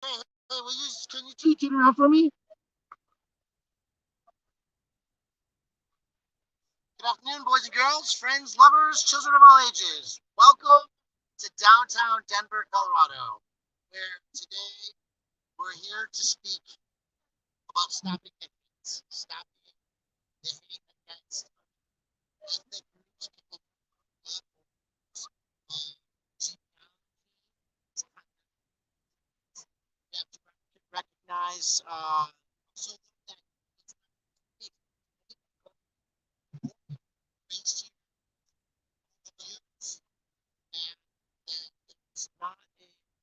Hey, can you teach it around for me? Good afternoon, boys and girls, friends, lovers, children of all ages. Welcome to downtown Denver, Colorado, where today we're here to speak about stopping the hate, stopping the hate against ethnic groups, people we have to recognize so that race and it's not a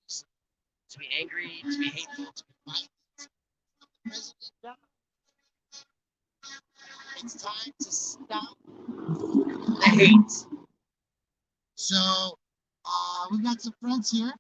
reason to be angry, to be hateful, to be violent. The president, no. It's time to stop the hate. So, we got some friends here.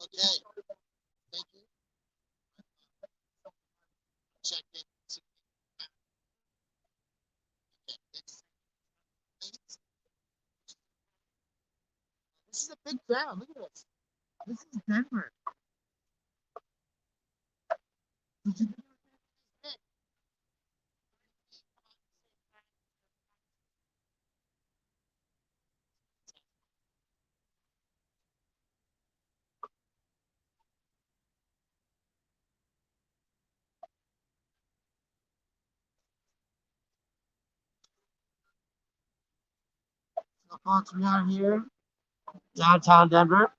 Okay, thank you. Check it. This is a big crowd. Look at this. This is Denver. Did you so, folks, we are here, downtown Denver.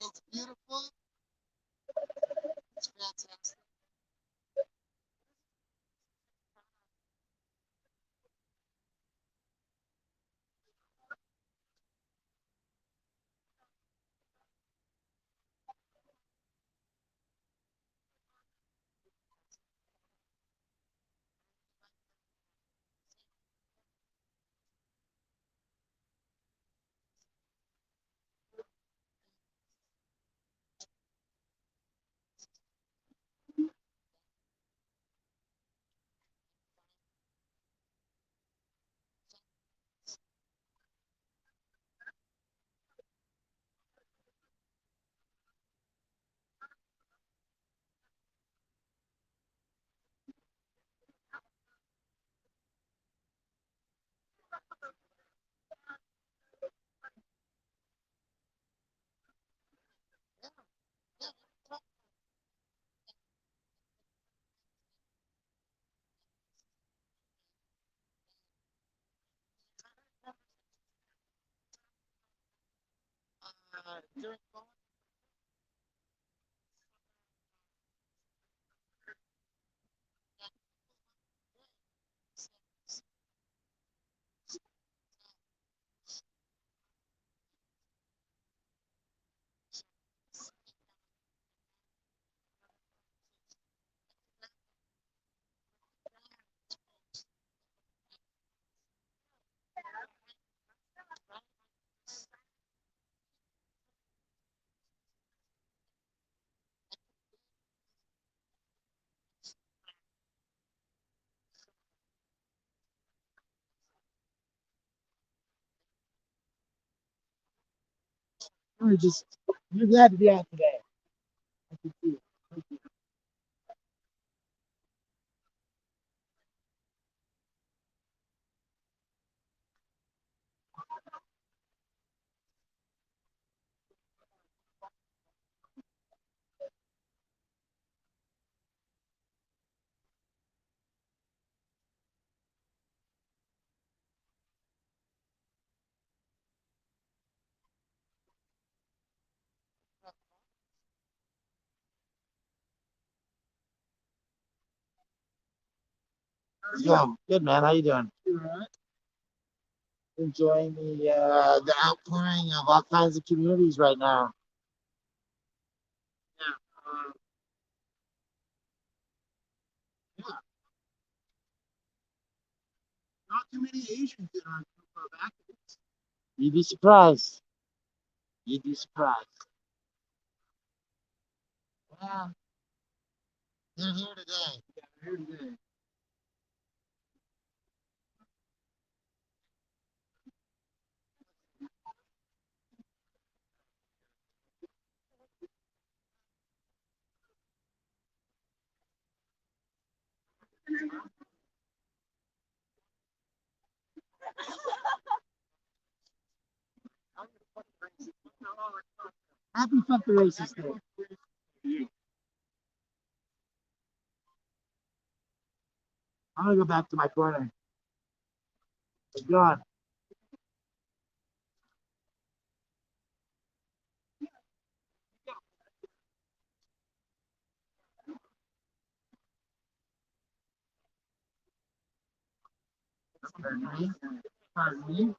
It's beautiful. It's fantastic. During we're glad to be out today. I can see it. Thank you. Yeah, good man. How you doing? Enjoying the outpouring of all kinds of communities right now. Yeah, yeah. Not too many Asians in our group of activists. You'd be surprised. You'd be surprised. Yeah, they're here today. Yeah, they're here today. Happy fuck the racist day. I'm gonna go back to my corner. It's gone. Pardon me. Pardon me.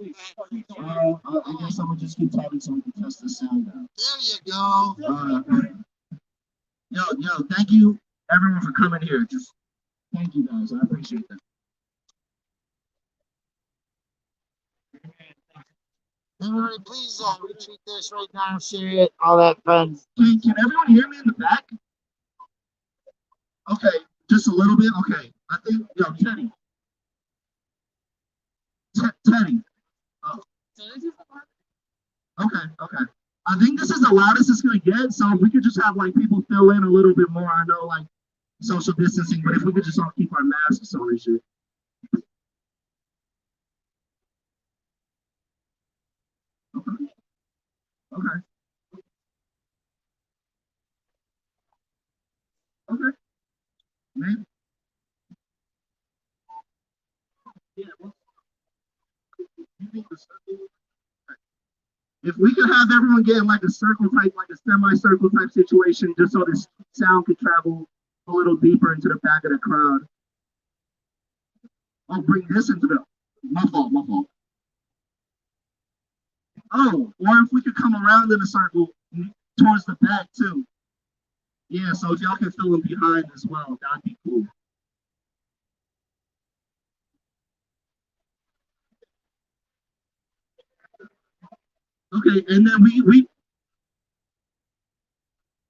I guess I'm gonna just keep talking so we can test the sound out. There you go. Yo, thank you everyone for coming here. Just thank you guys. I appreciate that. Everybody, please retweet this right now, share it, all that fun. Can everyone hear me in the back? Okay, just a little bit. Okay, I think Teddy, Teddy. Oh, okay. I think this is the loudest it's gonna get. So if we could just have like people fill in a little bit more. I know like social distancing, but if we could just all keep our masks on and shit. Okay. Okay. Okay. Maybe. Yeah. Well, you think the circle? If we could have everyone get in like a circle type, like a semi-circle type situation, just so this sound could travel a little deeper into the back of the crowd. I'll bring this into the my fault. Oh, or if we could come around in a circle towards the back too. Yeah, so if y'all can fill in behind as well, that'd be cool. Okay, and then we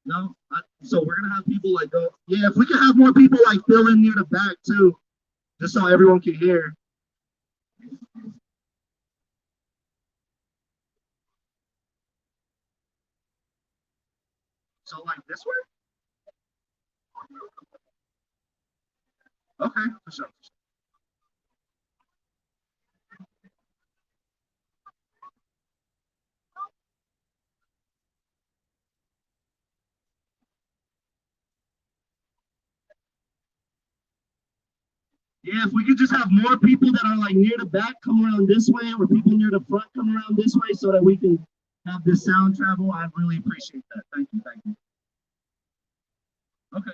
no, so we're gonna have people like go. Yeah, if we can have more people like fill in near the back too, just so everyone can hear. So like this way. Okay, for sure. Yeah, if we could just have more people that are like near the back come around this way, or people near the front come around this way, so that we can have this sound travel, I'd really appreciate that. Thank you, thank you. Okay.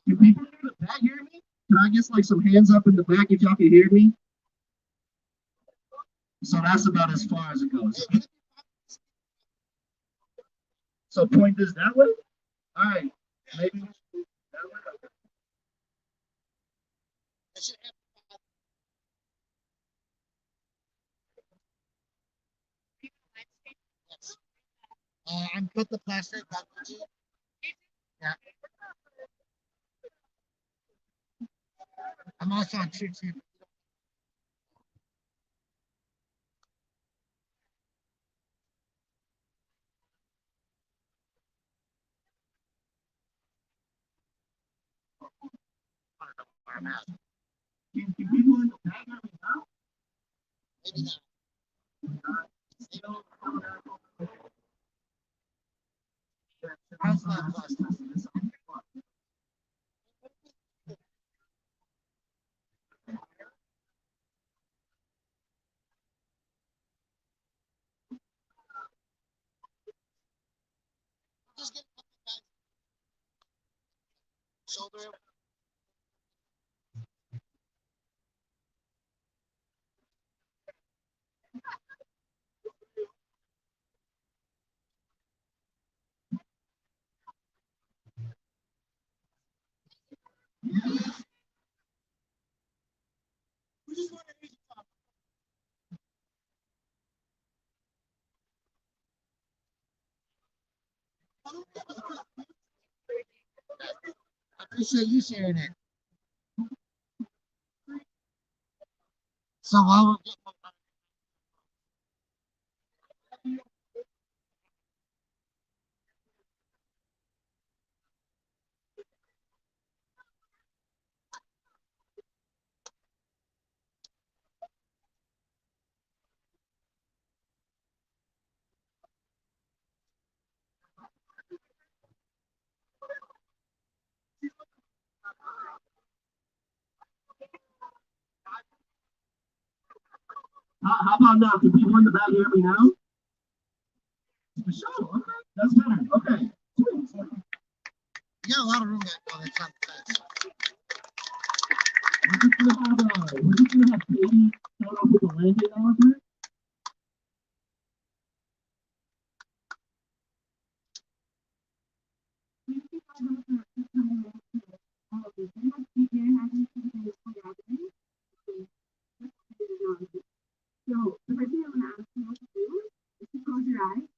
Can people in the back hear me? Can I get like some hands up in the back if y'all can hear me? So that's about as far as it goes. So point this that way? All right. Maybe that way. I'm cut the plastic. Yeah. I'm also on Trutube. Can people in the back hear me now? Maybe not. How's that plastic? Just get shoulder. I appreciate you sharing it. So while we're getting how about now? Can people in the back hear me now? For sure. Okay. That's better. Okay. You got a lot of room back on the fence. We're just gonna have Katie start off with a land acknowledgement. So the first thing I'm gonna ask you to do is to close your eyes.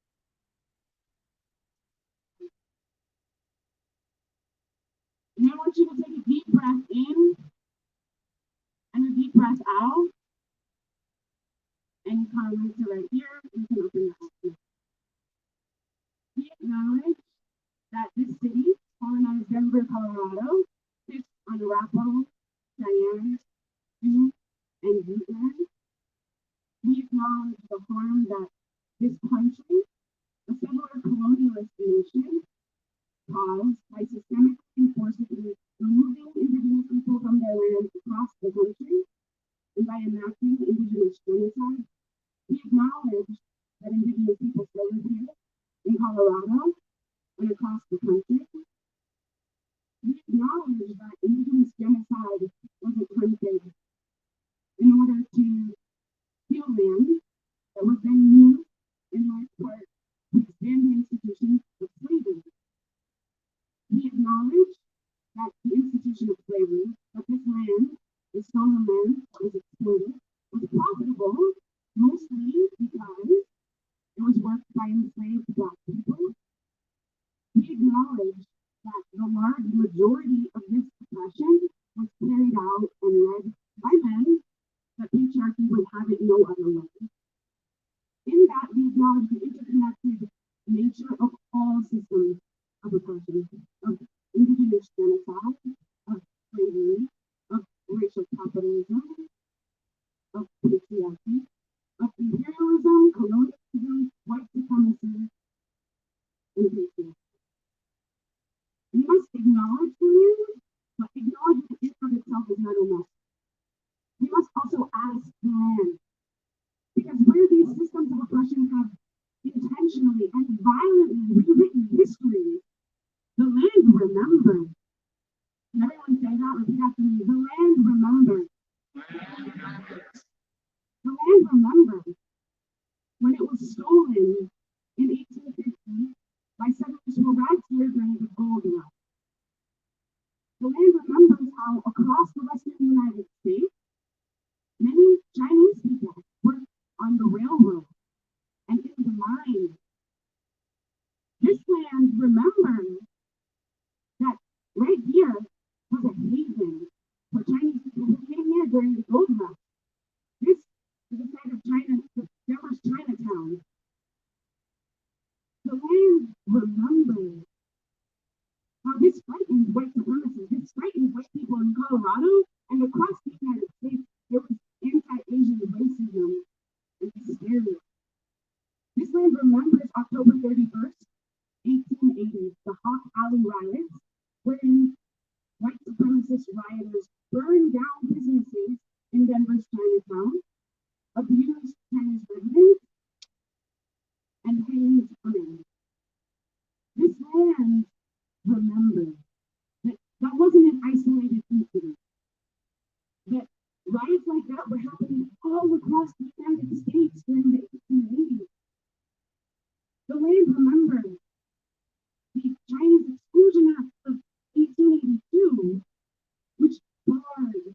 And I want you to take a deep breath in and a deep breath out. And come to right here. You can open your eyes. We acknowledge that this city, also known as Denver, Colorado, sits on Arapaho, Cheyenne, Sioux, and Ute land. We acknowledge the harm that this country, a settler colonialist nation, caused by systemically and forcibly removing indigenous people from their lands across the country and by enacting indigenous genocide. We acknowledge that indigenous people still live here in Colorado and across the country. We acknowledge that indigenous genocide was attempted in order to heal land that was then used in large part to expand the institution of slavery. We acknowledge that the institution of slavery, that this land, this stolen land that was exploited, was profitable mostly because it was worked by enslaved Black people. We acknowledge that the large majority of this oppression was carried out and led by men, that patriarchy would have it no other way. In that, we acknowledge the interconnected nature of all systems of oppression, of indigenous genocide, of slavery, of racial capitalism, of patriarchy, of imperialism, colonialism, white supremacy, and patriarchy. We must must acknowledge the land, but acknowledgement in of itself is not enough. We must also ask the land. Because where these systems of oppression have intentionally and violently rewritten history, the land remembers. Can everyone say that? Repeat after me. The land remembers. The land remembers when it was stolen in 1850 by settlers who arrived here during the gold rush. The land remembers how across the western United States, many Chinese people worked on the railroad and in the mines. This land remembers that right here was a haven for Chinese people who came here during the gold rush. This is the site of China, Denver's Chinatown. The land remembers how this frightened white supremacists, this frightened white people in Colorado and across the United States. There was anti-Asian racism and hysteria. This land remembers October 31st, 1880, the Hawk Alley riots, wherein white supremacist rioters burned down businesses in Denver's Chinatown, abused Chinese residents, and hanged women. This land remembers that that wasn't an isolated incident, that riots like that were happening all across the United States during the 1880s. The land remembers the Chinese Exclusion Act of 1882, which barred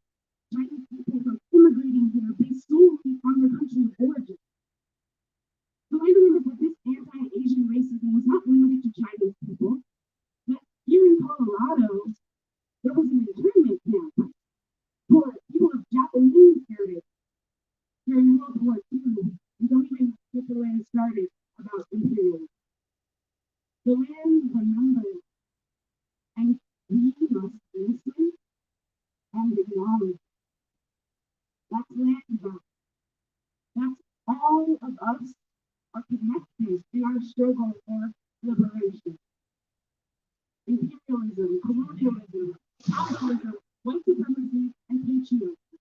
Chinese people from immigrating here based solely on their country of origin. The land remembers that this anti-Asian racism was not limited to Chinese people, that here in Colorado, there was an internment camp for people of Japanese heritage during World War II. We don't even get the land started about imperialism. The land remembers, and we must listen and acknowledge. That's land back. That's all of us are connected in our struggle for liberation. Imperialism, colonialism, capitalism, white supremacy, and patriarchy.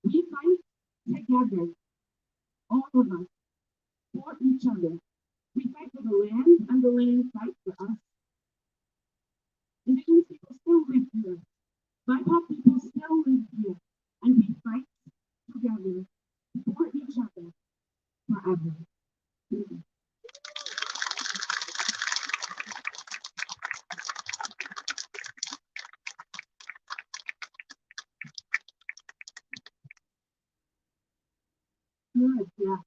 We fight together, all of us, for each other. We fight for the land, and the land fights for us. Indigenous people still live here. BIPOC people still live here. And we fight together for each other forever. Good, yeah.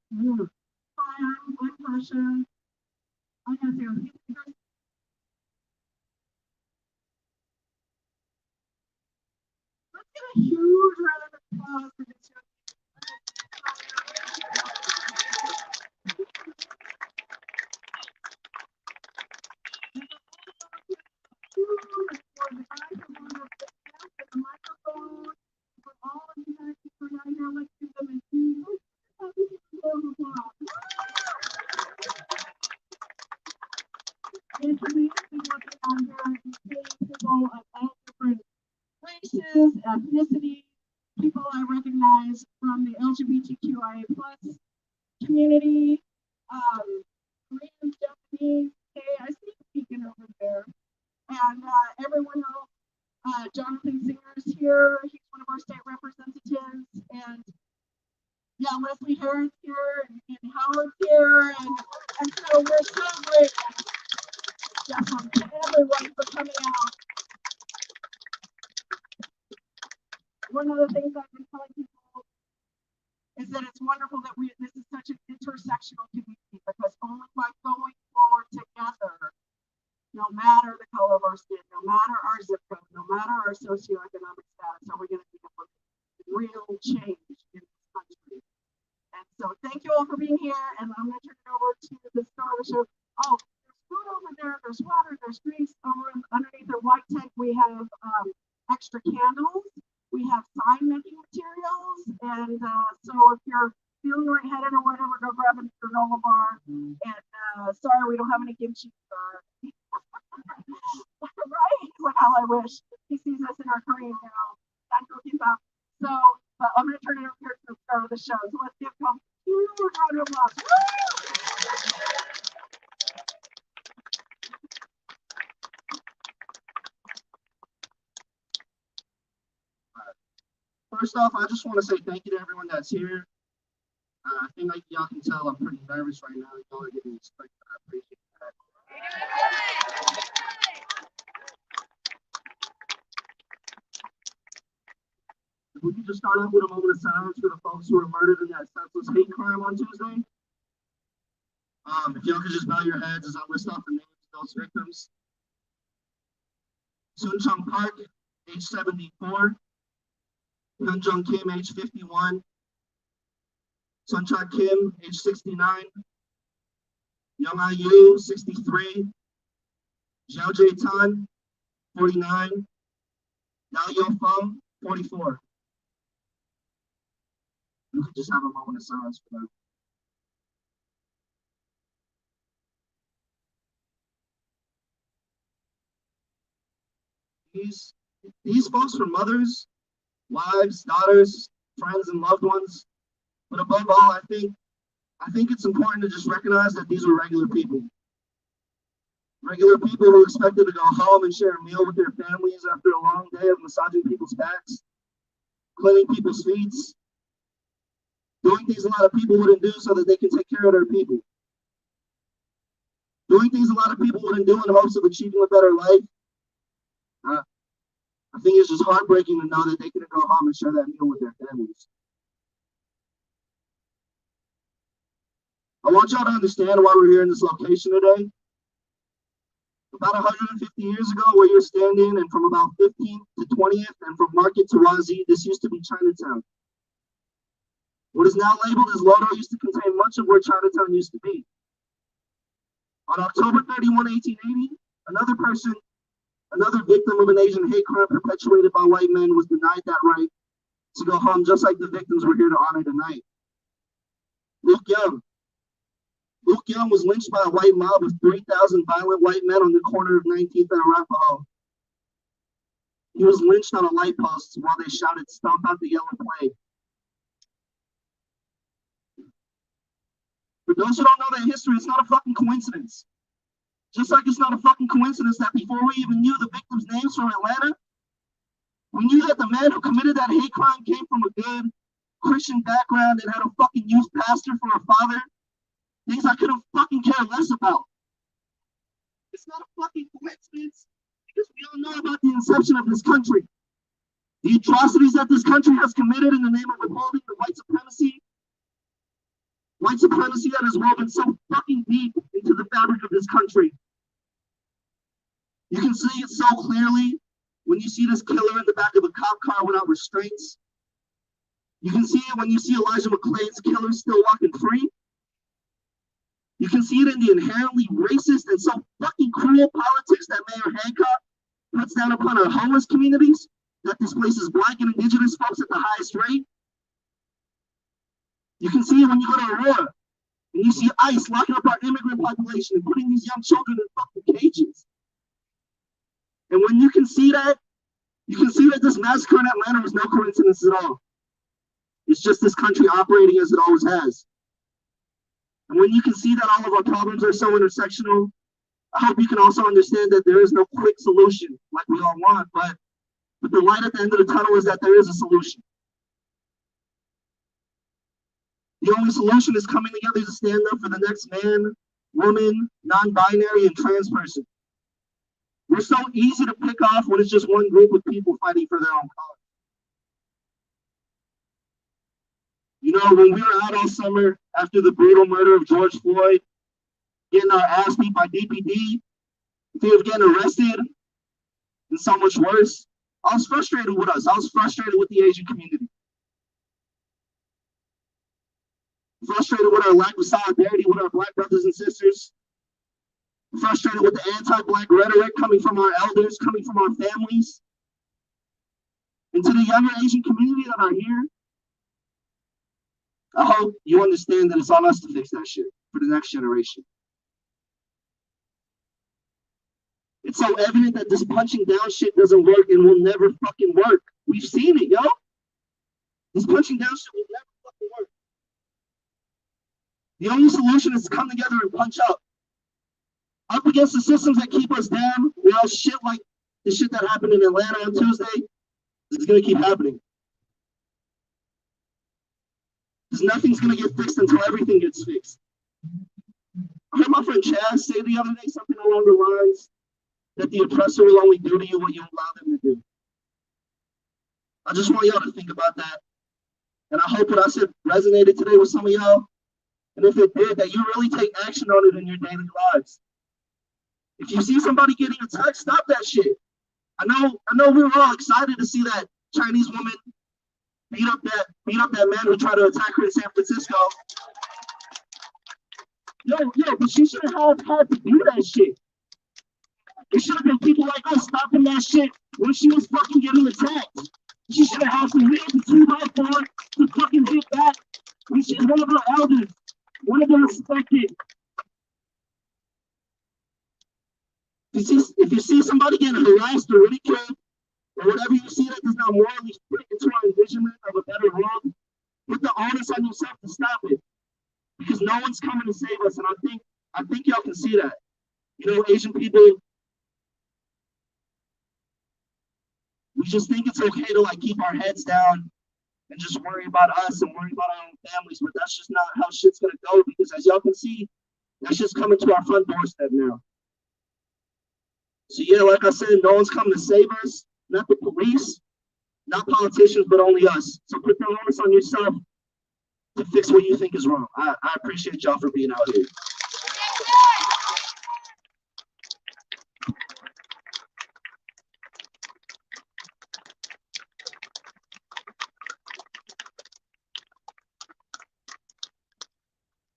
Hi, I'm Cashapp. I'm going to say a few things. Let's give a huge round of applause for this young the microphone for all of you guys who are not here. Let's give them a huge applause. And community working on here, people of all different races, ethnicities, people I recognize from the LGBTQIA plus community, Koreans, Japanese, hey, I see you peeking over there, and everyone else. Jonathan Singer's here. He's one of our state representatives, and yeah, Leslie Harris here, and Howard's here, and so we're so grateful, to everyone for coming out. One of the things I've been telling people is that it's wonderful that this is such an intersectional community, because only by going forward together, no matter the color of our skin, no matter our zip code, no matter our socioeconomic status, are we going to be able to real change in this country. And so thank you all for being here, and I'm going to turn it over to the star of the show. Oh, there's food over there, there's water, there's drinks over underneath the white tent. We have extra candles, we have sign making materials, and so if you're feeling lightheaded or whatever, go grab a granola bar. And sorry, we don't have any kimchi. Right? like how I wish he sees us in our career now. That's what he's up. So, but I'm going to turn it over here to the start of the show. So let's give him a huge round of applause. First off, I just want to say thank you to everyone that's here. I think like y'all can tell I'm pretty nervous right now. Y'all are getting respect. I appreciate that. If we could just start off with a moment of silence for the folks who were murdered in that senseless hate crime on Tuesday. If y'all could just bow your heads as I list off the names of those victims. Soon Chung Park, age 74. Hyun Jung Kim, age 51. Suncha Kim, age 69. Young Ayu, 63. Zhao Jae Tan, 49. Yao Yo Feng, 44. We could just have a moment of silence for them. These folks were mothers, wives, daughters, friends, and loved ones. But above all, I think it's important to just recognize that these were regular people. Regular people who expected to go home and share a meal with their families after a long day of massaging people's backs, cleaning people's feet, doing things a lot of people wouldn't do so that they can take care of their people. Doing things a lot of people wouldn't do in hopes of achieving a better life. I think it's just heartbreaking to know that they couldn't go home and share that meal with their families. I want y'all to understand why we're here in this location today. About 150 years ago, where you're standing, and from about 15th to 20th, and from Market to Razi, this used to be Chinatown. What is now labeled as Lodo used to contain much of where Chinatown used to be. On October 31, 1880, another victim of an Asian hate crime perpetuated by white men was denied that right to go home, just like the victims we're here to honor tonight. Luke Young was lynched by a white mob of 3,000 violent white men on the corner of 19th and Arapahoe. He was lynched on a light post while they shouted, "Stomp out the yellow plague." For those who don't know that history, it's not a fucking coincidence. Just like it's not a fucking coincidence that before we even knew the victims' names from Atlanta, we knew that the man who committed that hate crime came from a good Christian background and had a fucking youth pastor for a father. Things I couldn't fucking care less about. It's not a fucking coincidence because we all know about the inception of this country. The atrocities that this country has committed in the name of withholding the white supremacy that is woven so fucking deep into the fabric of this country. You can see it so clearly when you see this killer in the back of a cop car without restraints. You can see it when you see Elijah McClain's killer still walking free. You can see it in the inherently racist and so fucking cruel politics that Mayor Hancock puts down upon our homeless communities that displaces Black and Indigenous folks at the highest rate. You can see it when you go to Aurora and you see ICE locking up our immigrant population and putting these young children in fucking cages. And when you can see that, you can see that this massacre in Atlanta was no coincidence at all. It's just this country operating as it always has. And when you can see that all of our problems are so intersectional, I hope you can also understand that there is no quick solution like we all want, but the light at the end of the tunnel is that there is a solution. The only solution is coming together to stand up for the next man, woman, non-binary, and trans person. We're so easy to pick off when it's just one group of people fighting for their own cause. You know, when we were out all summer after the brutal murder of George Floyd, getting our ass beat by DPD, fear of getting arrested, and so much worse, I was frustrated with us. I was frustrated with the Asian community. Frustrated with our lack of solidarity with our Black brothers and sisters. Frustrated with the anti-Black rhetoric coming from our elders, coming from our families. And to the younger Asian community that are here, I hope you understand that it's on us to fix that shit for the next generation. It's so evident that this punching down shit doesn't work and will never fucking work. We've seen it, yo. This punching down shit will never fucking work. The only solution is to come together and punch up against the systems that keep us down, or else shit like the shit that happened in Atlanta on Tuesday is gonna keep happening. Because nothing's gonna get fixed until everything gets fixed. I heard my friend Chaz say the other day something along the lines that the oppressor will only do to you what you allow them to do. I just want y'all to think about that. And I hope what I said resonated today with some of y'all. And if it did, that you really take action on it in your daily lives. If you see somebody getting attacked, stop that shit. I know we were all excited to see that Chinese woman beat up that man who tried to attack her in San Francisco. Yo, but she shouldn't have had to do that shit. It should have been people like us stopping that shit when she was fucking getting attacked. She should have had to wield the 2x4 to fucking hit back when she's one of her elders, one of the respected. If you see somebody getting harassed or ridiculed, or whatever you see that does not morally fit into our envisionment of a better world, put the onus on yourself to stop it. Because no one's coming to save us, and I think y'all can see that. You know, Asian people, we just think it's okay to like keep our heads down and just worry about us and worry about our own families, but that's just not how shit's gonna go, because as y'all can see, that's just coming to our front doorstep now. So yeah, like I said, no one's coming to save us, not the police, not politicians, but only us. So put the onus on yourself to fix what you think is wrong. I appreciate y'all for being out here.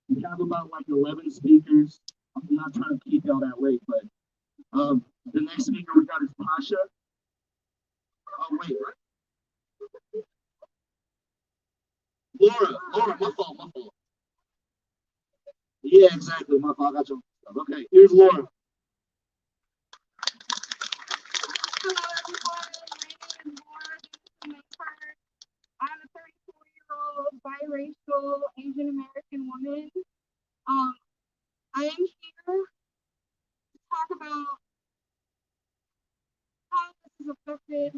We have about like 11 speakers. I'm not trying to keep y'all that late, but the next speaker we got is Pasha. Oh wait, right? Laura, my fault. Yeah, exactly, my fault. I got your stuff. Okay, here's Laura. Hello, everyone. My name is Laura. I'm a 34-year-old biracial Asian American woman. I am here to talk about how this has affected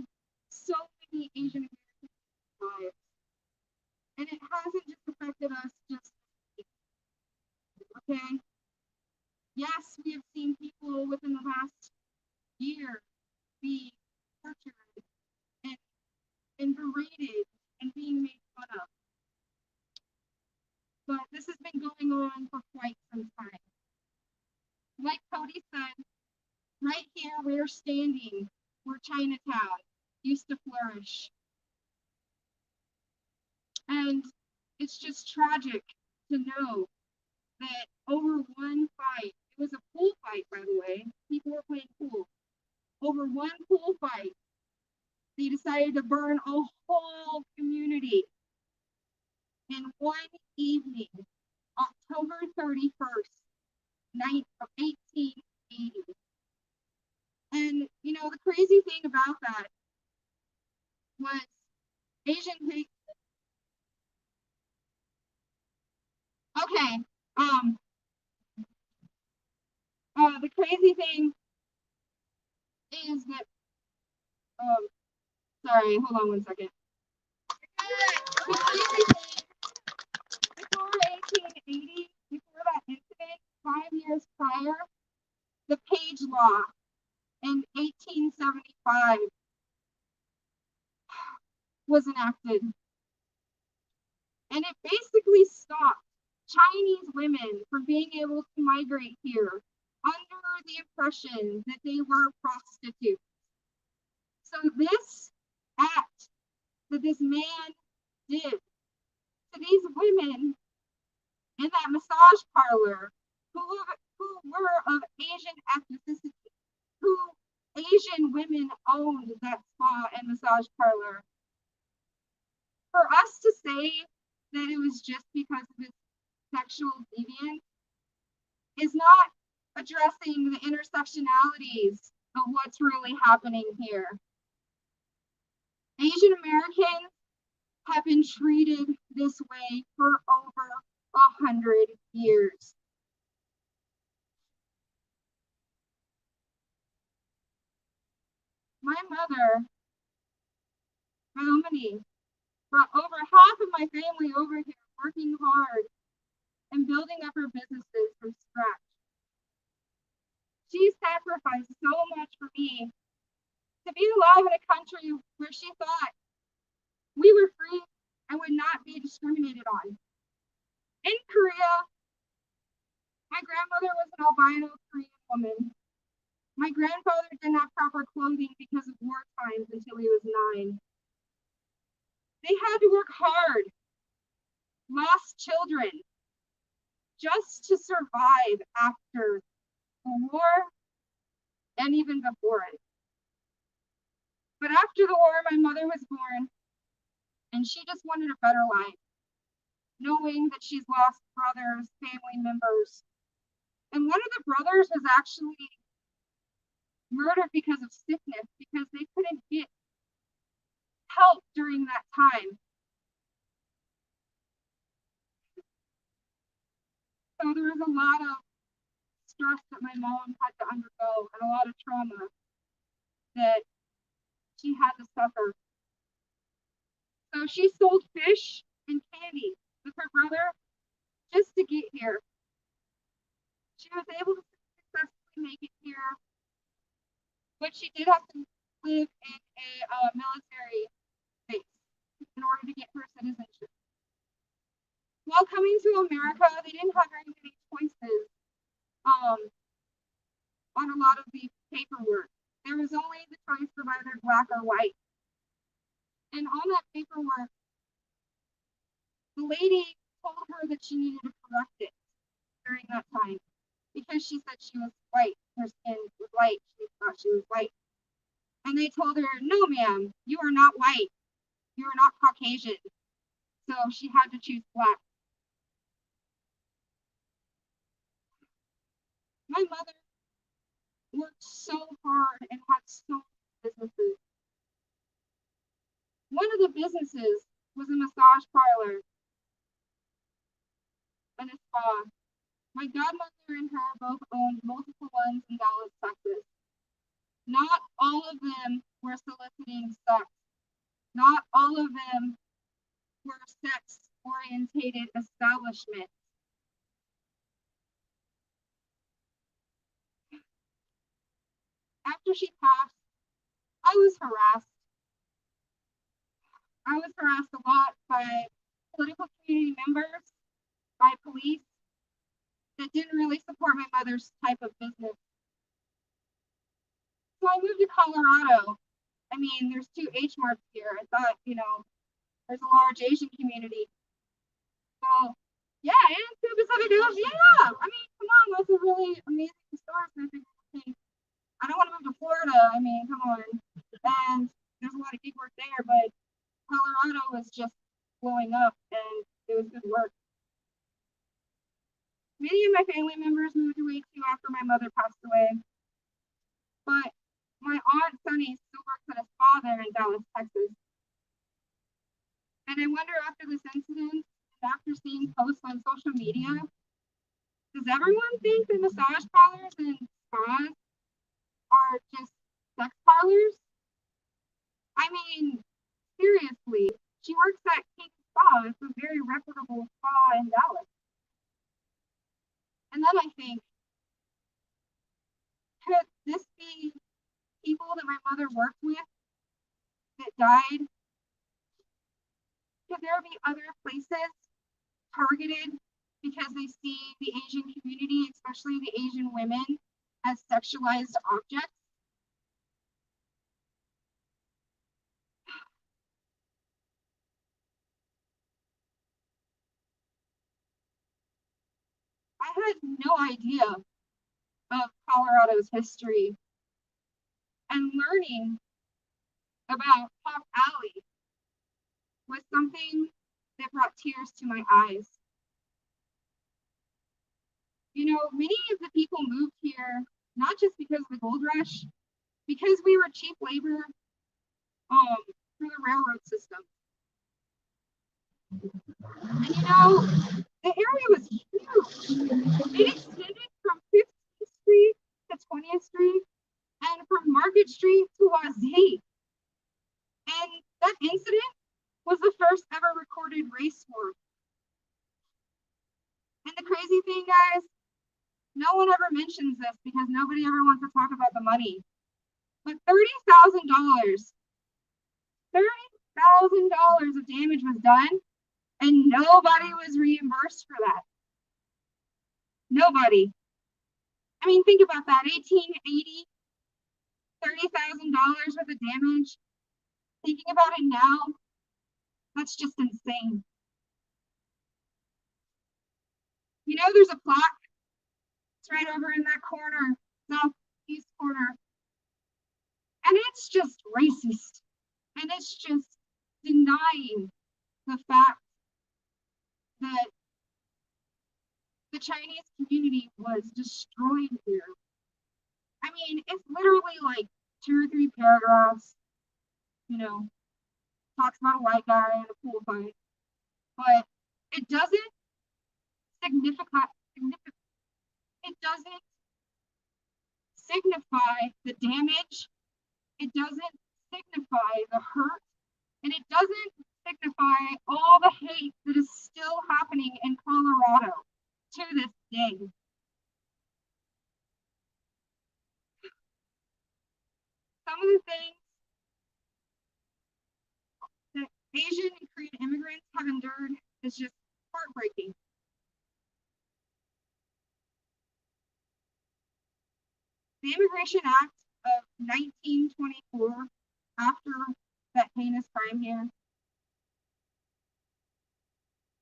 so many Asian American lives. And it hasn't just affected us just okay. Yes, we have seen people within the last year be tortured and berated and being made fun of. But this has been going on for quite some time. Like Cody said, right here we're standing where Chinatown used to flourish. And it's just tragic to know that over one fight, it was a pool fight, by the way, people were playing pool. Over one pool fight, they decided to burn a whole community in one evening, October 31st, 1880. And, you know, the crazy thing about that was Asian people. Okay, the crazy thing is that, sorry, hold on one second. The crazy thing, before 1880, before that incident, 5 years prior, the Page Law in 1875 was enacted. And it basically stopped Chinese women from being able to migrate here under the impression that they were prostitutes. So this act that this man did to these women in that massage parlor who were of Asian ethnicity, who Asian women owned that spa and massage parlor. For us to say that it was just because of his sexual deviance is not addressing the intersectionalities of what's really happening here. Asian Americans have been treated this way for over 100 years. My mother, Naomi, brought over half of my family over here working hard and building up her businesses from scratch. She sacrificed so much for me to be alive in a country where she thought we were free and would not be discriminated on. In Korea, my grandmother was an albino Korean woman. My grandfather didn't have proper clothing because of war times until he was 9. They had to work hard, lost children, just to survive after the war and even before it. But after the war, my mother was born, and she just wanted a better life, knowing that she's lost brothers, family members. And one of the brothers was actually murdered because of sickness, because they couldn't get help during that time. So there was a lot of stress that my mom had to undergo and a lot of trauma that she had to suffer. So she sold fish and candy with her brother just to get here. She was able to successfully make it here, but she did have to live in a military base in order to get her citizenship. While coming to America, they didn't have very many choices on a lot of the paperwork. There was only the choice of either black or white. And on that paperwork, the lady told her that she needed to correct it during that time because she said she was white. Her skin was white. She thought she was white. And they told her, no, ma'am, you are not white. You are not Caucasian. So she had to choose black. My mother worked so hard and had so many businesses. One of the businesses was a massage parlor and a spa. My godmother and her both owned multiple ones in Dallas, Texas. Not all of them were soliciting sex. Not all of them were sex-orientated establishments. After she passed, I was harassed. I was harassed a lot by political community members, by police that didn't really support my mother's type of business. So I moved to Colorado. I mean, there's 2 H marks here. I thought, there's a large Asian community. So, yeah, and 2 Pacific Hills, yeah. I mean, come on, that's a really amazing store. So I figured, okay, I don't want to move to Florida. I mean, come on. And there's a lot of gig work there, but Colorado was just blowing up and it was good work. Many of my family members moved away too after my mother passed away. But my aunt Sunny still works at a spa there in Dallas, Texas. And I wonder after this incident, and after seeing posts on social media, does everyone think that massage parlors and spas are just sex parlors? I mean, seriously, she works at King Spa. It's a very reputable spa in Dallas. And then I think, could this be people that my mother worked with that died? Could there be other places targeted because they see the Asian community, especially the Asian women, as sexualized objects? I had no idea of Colorado's history, and learning about Pop Alley was something that brought tears to my eyes. Many of the people moved here not just because of the gold rush, because we were cheap labor through the railroad system. And the area was huge. It extended from 15th Street to 20th Street and from Market Street to Wazee. And that incident was the first ever recorded race war. And the crazy thing, guys, no one ever mentions this because nobody ever wants to talk about the money. But $30,000 of damage was done, and nobody was reimbursed for that. Nobody. I mean, think about that. 1880, $30,000 worth of damage. Thinking about it now, that's just insane. There's a plaque. It's right over in that corner, southeast corner. And it's just racist. And it's just denying the fact that the Chinese community was destroyed here. I mean, it's literally like 2 or 3 paragraphs, talks about a white guy in a pool fight, but it doesn't signify the damage, it doesn't signify the hurt, and it doesn't signify all the hate that is still happening in Colorado to this day. Some of the things that Asian and Korean immigrants have endured is just heartbreaking. The Immigration Act of 1924, after that heinous crime here,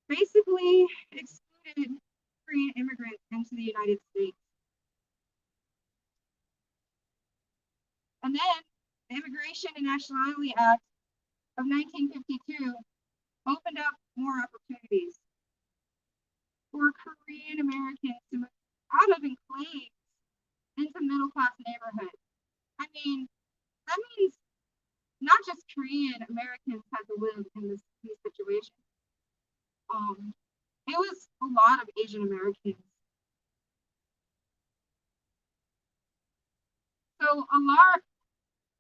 basically excluded Korean immigrants into the United States. And then the Immigration and Nationality Act of 1952 opened up more opportunities for Korean Americans to move out of enclaves into middle-class neighborhoods. I mean, that means not just Korean Americans had to live in these situations. It was a lot of Asian Americans. So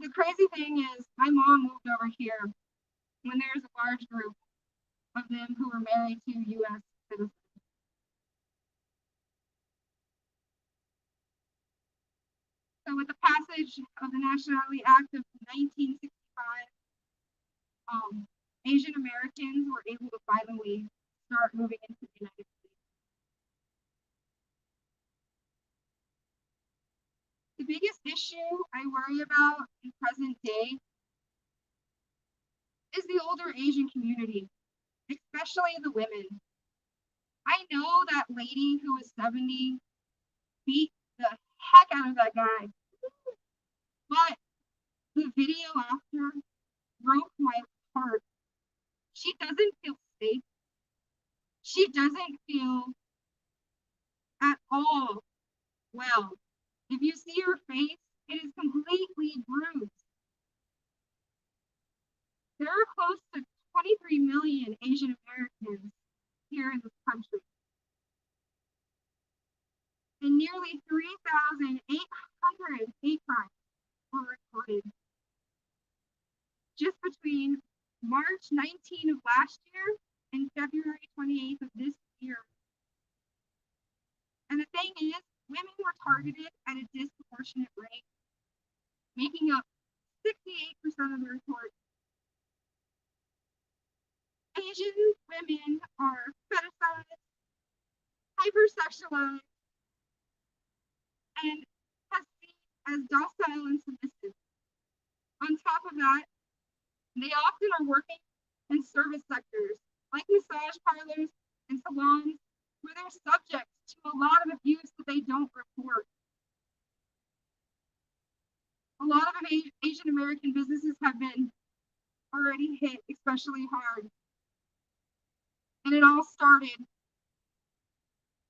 the crazy thing is, my mom moved over here when there's a large group of them who were married to U.S. citizens. So with the passage of the Nationality Act of 1965, Asian Americans were able to finally start moving into the United States. The biggest issue I worry about in present day is the older Asian community, especially the women. I know that lady who was 70 beat the heck out of that guy, but the video after broke my heart. She doesn't feel safe. She doesn't feel at all well. If you see her face, it is completely bruised. There are close to 23 million Asian Americans here in this country. And nearly 3,800 hate crimes were recorded just between March 19 of last year and February 28th of this year. And the thing is, women were targeted at a disproportionate rate, making up 68% of the reports. Asian women are fetishized, hypersexualized, and seen as docile and submissive. On top of that, they often are working in service sectors like massage parlors and salons where they're subject to a lot of abuse that they don't report. A lot of Asian American businesses have been already hit especially hard. And it all started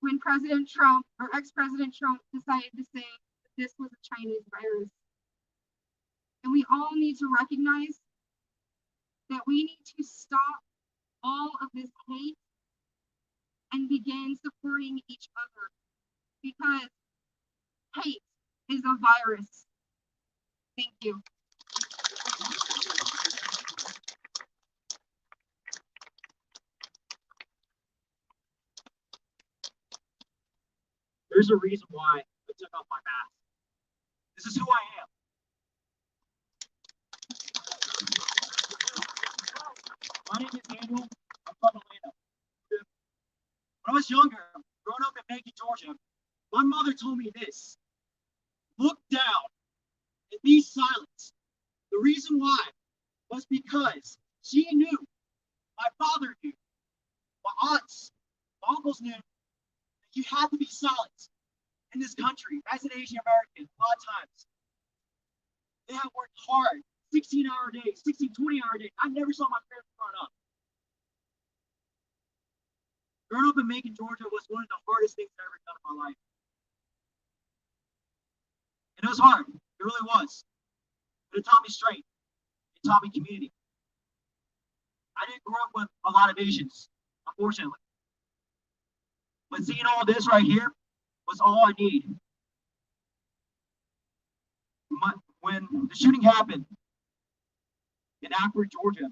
when President Trump or ex-President Trump decided to say that this was a Chinese virus. And we all need to recognize that we need to stop all of this hate and begin supporting each other, because hate is a virus. Thank you. There's a reason why I took off my mask. This is who I am. My name is Daniel. I'm from Atlanta. When I was younger, growing up in Macon, Georgia, my mother told me this: look down and be silent. The reason why was because she knew, my father knew, my aunts, my uncles knew that you had to be silent in this country as an Asian American. A lot of times, they have worked hard, 16-hour days, 16, 20-hour days. I never saw my parents growing up. Growing up in Macon, Georgia was one of the hardest things I've ever done in my life. And it was hard. It really was. But it taught me strength. It taught me community. I didn't grow up with a lot of Asians, unfortunately. But seeing all this right here was all I need. When the shooting happened in Akron, Georgia,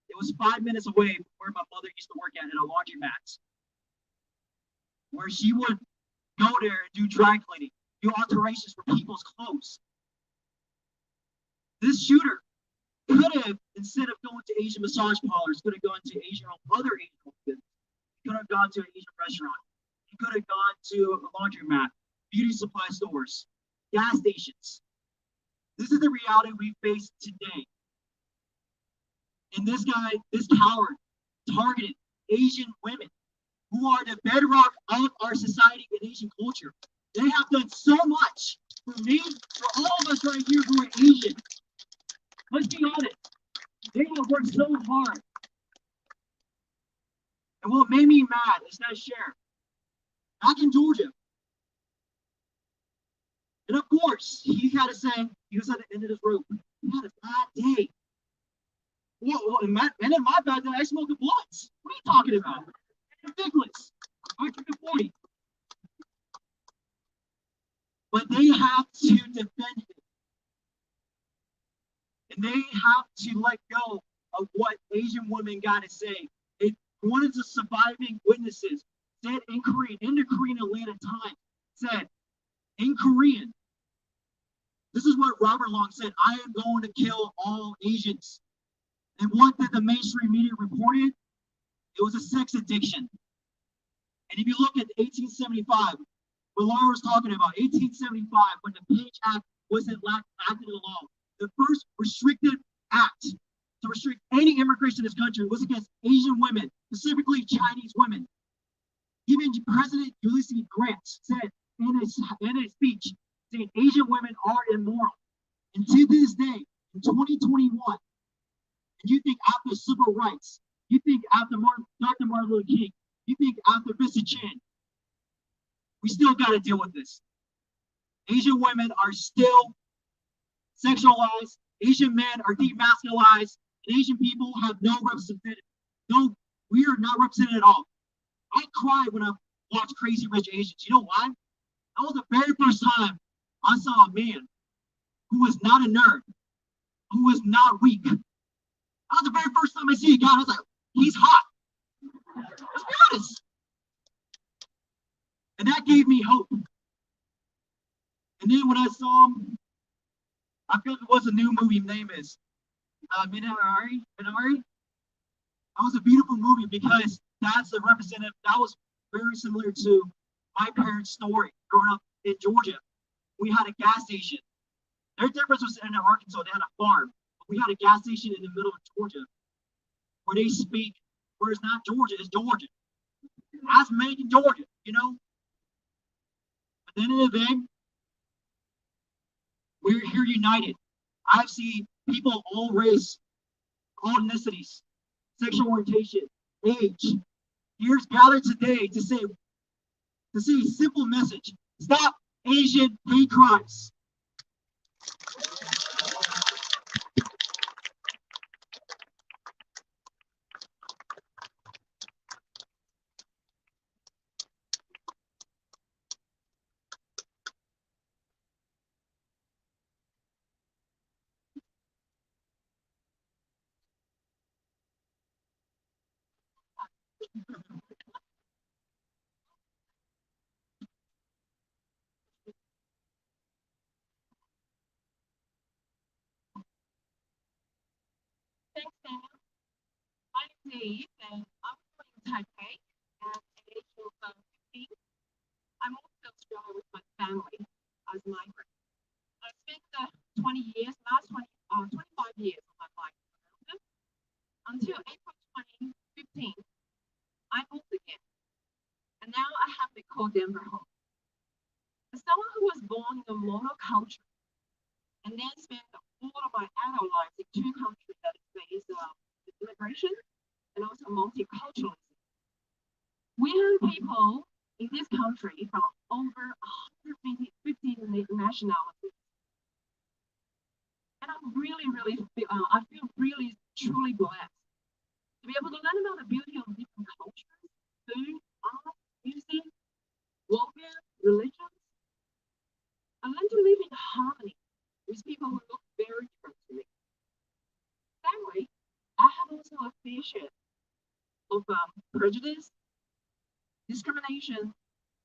it was 5 minutes away from where my mother used to work at a laundromat, where she would go there and do dry cleaning, do alterations for people's clothes. This shooter could have, instead of going to Asian massage parlors, could have gone to other Asian businesses. He could have gone to an Asian restaurant. He could have gone to a laundromat, beauty supply stores, gas stations. This is the reality we face today. And this guy, this coward, targeted Asian women, who are the bedrock of our society and Asian culture. They have done so much for me, for all of us right here who are Asian. Let's be honest. They have worked so hard. And what made me mad is that sheriff, back in Georgia. And of course, he had to say, he was at the end of his rope. He had a bad day. Well, and in my bad day, I smoked blunts. What are you talking about? Ridiculous. I took a 40. But they have to defend it. And they have to let go of what Asian women got to say. One of the surviving witnesses said in Korean, in the Korean Atlanta Times, said in Korean, this is what Robert Long said: I am going to kill all Asians. And what did the mainstream media reported? It was a sex addiction. And if you look at 1875, what Laura was talking about, 1875, when the Page Act wasn't acted into law, the first restrictive act to restrict any immigration in this country was against Asian women, specifically Chinese women. Even President Ulysses Grant said in a speech, saying Asian women are immoral. And to this day, in 2021, and you think after civil rights, you think after Dr. Martin Luther King, you think after Mr. Chin, we still got to deal with this. Asian women are still sexualized. Asian men are demasculized. And Asian people have no representation. No, we are not represented at all. I cried when I watched Crazy Rich Asians. You know why? That was the very first time I saw a man who was not a nerd, who was not weak. That was the very first time I see a guy. I was like, he's hot. Let's be honest. And that gave me hope. And then when I saw him, I forget what the new movie name is. Minari. That was a beautiful movie because that's a representative. That was very similar to my parents' story growing up in Georgia. We had a gas station. Their difference was in Arkansas, they had a farm. But we had a gas station in the middle of Georgia where they speak, where it's not Georgia, it's Georgia. That's Macon, Georgia, you know? At the end of the day, we're here united. I've seen people of all race, all ethnicities, sexual orientation, age, here's gathered today to say a simple message: stop Asian hate crimes. Thanks, Daniel. My name is Eve, and I'm from Taipei at the age of 15. I moved to Australia with my family as a migrant. I spent 20 years, last 25 years of my life in America. Until April 2015, I moved again, and now I have to call Denver home. As someone who was born in a monoculture and then spent all of my adult life in two countries that face immigration and also multiculturalism. We have people in this country from over 150 nationalities. And I feel really, truly blessed to be able to learn about the beauty of different cultures, food, art, music, worldview, religions. I learn to live in harmony with people who look very different to me. Sadly, I have also a fair share of prejudice, discrimination,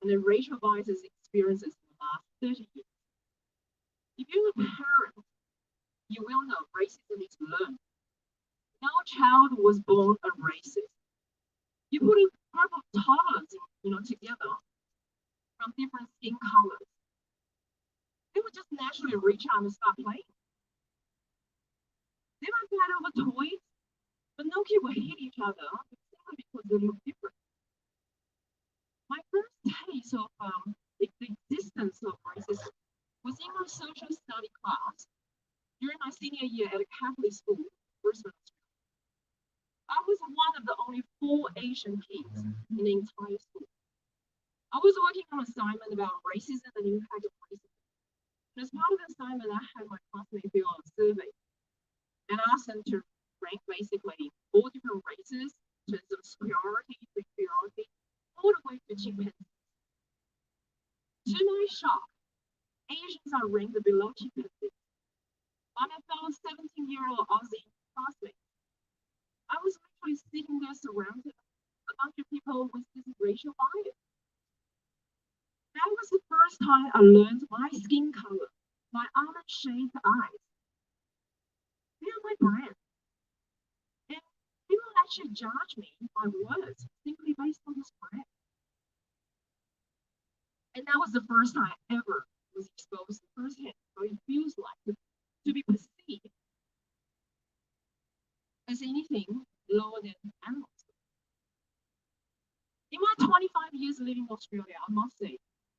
and the racial biases experiences in the last 30 years. If you're a parent, you will know racism is learned. No child was born a racist. You put a group of toddlers, together from different skin colors. They would just naturally reach out and start playing. They might fight over toys, but no kid will hit each other simply because they look different. My first taste of the existence of racism was in my social study class during my senior year at a Catholic school in Brisbane, Australia. I was one of the only 4 Asian kids in the entire school. I was working on an assignment about racism and the impact of racism. And as part of the assignment, I had my classmates fill out a survey and asked them to rank basically all different races in terms of superiority, inferiority, all the way to chimpanzees. To my shock, Asians are ranked below chimpanzees. I'm a fellow 17-year-old Aussie classmate. I was literally sitting there surrounded a bunch of people with this racial bias. That was the first time I learned my skin color, my almond-shaped eyes. They are my brand. And people actually judge me by words simply based on this brand. And that was the first time I ever was exposed firsthand how it feels like to be perceived as anything lower than animals. In my 25 years living in Australia, I must say,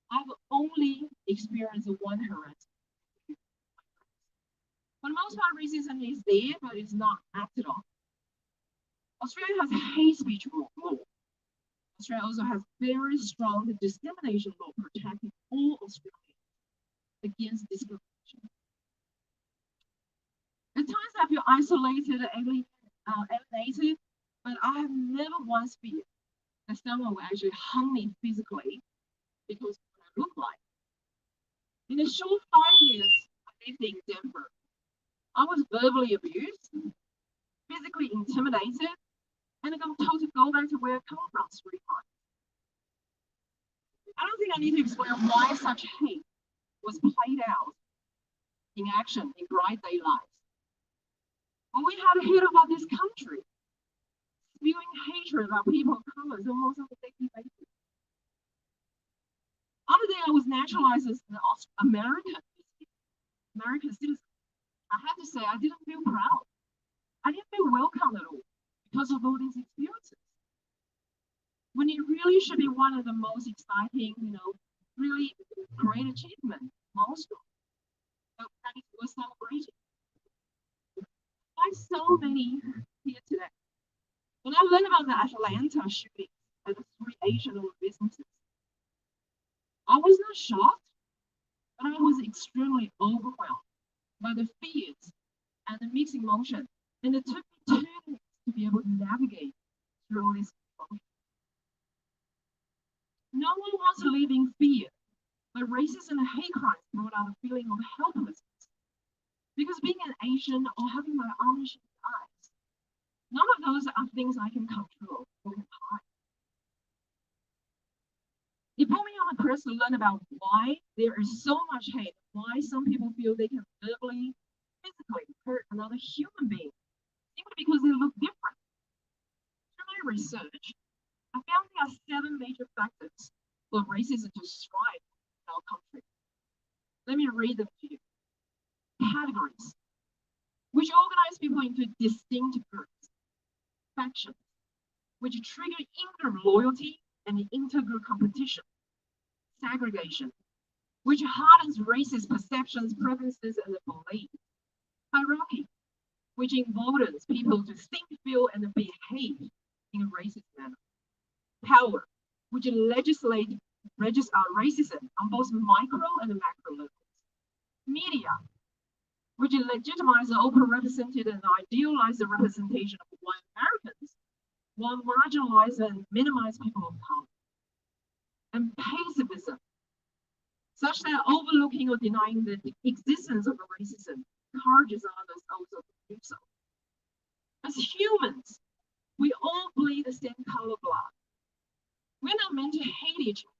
I've only experienced one harassment. For the most part, racism is there, but it's not acted on. Australia has hate speech law. Australia also has very strong discrimination law protecting all Australians against discrimination. At times I feel isolated, alienated, but I have never once feared that someone will actually harm me physically because of what I look like. In a short 5 years I lived in Denver, I was verbally abused, physically intimidated, and I got told to go back to where I come from 3 times. I don't think I need to explain why such hate was played out in action in bright daylight. When we had a hate about this country, spewing hatred about people of color almost on a daily basis. On the day I was naturalized as an American citizen, I had to say I didn't feel proud. I didn't feel welcome at all because of all these experiences. When it really should be one of the most exciting, really great achievements, milestone that we're celebrating. Like so many here today. When I learned about the Atlanta shooting at the 3 Asian-owned businesses, I was not shocked, but I was extremely overwhelmed by the fears and the mixed emotions. And it took me 2 minutes to be able to navigate through all these emotions. No one wants to live in fear, but racism and hate crimes brought out a feeling of helplessness. Because being an Asian or having my almond-shaped eyes, none of those are things I can control or can hide. It put me on a quest to learn about why there is so much hate, why some people feel they can verbally, physically hurt another human being simply does it look different? Through my research, I found there are 7 major factors for racism to thrive in our country. Let me read them to you. Categories, which organize people into distinct groups. Factions, which trigger in-group loyalty and inter-group competition. Segregation, which hardens racist perceptions, preferences, and beliefs. Hierarchy, which emboldens people to think, feel, and behave in a racist manner. Power, which legislates racism on both micro and macro levels. Media, which legitimizes overrepresented and idealized the representation of white Americans, while marginalize and minimize people of color. And pacifism, such that overlooking or denying the existence of racism encourages others also to do so. As humans, we all bleed the same color blood. We're not meant to hate each other.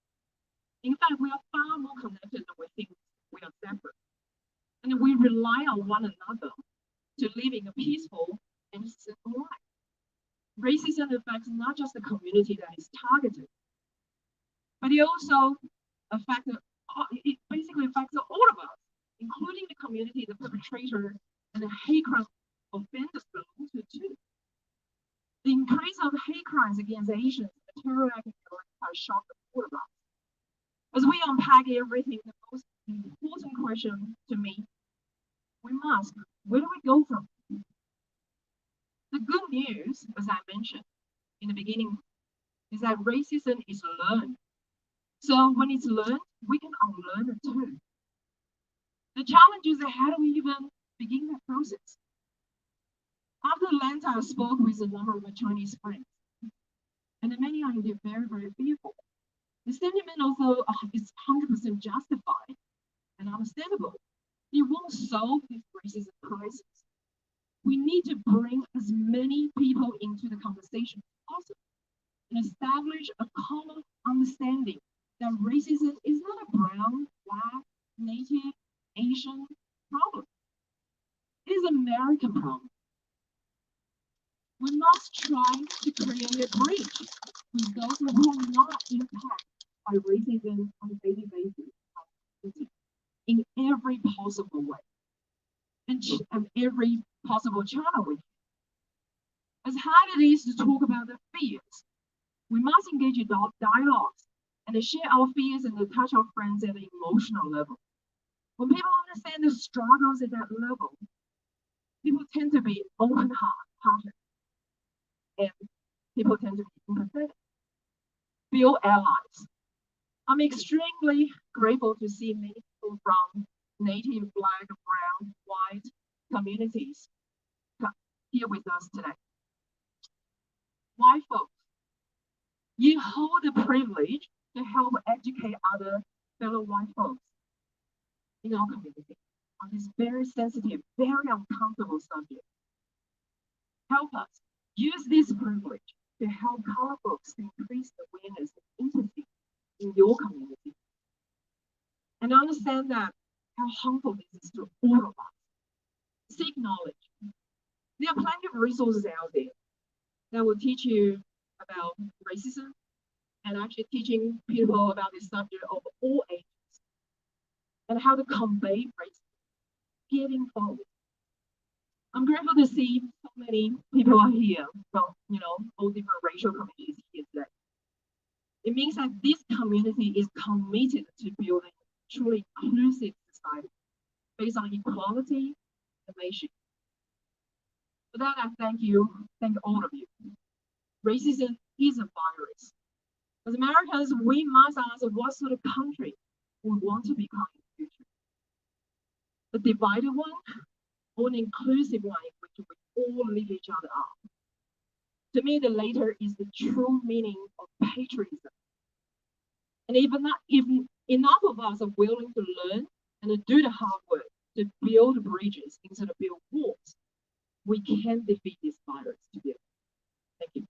In fact, we are far more connected than we think we are separate. And we rely on one another to live in a peaceful and simple life. Racism affects not just the community that is targeted, but it also affects, it basically affects all of us, including the community the perpetrator and the hate crime offenders belong to too. The increase of hate crimes against Asians and terror acts has shocked all of us. As we unpack everything, the most important question to me, we must, where do we go from? The good news, as I mentioned in the beginning, is that racism is learned. So when it's learned, we can unlearn it too. The challenge is how do we even begin that process? After Atlanta, I spoke with a number of my Chinese friends, and many are indeed very, very fearful. The sentiment also is 100% justified and understandable. It won't solve this racism crisis. We need to bring as many people into the conversation as possible and establish a common understanding that racism is not a brown, black, native, Asian problem. It is an American problem. We must try to create a bridge with those who are not impacted by racism on a daily basis in every possible way and every possible channel we can. As hard it is to talk about the fears, we must engage in dialogues and share our fears and touch our friends at an emotional level. When people understand the struggles at that level, people tend to be open-hearted and people tend to be empathetic, feel allies. I'm extremely grateful to see many people from Native, Black, Brown, White communities here with us today. White folks, you hold the privilege to help educate other fellow white folks in our community on this very sensitive, very uncomfortable subject. Help us use this privilege to help color folks to increase awareness and empathy in your community. And understand that how harmful this is to all of us. Seek knowledge. There are plenty of resources out there that will teach you about racism and actually teaching people about this subject of all ages and how to combat racism, getting forward. I'm grateful to see so many people are here from, all different racial communities here today. It means that this community is committed to building a truly inclusive society based on equality and nation. For that, I thank all of you. Racism is a virus. As Americans, we must ask what sort of country we want to become in the future. A divided one or an inclusive one in which we all lift each other up. To me, the latter is the true meaning of patriotism. And if enough of us are willing to learn and to do the hard work to build bridges instead of build walls, we can defeat this virus together. Thank you.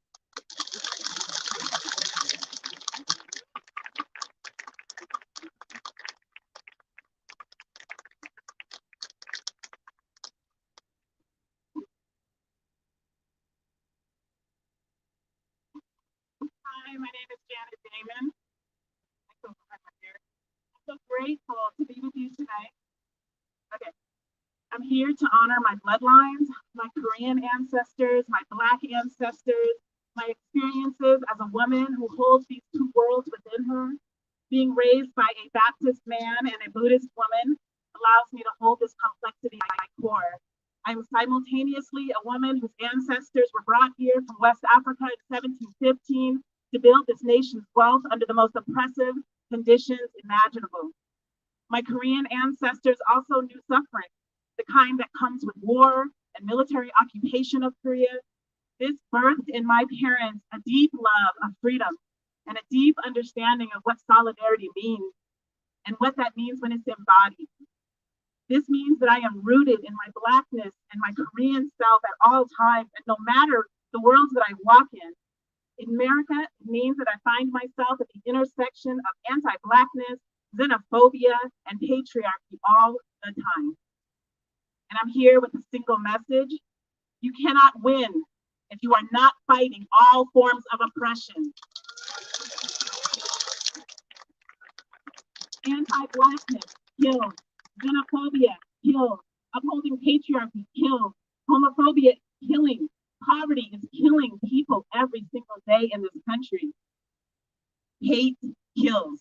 I'm here to honor my bloodlines, my Korean ancestors, my Black ancestors, my experiences as a woman who holds these two worlds within her. Being raised by a Baptist man and a Buddhist woman allows me to hold this complexity at my core. I'm simultaneously a woman whose ancestors were brought here from West Africa in 1715 to build this nation's wealth under the most oppressive conditions imaginable. My Korean ancestors also knew suffering, the kind that comes with war and military occupation of Korea. This birthed in my parents a deep love of freedom and a deep understanding of what solidarity means and what that means when it's embodied. This means that I am rooted in my Blackness and my Korean self at all times, and no matter the worlds that I walk in. In America, it means that I find myself at the intersection of anti-Blackness, xenophobia, and patriarchy all the time. And I'm here with a single message. You cannot win if you are not fighting all forms of oppression. Anti-Blackness kills, xenophobia kills, upholding patriarchy kills, homophobia killing, poverty is killing people every single day in this country. Hate kills.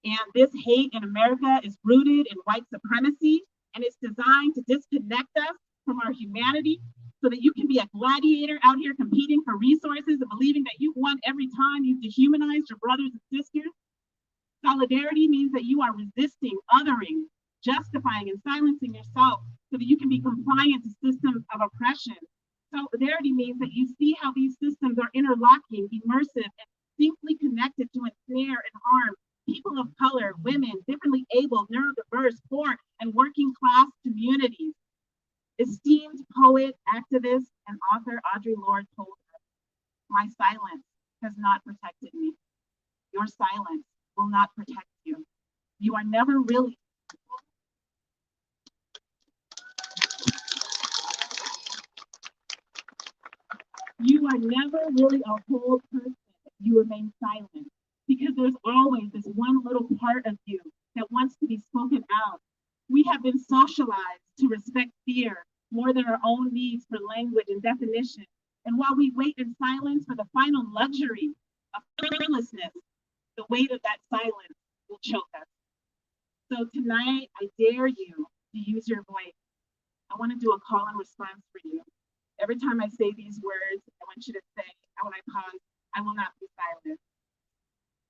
And this hate in America is rooted in white supremacy, and it's designed to disconnect us from our humanity so that you can be a gladiator out here competing for resources and believing that you've won every time you've dehumanized your brothers and sisters. Solidarity means that you are resisting, othering, justifying, and silencing yourself so that you can be compliant to systems of oppression. Solidarity means that you see how these systems are interlocking, immersive, and distinctly connected to ensnare and harm people of color, women, differently able, neurodiverse, poor, and working class communities. Esteemed poet, activist, and author Audre Lorde told us, "My silence has not protected me. Your silence will not protect you. You are never really a whole person if you remain silent, because there's always this one little part of you that wants to be spoken out. We have been socialized to respect fear more than our own needs for language and definition. And while we wait in silence for the final luxury of fearlessness, the weight of that silence will choke us. So tonight, I dare you to use your voice. I want to do a call and response for you. Every time I say these words, I want you to say, when I pause, I will not be silent.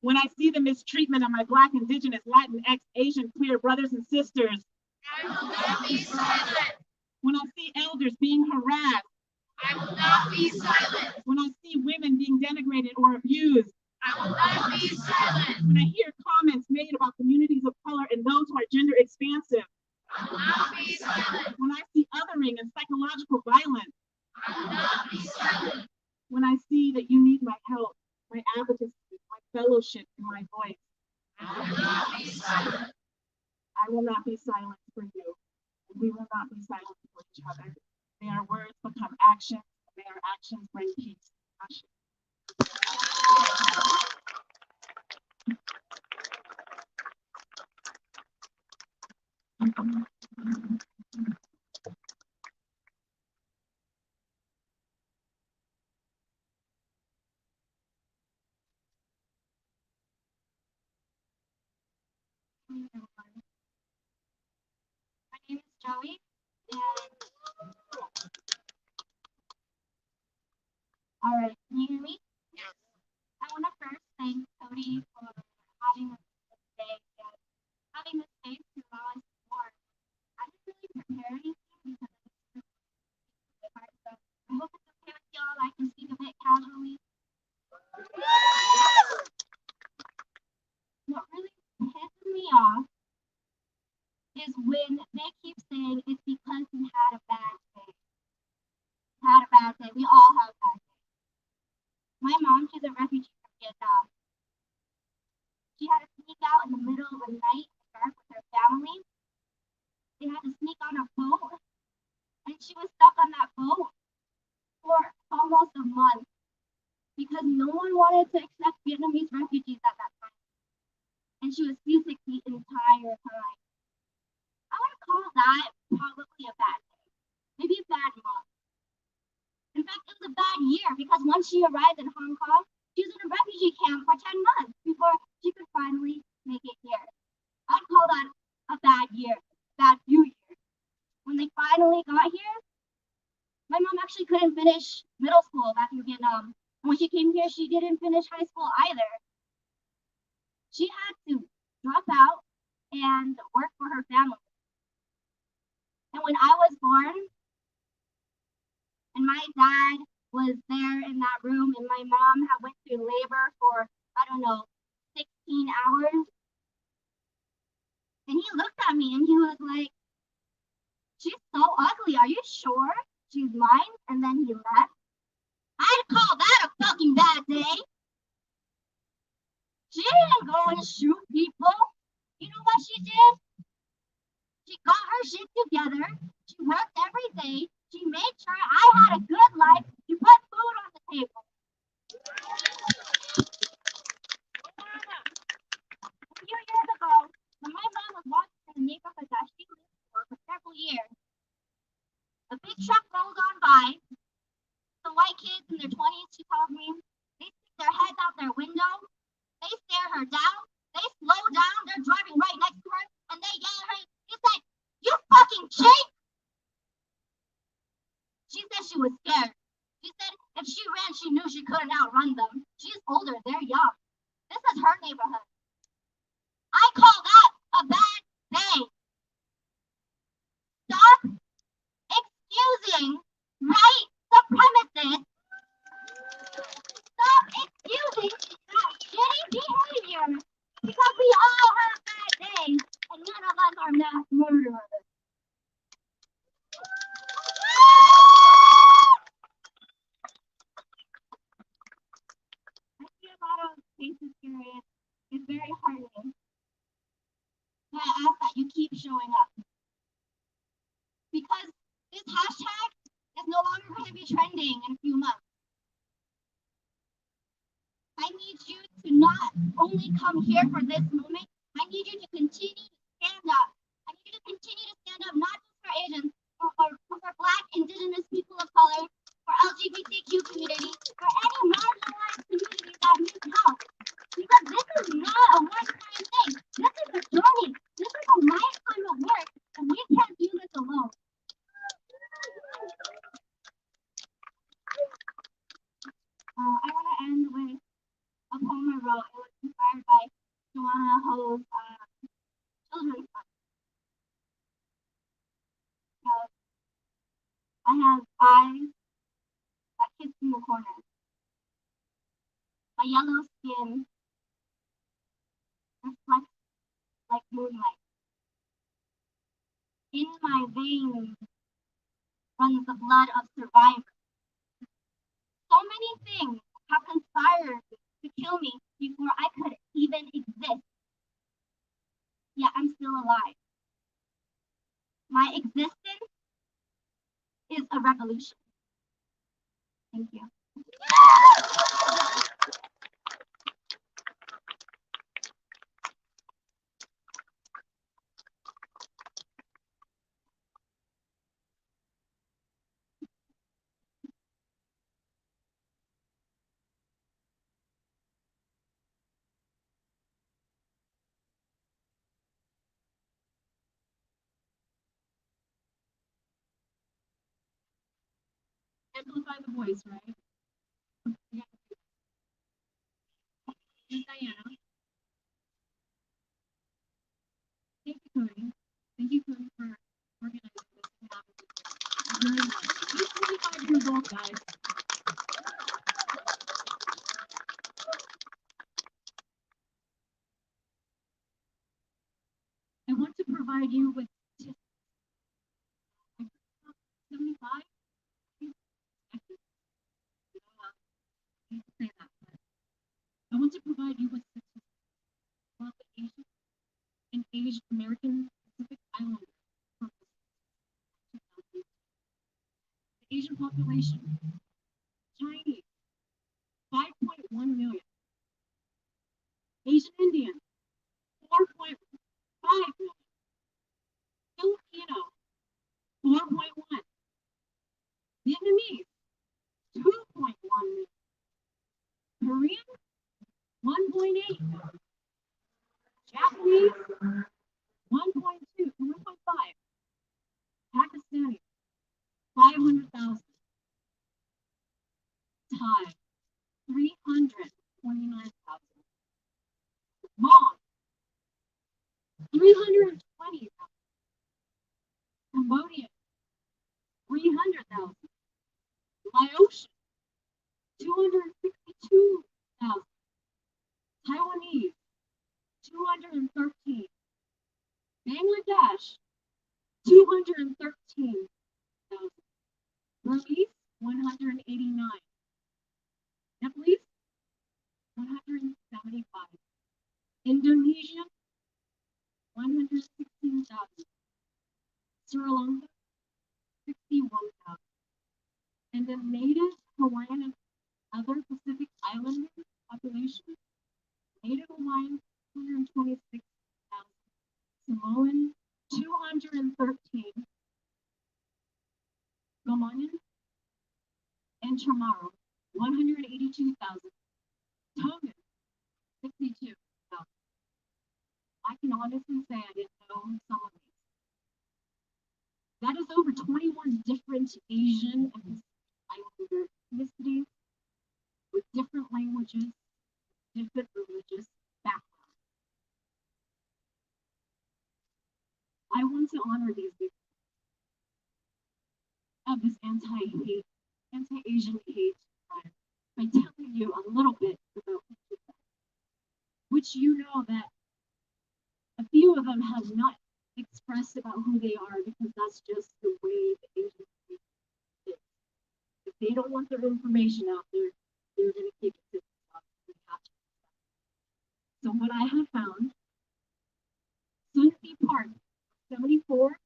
When I see the mistreatment of my Black, Indigenous, Latinx, Asian, queer brothers and sisters, I will not be silent. When I see elders being harassed, I will not be silent. When I see women being denigrated or abused, I will not be silent. When I hear comments made about communities of color and those who are gender expansive, I will not be silent. When I see othering and psychological violence, I will not be silent. When I see that you need my help, my advocacy, my fellowship, and my voice, I will not be silent. I will not be silent for you. We will not be silent for each other. May our words become actions, and may our actions bring peace. My name is Joey, and all right, can you hear me? Yes. I want to first thank Cody for having us today and having this space to allow us to work. I didn't really prepare anything because of this part, so I hope it's okay with y'all. I can speak a bit casually. What really pisses me off is when they keep saying it's because he had a bad day. Had a bad day. We all have bad days. My mom, she's a refugee from Vietnam. She had to sneak out in the middle of the night in the dark with her family. They had to sneak on a boat, and she was stuck on that boat for almost a month because no one wanted to accept Vietnamese refugees at that time. And she was seasick the entire time. I would call that probably bad year because once she arrived in Hong Kong, she was in a refugee camp for 10 months before she could finally make it here. I'd call that a bad year, bad few years. When they finally got here, my mom actually couldn't finish middle school back in Vietnam. And when she came here, she didn't finish high school either. She had to drop out and work for her family. And when I was born, and my dad was there in that room, and my mom had went through labor for, I don't know, 16 hours. And he looked at me and he was like, she's so ugly. Are you sure she's mine? And then he left. I'd call that a fucking bad day. She didn't go and shoot people. You know what she did? She got her shit together. She worked every day. She made sure I had a good life. She put food on the table. A few years ago, when my mom was walking in the neighborhood that she lived for several years, a big truck rolls on by. Some white kids in their 20s, she told me, they stick their heads out their window. They stare her down. They slow down. They're driving right next to her, and they yell at her. They said, "You fucking cheat!" She said she was scared. She said if she ran, she knew she couldn't outrun them. She's older. They're young. This is her neighborhood. I call that a bad day. Stop excusing white supremacists. Stop excusing that shitty behavior because we all have bad days and none of us are mass murderers. I see a lot of faces here. It's very heartening. But I ask that you keep showing up. Because this hashtag is no longer going to be trending in a few months. I need you to not only come here for this moment, I need you to continue to stand up. I need you to continue to stand up, not just for Asians, but for Black, Indigenous people of color, for LGBTQ community, for any marginalized community that needs help. Because this is not a one-time thing. This is a journey. This is a lifetime of work, and we can't do this alone. I want to end with a poem I wrote. It was inspired by Joanna Ho's children's book. I have eyes that kiss in the corner. My yellow skin reflects like moonlight. In my veins runs the blood of survivors. So many things have conspired to kill me before I could even exist. Yet I'm still alive. My existence is a revolution. Thank you. Amplify the voice, right? Yeah. Here's Diana. Thank you, Cody. Thank you, Cody, for organizing this and having this. Very much. He's 25 years old, guys. I want to provide you with 75. I say that, but I want to provide you with statistics about the Asian and Asian American Pacific Islander the Asian population, Chinese, 5.1 million. Asian Indian, 4.5 million. Filipino, 4.1. Vietnamese, 2.1. 1.8. Japanese, 1.2 to 1.5. Pakistani, 500,000. Thai, 329,000. Mom, 320,000. Cambodia, 300,000. Laos, 262,000. Taiwanese, 213. Bangladesh, 213,000. Burmese, 189. Nepalese, 175. Indonesia, 116,000. Sri Lanka, 61,000. And the native Hawaiian and other Pacific Islander population, Native Hawaiian, 226,000. Samoan, 213. Samoan and Chamorro, 182,000. Tongan, 62,000. I can honestly say I didn't know some of these. That is over 21 different Asian and Pacific Islander ethnicities with different languages, different religious backgrounds. I want to honor these victims of this anti-hate, anti-Asian hate crime by telling you a little bit about each of them, which you know that a few of them have not expressed about who they are because that's just the way the Asian community is. If they don't want their information out there, they're going to keep it to themselves. So what I have found, Sunfi Park, 74,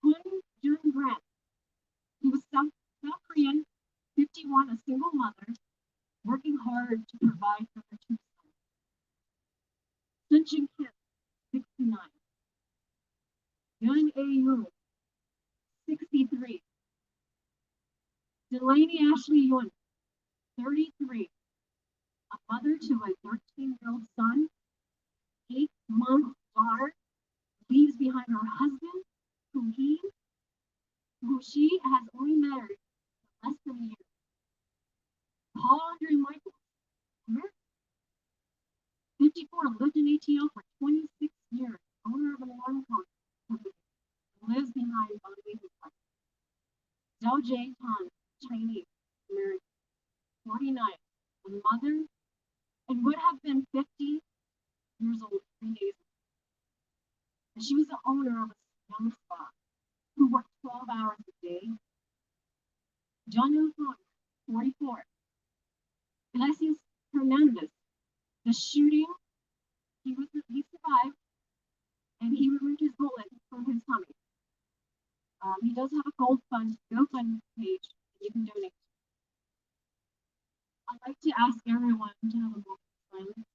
Hun Jun Grant, he was South Korean, 51, a single mother, working hard to provide for her two sons. Sun Jin Kim, 69. Yun A-yoon, 63. Delaney Ashley Yun, 33. A mother to a 13-year-old son, 8-month daughter, leaves behind her husband, who she has only married for less than a year. Paul Andre Michael, American, 54, lived in ATL for 26 years, owner of an alarm company, lives behind on the Vigil. Zhao Jay Han, Chinese, American, 49, a mother, and would have been 50 years old 3 days ago. And she was the owner of a young spa who worked 12 hours a day. John Newton, 44. Alexis Hernandez, the shooting, he survived, and he removed his bullet from his tummy. He does have a GoFund page you can donate. I'd like to ask everyone to have a moment of silence.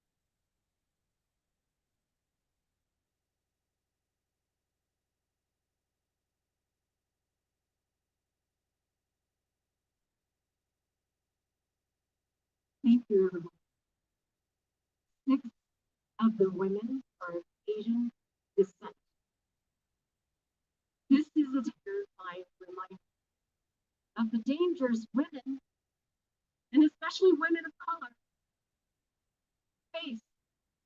Thank you, everyone. 6 of the women are of Asian descent. This is a terrifying reminder of the dangers women, and especially women of color, face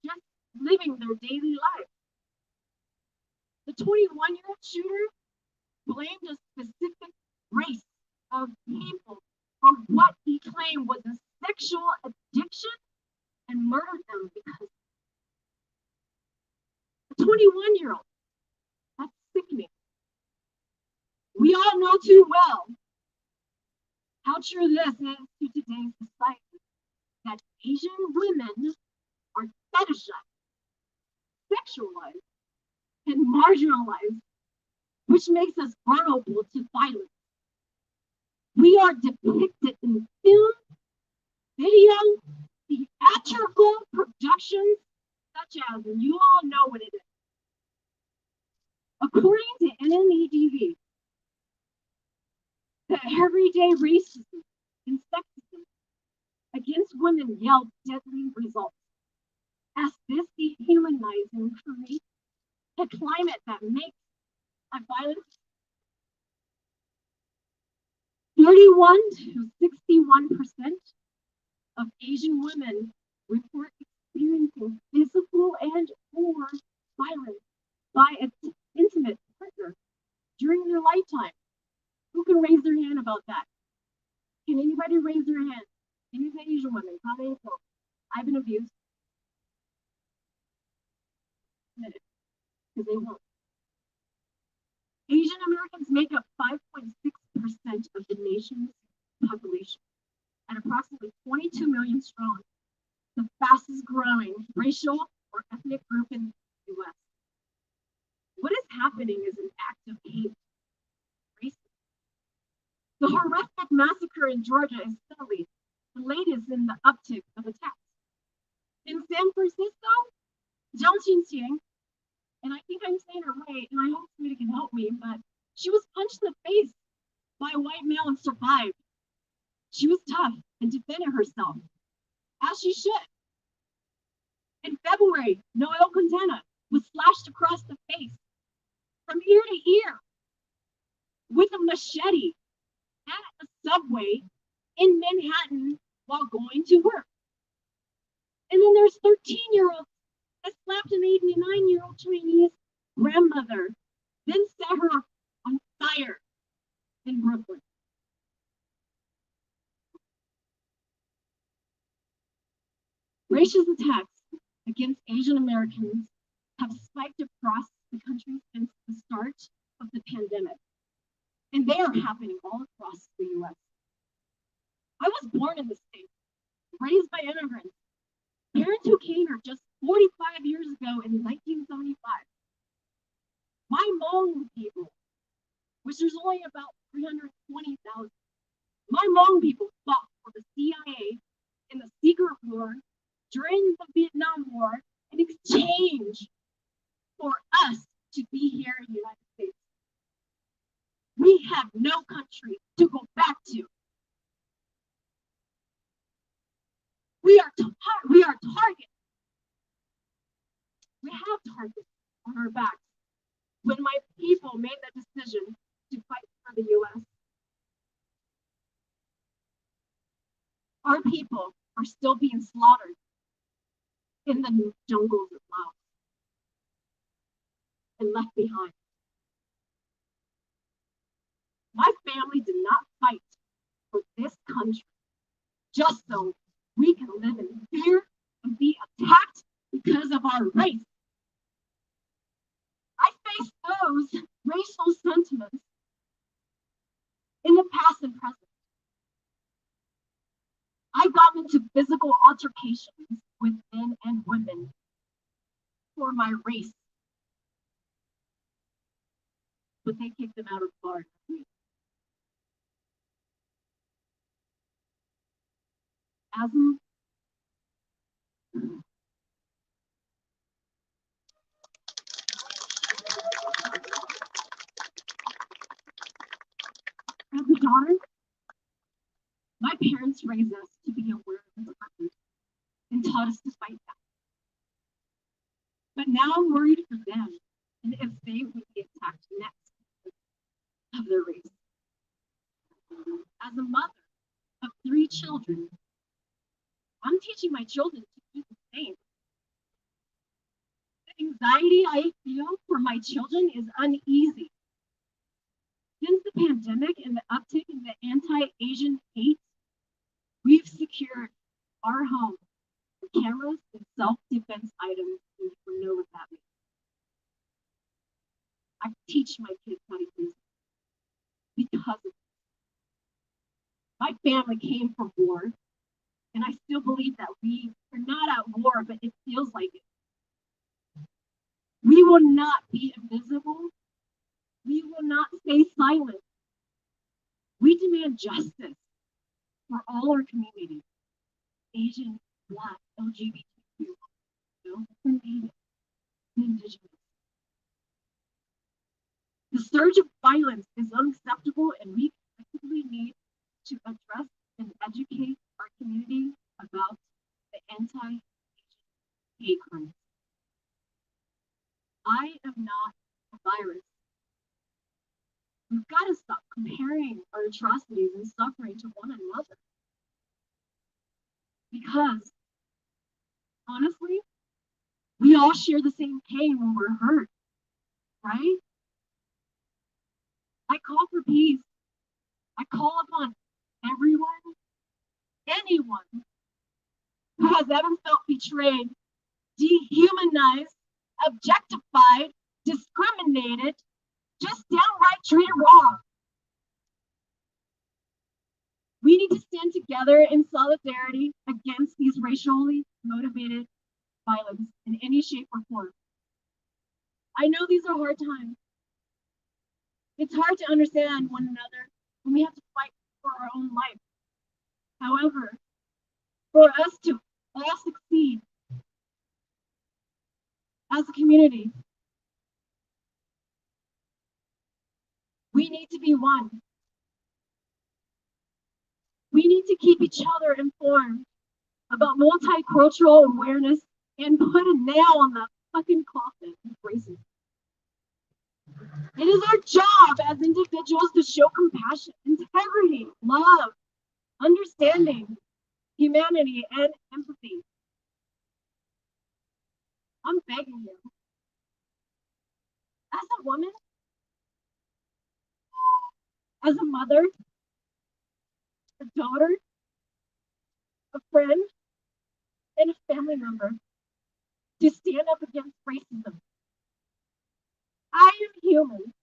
just living their daily life. The 21-year-old shooter blamed a specific race of people for what he claimed was a sexual addiction and murdered them because a 21-year-old. That's sickening. We all know too well how true this is to today's society, that Asian women are fetishized, sexualized, and marginalized, which makes us vulnerable to violence. We are depicted in film, video, theatrical productions, such as, and you all know what it is. According to NNEDV, the everyday racism and sexism against women yield deadly results, as this dehumanizing creates a climate that makes a violence 31 to 61% of Asian women report experiencing physical and or violence by an intimate partner during their lifetime. Who can raise their hand about that? Can anybody raise their hand? Any Asian women? How many folks? I've been abused. Because they won't. Asian Americans make up 5.6% of the nation's population, at approximately 22 million strong, the fastest growing racial or ethnic group in the US. What is happening is an act of hate, racism. The horrific massacre in Georgia is silly, the latest in the uptick of attacks. In San Francisco, Zhang Xinqiang, and I think I'm saying her right, and I hope somebody can help me, but she was punched in the face by a white male and survived. She was tough and defended herself, as she should. In February, Noel Quintana was slashed across the face from ear to ear with a machete at a subway in Manhattan while going to work. And then there's 13-year-olds that slapped an 89-year-old Chinese grandmother, then set her on fire in Brooklyn. Racist attacks against Asian Americans have spiked across the country since the start of the pandemic, and they are happening all across the US. I was born in the state, raised by immigrants, parents who came here just 45 years ago in 1975. My Hmong people, which there's only about 320,000, my Hmong people fought for the CIA in the secret war during the Vietnam War in exchange for us to be here in the United States. We have no country to go back to. We are targets. We have targets on our backs. When my people made that decision to fight for the US, our people are still being slaughtered in the jungles of Laos and left behind. My family did not fight for this country just so we can live in fear and be attacked because of our race. I faced those racial sentiments in the past and present. I got into physical altercations with men and women for my race, but they kicked them out of the bar. As a daughter, my parents raised us to be aware of the purpose and taught us to fight back. But now I'm worried for them and if they would be attacked next of their race. As a mother of 3 children, I'm teaching my children to do the same. The anxiety I feel for my children is uneasy. Since the pandemic and the uptick in the anti-Asian hate, we've secured our home with cameras and self-defense items, and you know what that means. I teach my kids how to use it because of it. My family came from war, and I still believe that we are not at war, but it feels like it. We will not be invisible. We will not stay silent. We demand justice for all our communities, Asian, Black, LGBTQ, Native, Indigenous. The surge of violence is unacceptable, and we collectively need to address and educate our community about the anti-hate crimes. I am not a virus. We've got to stop comparing our atrocities and suffering to one another. Because, honestly, we all share the same pain when we're hurt, right? I call for peace. I call upon everyone, anyone who has ever felt betrayed, dehumanized, objectified, discriminated, just downright treated wrong. We need to stand together in solidarity against these racially motivated violence in any shape or form. I know these are hard times. It's hard to understand one another when we have to fight for our own life. However, for us to all succeed as a community, we need to be one. We need to keep each other informed about multicultural awareness and put a nail on the fucking coffin of racism. It is our job as individuals to show compassion, integrity, love, understanding, humanity, and empathy. I'm begging you. As a woman, as a mother, a daughter, a friend, and a family member, to stand up against racism. I am human.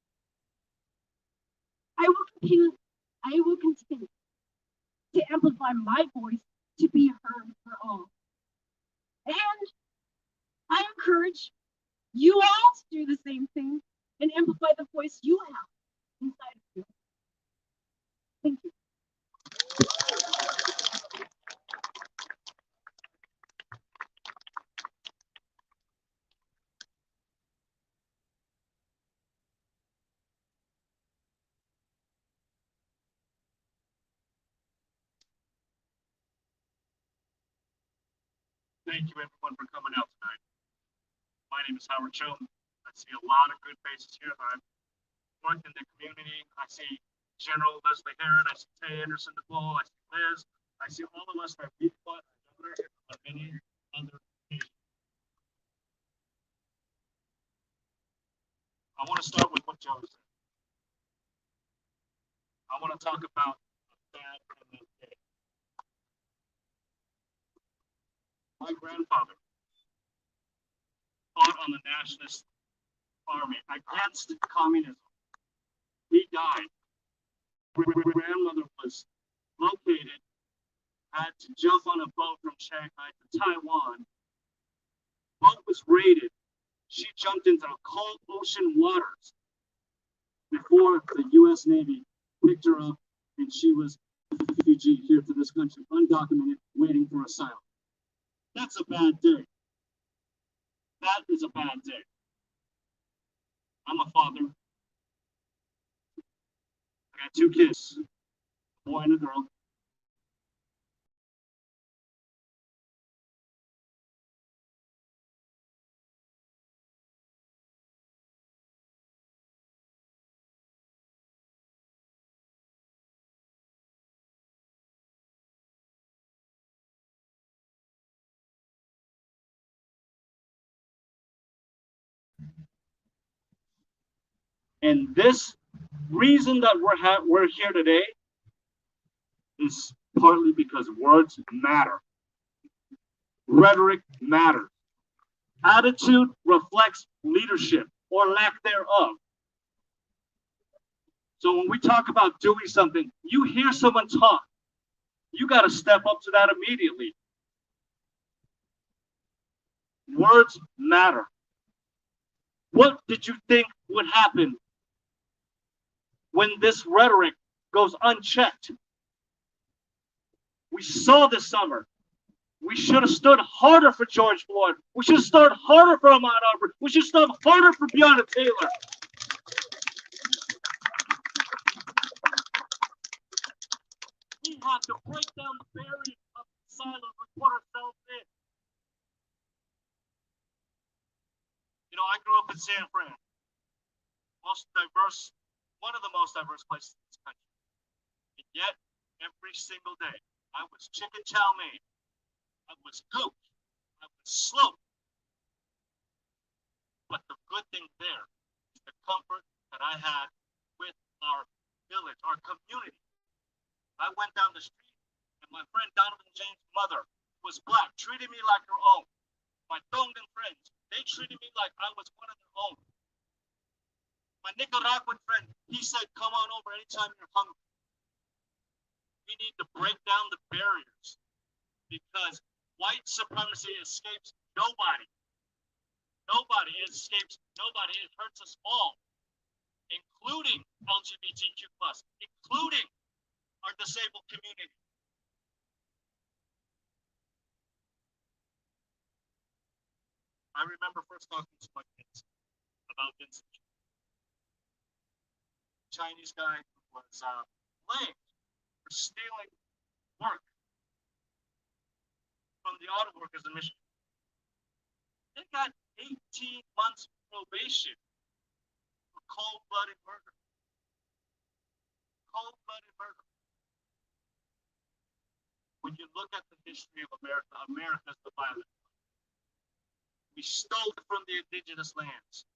I will continue to amplify my voice to be heard for all. And I encourage you all to do the same thing and amplify the voice you have inside of you. Thank you. Thank you, everyone, for coming out tonight. My name is Howard Cho. I see a lot of good faces here. I've worked in the community. I see General Leslie Herron. I see Tay Anderson DePaul. I see Liz. I see all of us that we've fought together on many other occasions. I want to start with what Joe said. I want to talk about a bad day. My grandfather fought on the nationalist army against communism. He died. My grandmother was located, had to jump on a boat from Shanghai to Taiwan. Boat was raided. She jumped into cold ocean waters before the U.S. Navy picked her up, and she was a refugee here to this country, undocumented, waiting for asylum. That's a bad day. That is a bad day. I'm a father. I got 2 kids, a boy and a girl. And this reason that we're here today is partly because words matter. Rhetoric matters. Attitude reflects leadership or lack thereof. So when we talk about doing something, you hear someone talk, you got to step up to that immediately. Words matter. What did you think would happen when this rhetoric goes unchecked? We saw this summer. We should have stood harder for George Floyd. We should have stood harder for Ahmaud Arbery. We should have stood harder for Breonna Taylor. We have to break down the barriers of silos we put ourselves in. You know, I grew up in San Fran, one of the most diverse places in this country. And yet, every single day, I was chicken chow mein, I was goat, I was slow. But the good thing there is the comfort that I had with our village, our community. I went down the street, and my friend Donovan James' mother was black, treated me like her own. My Tongan friends, they treated me like I was one of their own. My Nicaraguan friend, he said, come on over anytime you're hungry. We need to break down the barriers because white supremacy escapes nobody. Nobody escapes nobody. It hurts us all, including LGBTQ+, including our disabled community. I remember first talking to my kids about Vincent. Chinese guy who was blamed for stealing work from the auto workers in Michigan. They got 18 months probation for cold-blooded murder. Cold-blooded murder. When you look at the history of America, America's the violent. We stole it from the indigenous lands.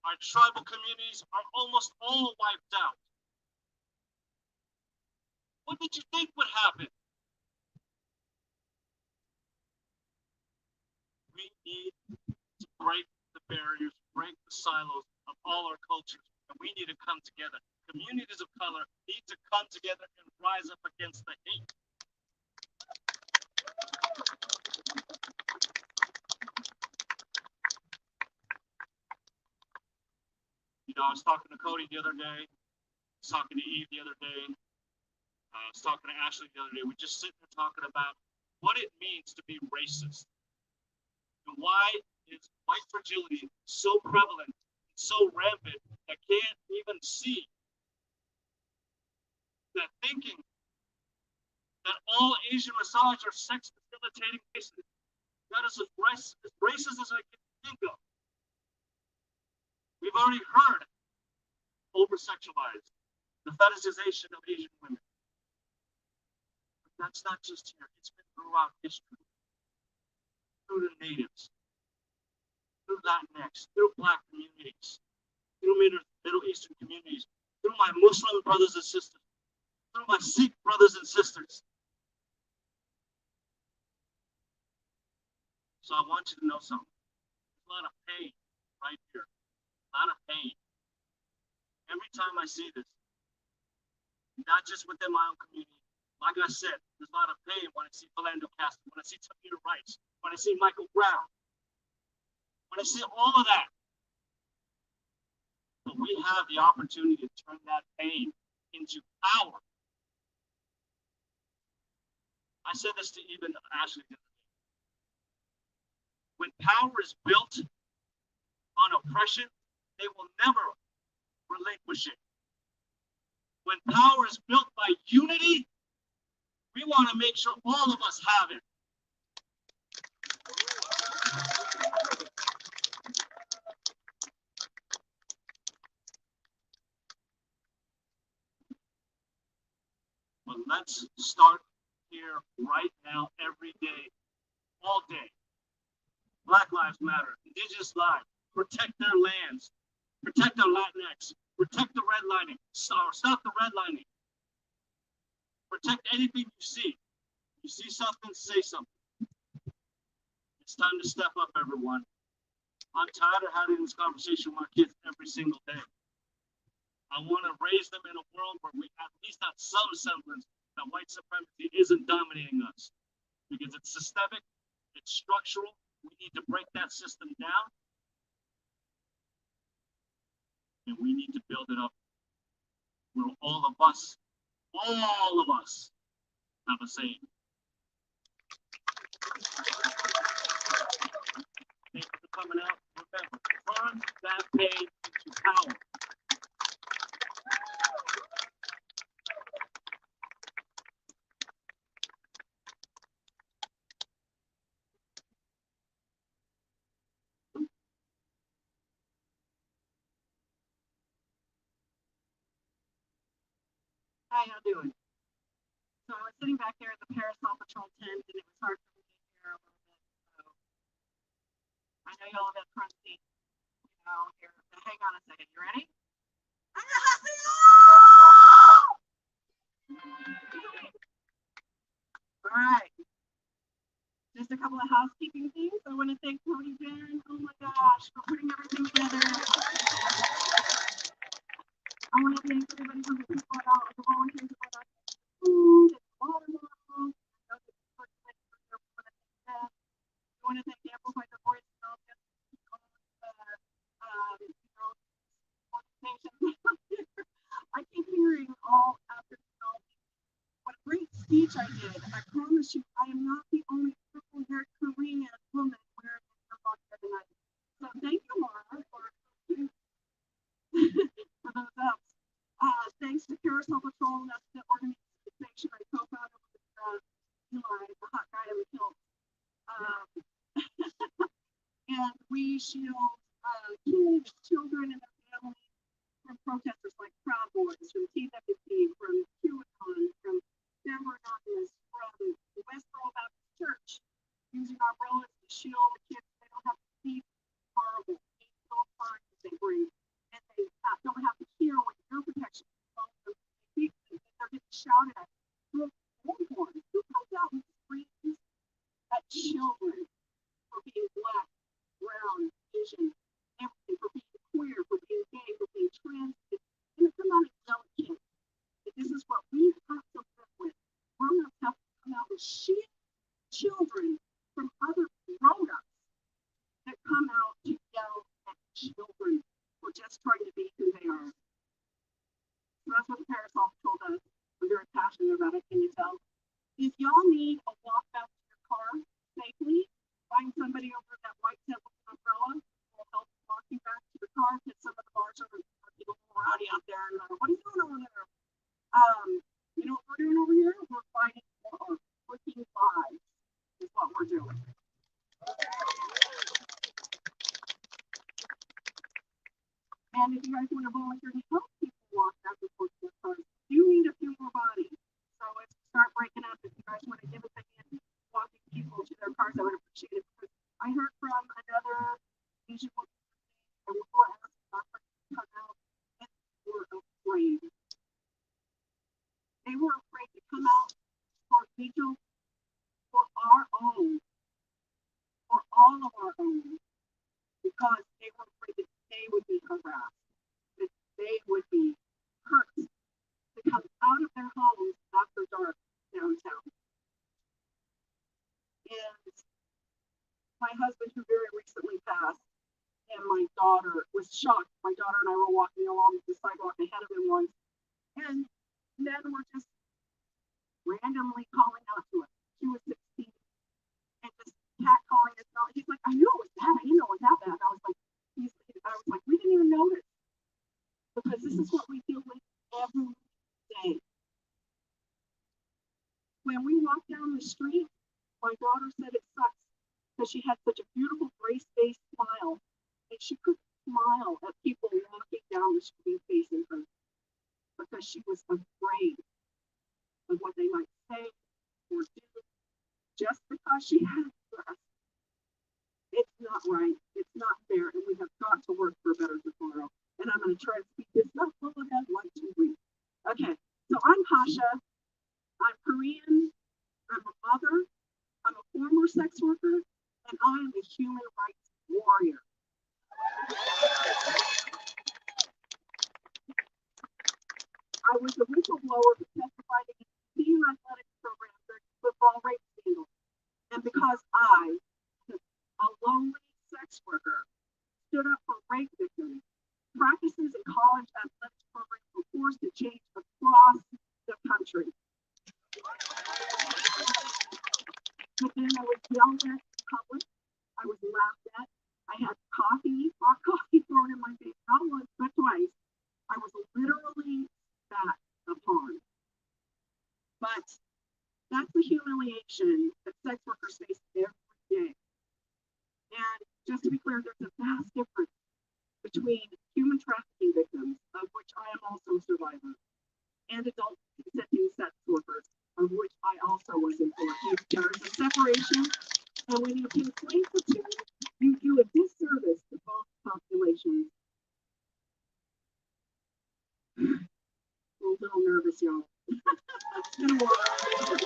Our tribal communities are almost all wiped out. What did you think would happen? We need to break the barriers, break the silos of all our cultures, and we need to come together. Communities of color need to come together and rise up against the hate. You know, I was talking to Cody the other day, I was talking to Eve the other day, I was talking to Ashley the other day. We just sitting there talking about what it means to be racist. And why is white fragility so prevalent, so rampant, that can't even see that thinking that all Asian massage are sex facilitating races. That is as racist as I can think of. We've already heard over-sexualized, the fetishization of Asian women. But that's not just here. It's been throughout history. Through the natives, through Latinx, through Black communities, through Middle Eastern communities, through my Muslim brothers and sisters, through my Sikh brothers and sisters. So I want you to know something. There's a lot of pain right here. A lot of pain. Every time I see this, not just within my own community, like I said, there's a lot of pain when I see Philando Castro, when I see Tamir Rice, when I see Michael Brown, when I see all of that. But we have the opportunity to turn that pain into power. I said this to even Ashley the other day. When power is built on oppression, they will never relinquish it. When power is built by unity, we want to make sure all of us have it. But let's start here right now, every day, all day. Black Lives Matter, Indigenous lives, protect their lands, protect our Latinx, protect the redlining, stop the redlining. Protect anything you see. You see something, say something. It's time to step up, everyone. I'm tired of having this conversation with my kids every single day. I want to raise them in a world where we at least have some semblance that white supremacy isn't dominating us. Because it's systemic, it's structural. We need to break that system down. And we need to build it up where all of us have a say. Thank you for coming out. Remember, turn that pain into power. How y'all doing? So I was sitting back there at the Parasol Patrol tent, and it was hard for me to hear a little bit. So I know y'all have been front seat, here. So hang on a second. You ready? I'm your husband. All right. Just a couple of housekeeping things. I want to thank Tony Ben. Oh my gosh, for putting everything together. I want to thank everybody from the people out, the volunteers about our food and water bottles. I want to thank Amplify the Voice and all the organizations out there. I keep hearing all after what a great speech I did. I promise you, I am not the only purple-haired Korean woman wearing a vodka tonight. So thank you, Laura, for those ups. Thanks to Carousel Patrol, that's the organization I co-founded with Eli, the hot guy in the kilt. And we shield kids, children, and their families from protesters like Proud Boys, from TWP, from QAnon, from Denver Anonymous, from the Westboro Baptist Church, using umbrellas to shield the kids. They don't have to see horrible, hateful signs that they bring, and they don't have to hear what your protection is. They're getting shouted at. Who comes out and screams at children for being black, brown, Asian, everything, for being queer, for being gay, for being trans? And it's not a young kid. This is what we have to live with. Grown-ups have to come out and shield children from other grown-ups that come out to yell at children who are just trying to be who they are. So that's what the Parasol told us. I'm very passionate about it, can you tell? If y'all need a walk back to your car safely, find somebody over that white tent with an umbrella who will help walk you back to the car, because some of the bars are a little rowdy out there. And what are you doing over there? You know what we're doing over here? We're fighting for our freaking lives, is what we're doing. And if you guys want to volunteer to help people walk back and forth to their cars, you need a few more bodies. So let's start breaking up. If you guys want to give us a hand walking people to their cars, I would appreciate it. Because I heard from another Asian woman, and we were asked our friends to come out, and they were afraid. They were afraid to come out for Vigil, for our own, for all of our own, because they were afraid that they would be harassed, that they would be hurt, to come out of their homes after dark downtown. And my husband, who very recently passed, and my daughter was shocked. My daughter and I were walking along the sidewalk ahead of him once, and men were just randomly calling out to us. She was 16, and just catcalling us. He's like, I knew it was bad. I didn't know it was that bad. I was like, we didn't even notice, because this is what we deal with every day. When we walk down the street, my daughter said it sucks because she had such a beautiful race-based smile, and she couldn't smile at people walking down the street facing her because she was afraid of what they might say or do just because she had dress. It's not right. It's not fair, and we have got to work for a better tomorrow. And I'm going to try to speak this up full of that like 2 weeks. Okay, so I'm Cashapp. I'm Korean. I'm a mother. I'm a former sex worker, and I am a human rights warrior. I was a whistleblower who testified against the team athletics program during the football rape scandal. And because I, a lonely sex worker, stood up for rape victims, practices in college athletics programs were forced to change across the country. But then I was yelled at in public. I was laughed at. I had hot coffee thrown in my face, not once, but twice. I was literally spat upon. But that's the humiliation that sex workers face every day. And just to be clear, there's a vast difference between human trafficking victims, of which I am also a survivor, and adult same-sex workers, of which I also was employed. There is a separation, and when you conflate the two, you do a disservice to both populations. I'm a little nervous, y'all. It's been a while.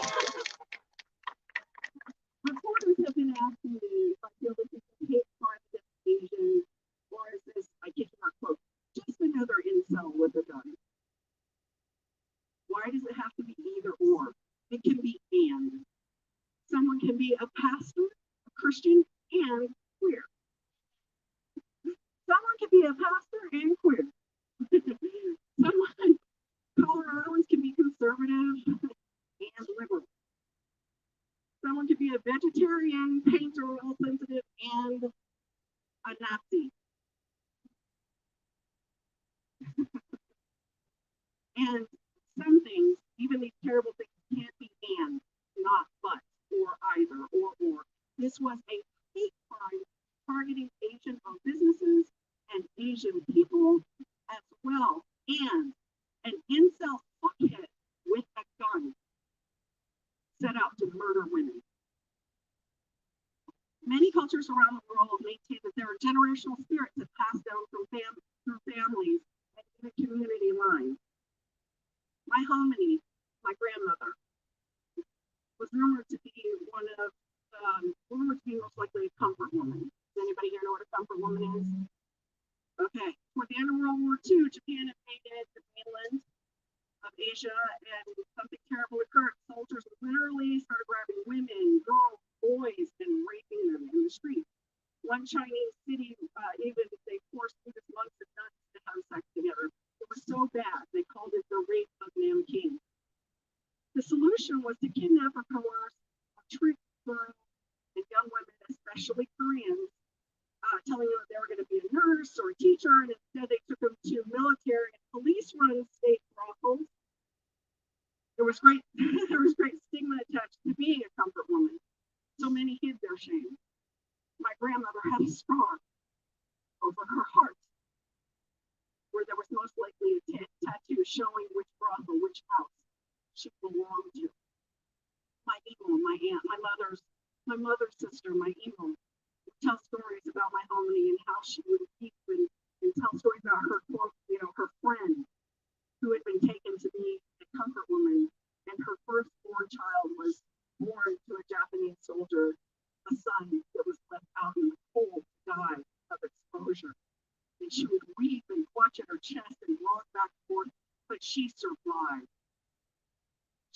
Reporters have been asking me if I feel this is a hate crime against Asians, or is this, I kid you not, quote, just another incel with a gun? Why does it have to be either or? It can be and. Someone can be a pastor, a Christian, and queer. Someone can be a pastor and queer. Someone, Coloradoans can be conservative and liberal. Someone could be a vegetarian, painter, sensitive, and a Nazi. And some things, even these terrible things, can't be and, not but, or either, or. This was a hate crime targeting Asian-owned businesses and Asian people as well, and an incel fuckhead with a gun set out to murder women. Many cultures around the world maintain that there are generational spirits that pass down through families and even community lines. My hominy, my grandmother, was rumored to be most likely a comfort woman. Does anybody here know what a comfort woman is? Okay. Toward the end of World War II, Japan invaded the mainland of Asia, and something terrible occurred. Soldiers literally started grabbing women, girls, boys, and raping them in the street. One Chinese city, even they forced Buddhist monks and nuns to have sex together. It was so bad, they called it the rape of Nanking. The solution was to kidnap or coerce or treat girls and young women, especially Koreans, telling them that they were going to be a nurse or a teacher, and instead they took them to military and police-run state brothels. There was great stigma attached to being a comfort woman. So many hid their shame. My grandmother had a scar over her heart, where there was most likely a tattoo showing which brothel, which house she belonged to. My Emo, my aunt, my mother's sister, my Emo, would tell stories about my hominy and how she would keep and tell stories about her, her friend who had been taken to be a comfort woman, and her firstborn child was born to a Japanese soldier, a son that was left out in the cold to die of exposure. And she would weep and clutch at her chest and rock back and forth, but she survived.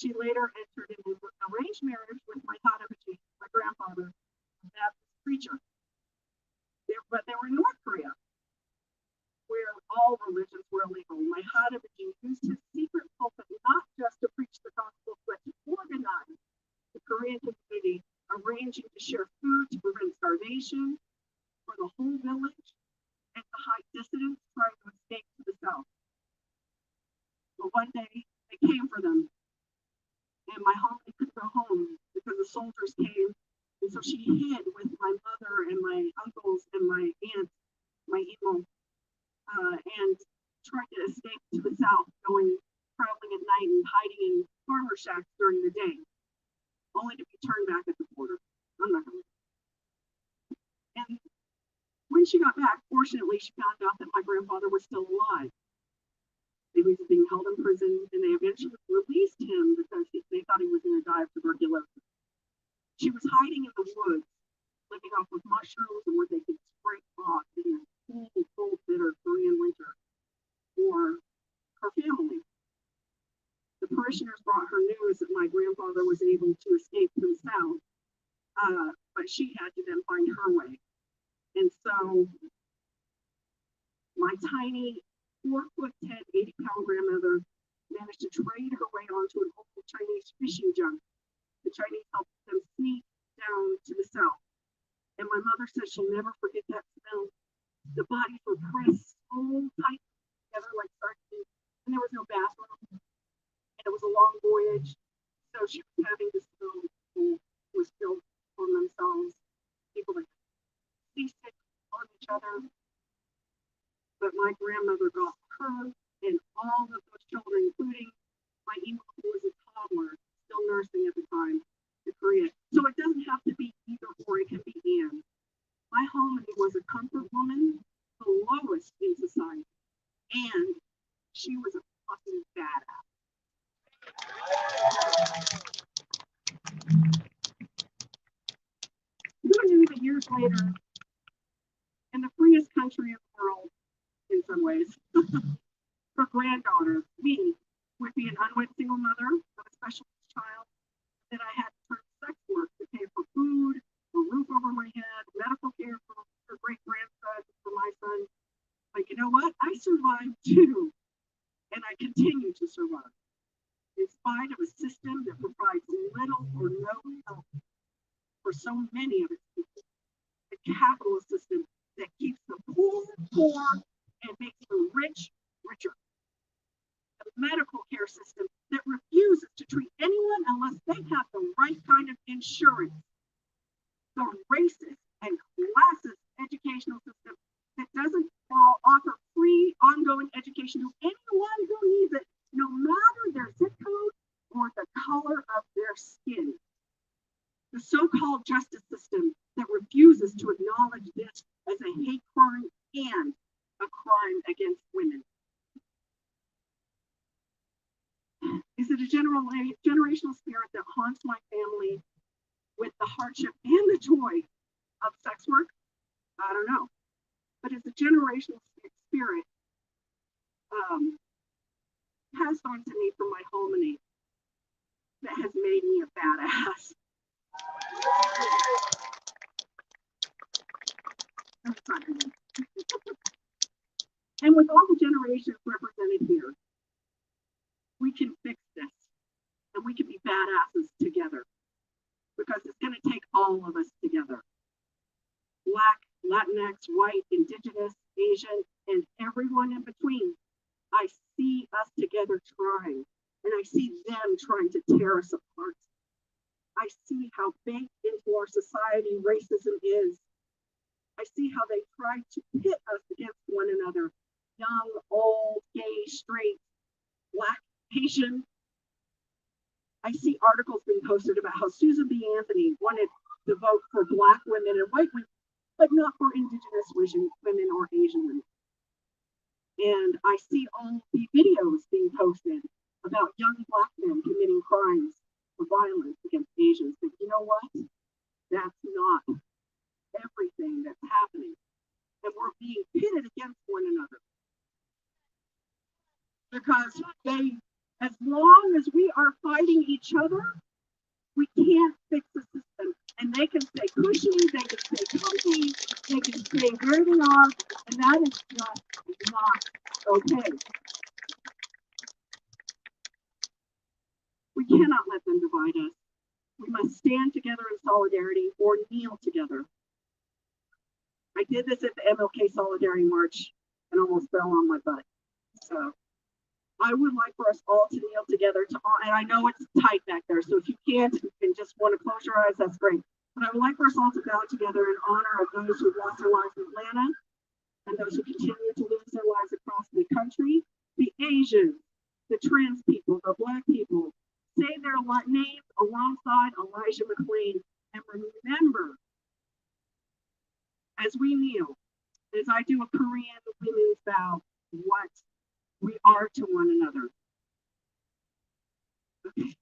She later entered into an arranged marriage with my Hadabaji, my grandfather, a Baptist preacher. But they were in North Korea, where all religions were illegal. My Hadabaji used his secret pulpit not just to preach the gospel, but to organize the Korean community, arranging to share food to prevent starvation for the whole village, and to hide dissidents trying to escape to the south. But one day, they came for them, and my homie couldn't go home because the soldiers came, and so she hid with my mother and my uncles and my aunt, my Emo, and tried to escape to the south, traveling at night and hiding in farmer shacks during the day, only to be turned back at the border. I'm not going to. And when she got back, fortunately, she found out that my grandfather was still alive. He was being held in prison, and they eventually released him because they thought he was going to die of tuberculosis. She was hiding in the woods, living off of mushrooms and what they could scrape off in the cold, bitter Korean winter for her family. The parishioners brought her news that my grandfather was able to escape to the south, but she had to then find her way. And so my tiny 4'10", 80-pound grandmother managed to trade her way onto an old Chinese fishing junk. The Chinese helped them sneak down to the south. And my mother says she'll never forget that smell. The bodies were pressed so tight together like sardines, and there was no bathroom. And it was a long voyage. So she was having to spill people who was spilled on themselves, people that seasick on each other. But my grandmother got her and all of those children, including my Emo, who was a badass. Who knew that years later, in the freest country of the world, in some ways, her granddaughter, me, would be an unwed single mother of a special needs child, that I had to turn to sex work to pay for food, a roof over my head, medical care for her great grandson, for my son. But you know what? I survived too, and I continue to survive, in spite of a system that provides little or no help for so many of its people. A capitalist system that keeps the poor poor and makes the rich richer. A medical care system that refuses to treat anyone unless they have the right kind of insurance. The racist and classist educational system that doesn't offer free ongoing education to anyone who needs it, no matter their zip code or the color of their skin. The so-called justice system that refuses to acknowledge this as a hate crime and a crime against women. Is it a generational spirit that haunts my family with the hardship and the joy of sex work? I don't know. But it's a generational spirit passed on to me from my hominy that has made me a badass. And with all the generations represented here, we can fix this and we can be badasses together, because it's going to take all of us together. Black, Latinx, white, Indigenous, Asian, and everyone in between. I see us together trying, and I see them trying to tear us apart. I see how baked into our society racism is. I see how they try to pit us against one another. Young, old, gay, straight, Black, Asian. I see articles being posted about how Susan B. Anthony wanted to vote for Black women and white women, but not for Indigenous women or Asian women. And I see all the videos being posted about young Black men committing crimes of violence against Asians. But you know what? That's not everything that's happening. And we're being pitted against one another. Because as long as we are fighting each other, we can't fix the system. And they can stay cushy, they can stay comfy, they can stay where they are, and that is just not okay. We cannot let them divide us. We must stand together in solidarity or kneel together. I did this at the MLK Solidarity March and almost fell on my butt. So I would like for us all to kneel together and I know it's tight back there, so if you can't and just want to close your eyes, that's great. But I would like for us all to bow together in honor of those who lost their lives in Atlanta and those who continue to lose their lives across the country, the Asians, the trans people, the Black people. Say their names alongside Elijah McClain and remember, as we kneel, as I do a Korean women's vow, what we are to one another. Okay.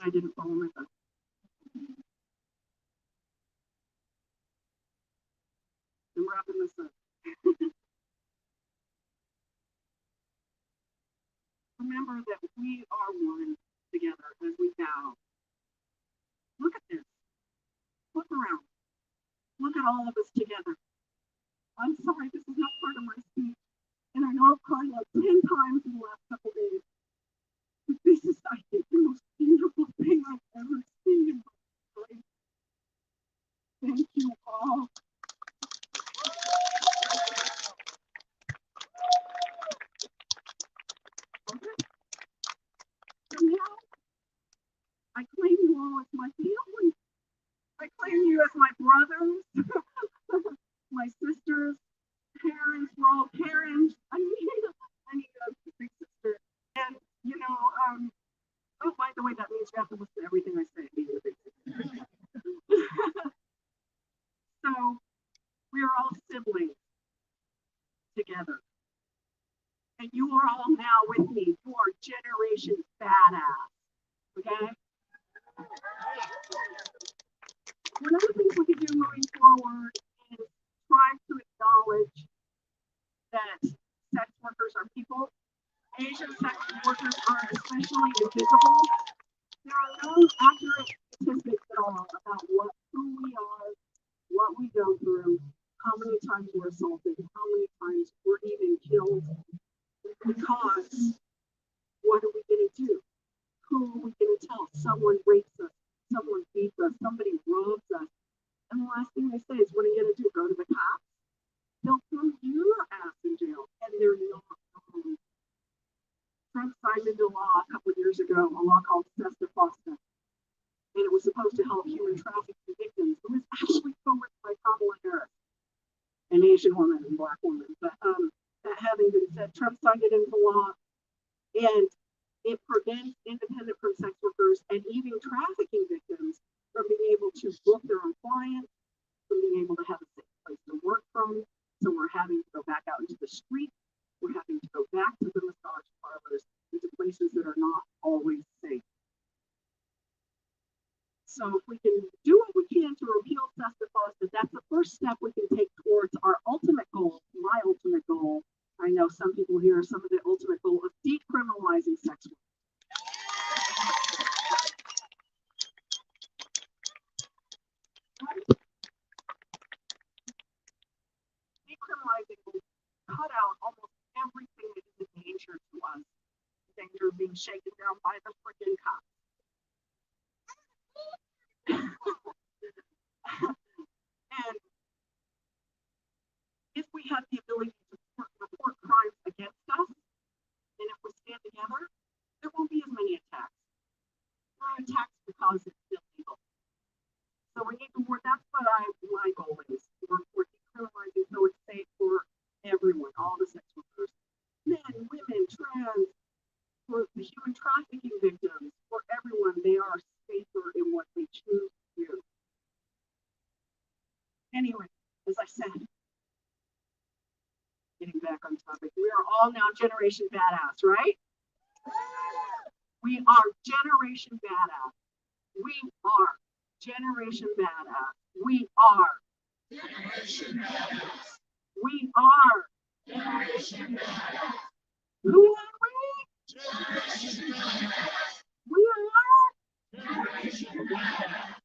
I didn't follow my butt. I'm wrapping this up. Remember that we are one together as we bow. Look at this. Look around. Look at all of us together. I'm sorry, this is not part of my speech. And I know I've cried like 10 times in the last couple days. But this is, I think, the most beautiful thing I've ever seen in my life. Thank you all. Okay. So now, I claim you all as my family. I claim you as my brothers, my sisters. siblings together. And you are all now with me. You are Generation Badass. Okay? One of the things we can do moving forward is try to acknowledge that sex workers are people. Asian sex workers are especially invisible. There are no accurate statistics at all about who we are, what we go through, how many times we're assaulted, how many times we're even killed. Because what are we going to do? Who are we going to tell? Someone rapes us, someone beats us, somebody robs us. And the last thing they say is, what are you going to do? Go to the cops? They'll throw your ass in jail, and they're not wrong. Trump signed into law a couple of years ago a law called cuttheplastic, and it was supposed to help human trafficking victims. It was actually co-written by Kamala Harris, an Asian woman and Black woman. But that having been said, Trump signed it into law, and it prevents independent from sex workers and even trafficking victims from being able to book their own clients, from being able to have a safe place to work from. So we're having to go back out into the street. We're having to go back to the massage parlors, into places that are not always safe. So if we can do what we can to repeal cuttheplastic, that's the first step we can take towards our ultimate goal, my ultimate goal. I know some people here are some of the ultimate goal of decriminalizing sex work. Decriminalizing will cut out almost everything that is a danger to us. The danger of being shaken down by the freaking cops. And if we have the ability to report crimes against us, and if we stand together, there won't be as many attacks. There are attacks because it's illegal. So we need to work, that's what my goal is. We're decriminalizing so it's safe for everyone, all the sex workers, men, women, trans, for the human trafficking victims, for everyone. They are safer in what they choose to do. Anyway, as I said, getting back on topic, we are all now Generation Badass, right? We are Generation Badass. We are Generation Badass. We are Generation Badass. We are Generation Badass. Who are we? Generation Badass. We are Generation Badass.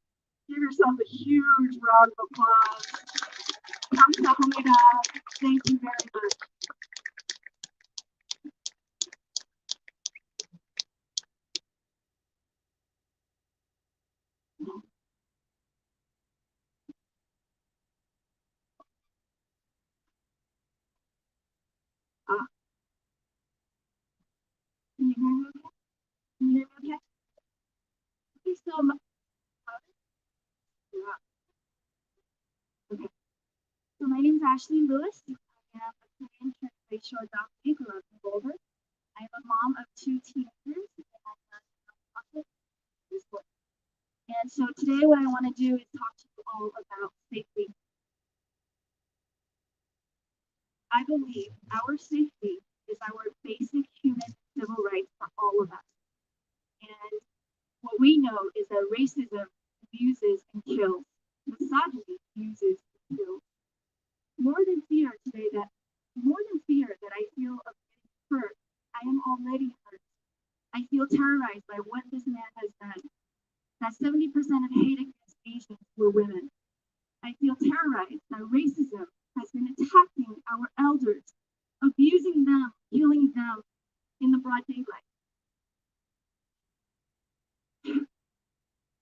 Give yourself a huge round of applause. Kamsahamnida. Thank you very much. Can you hear me okay? Can you hear me okay? Okay, so okay. So my name is Ashley Lewis. I am a Korean transracial adoptee who lives in Boulder. I am a mom of 2 teenagers and I run a nonprofit this book. And so today what I want to do is talk to you all about safety. I believe our safety is our basic human civil rights for all of us. And what we know is that racism abuses and kills. Misogyny abuses and kills. More than fear that I feel of getting hurt, I am already hurt. I feel terrorized by what this man has done. That 70% of hate against Asians were women. I feel terrorized that racism has been attacking our elders, abusing them, killing them in the broad daylight.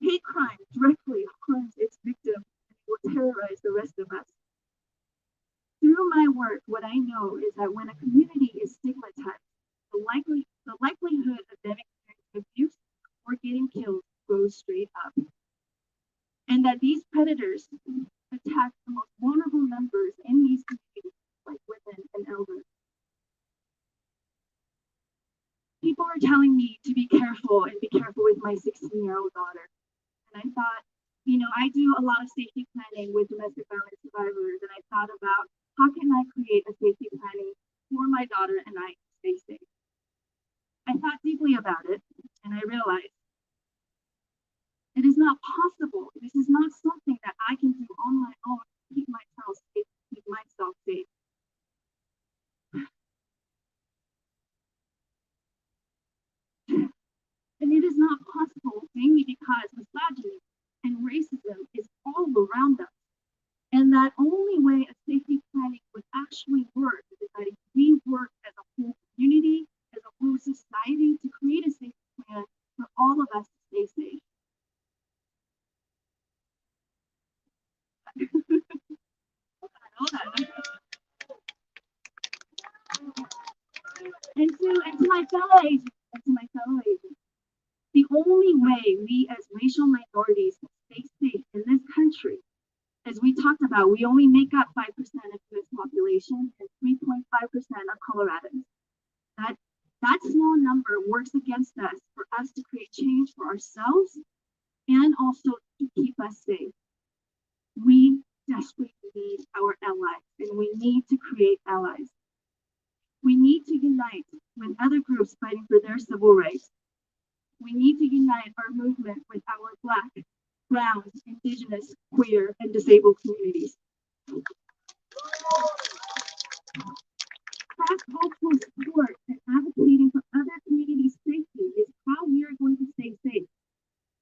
Hate crime directly harms its victims and will terrorize the rest of us. Through my work, what I know is that when a community is stigmatized, the likelihood of them experiencing abuse or getting killed goes straight up. And that these predators attack the most vulnerable members in these communities, like women and elders. People are telling me to be careful and be careful with my 16-year-old daughter. And I thought, I do a lot of safety planning with domestic violence survivors, and I thought about how can I create a safety planning for my daughter and I to stay safe? I thought deeply about it, and I realized it is not possible. This is not something that I can do on my own to keep myself safe, keep myself safe. And it is not possible mainly because misogyny and racism is all around us. And that only way a safety planning would actually work is that if we work as a whole community, as a whole society to create a safety plan for all of us to stay safe. And to my fellow agents, the only way we as racial minorities can stay safe in this country, as we talked about, we only make up 5% of the US population and 3.5% of Coloradans. That small number works against us for us to create change for ourselves and also to keep us safe. We desperately need our allies, and we need to create allies. We need to unite with other groups fighting for their civil rights. We need to unite our movement with our Black, Brown, Indigenous, queer, and disabled communities. Cross-cultural support and advocating for other communities' safety is how we are going to stay safe.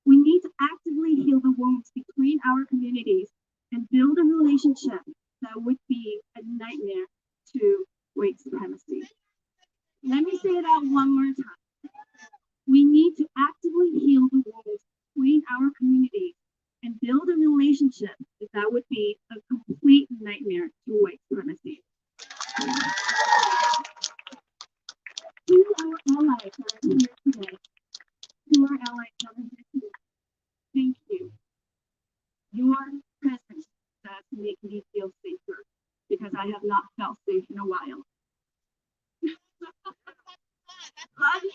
We need to actively heal the wounds between our communities and build a relationship that would be a nightmare to white supremacy. Let me say that one more time. We need to actively heal the wounds between our communities and build a relationship that would be a complete nightmare to white supremacy. To our allies that are here today, to our allies that are here today, thank you. Your presence does make me feel safer because I have not felt safe in a while. Love you.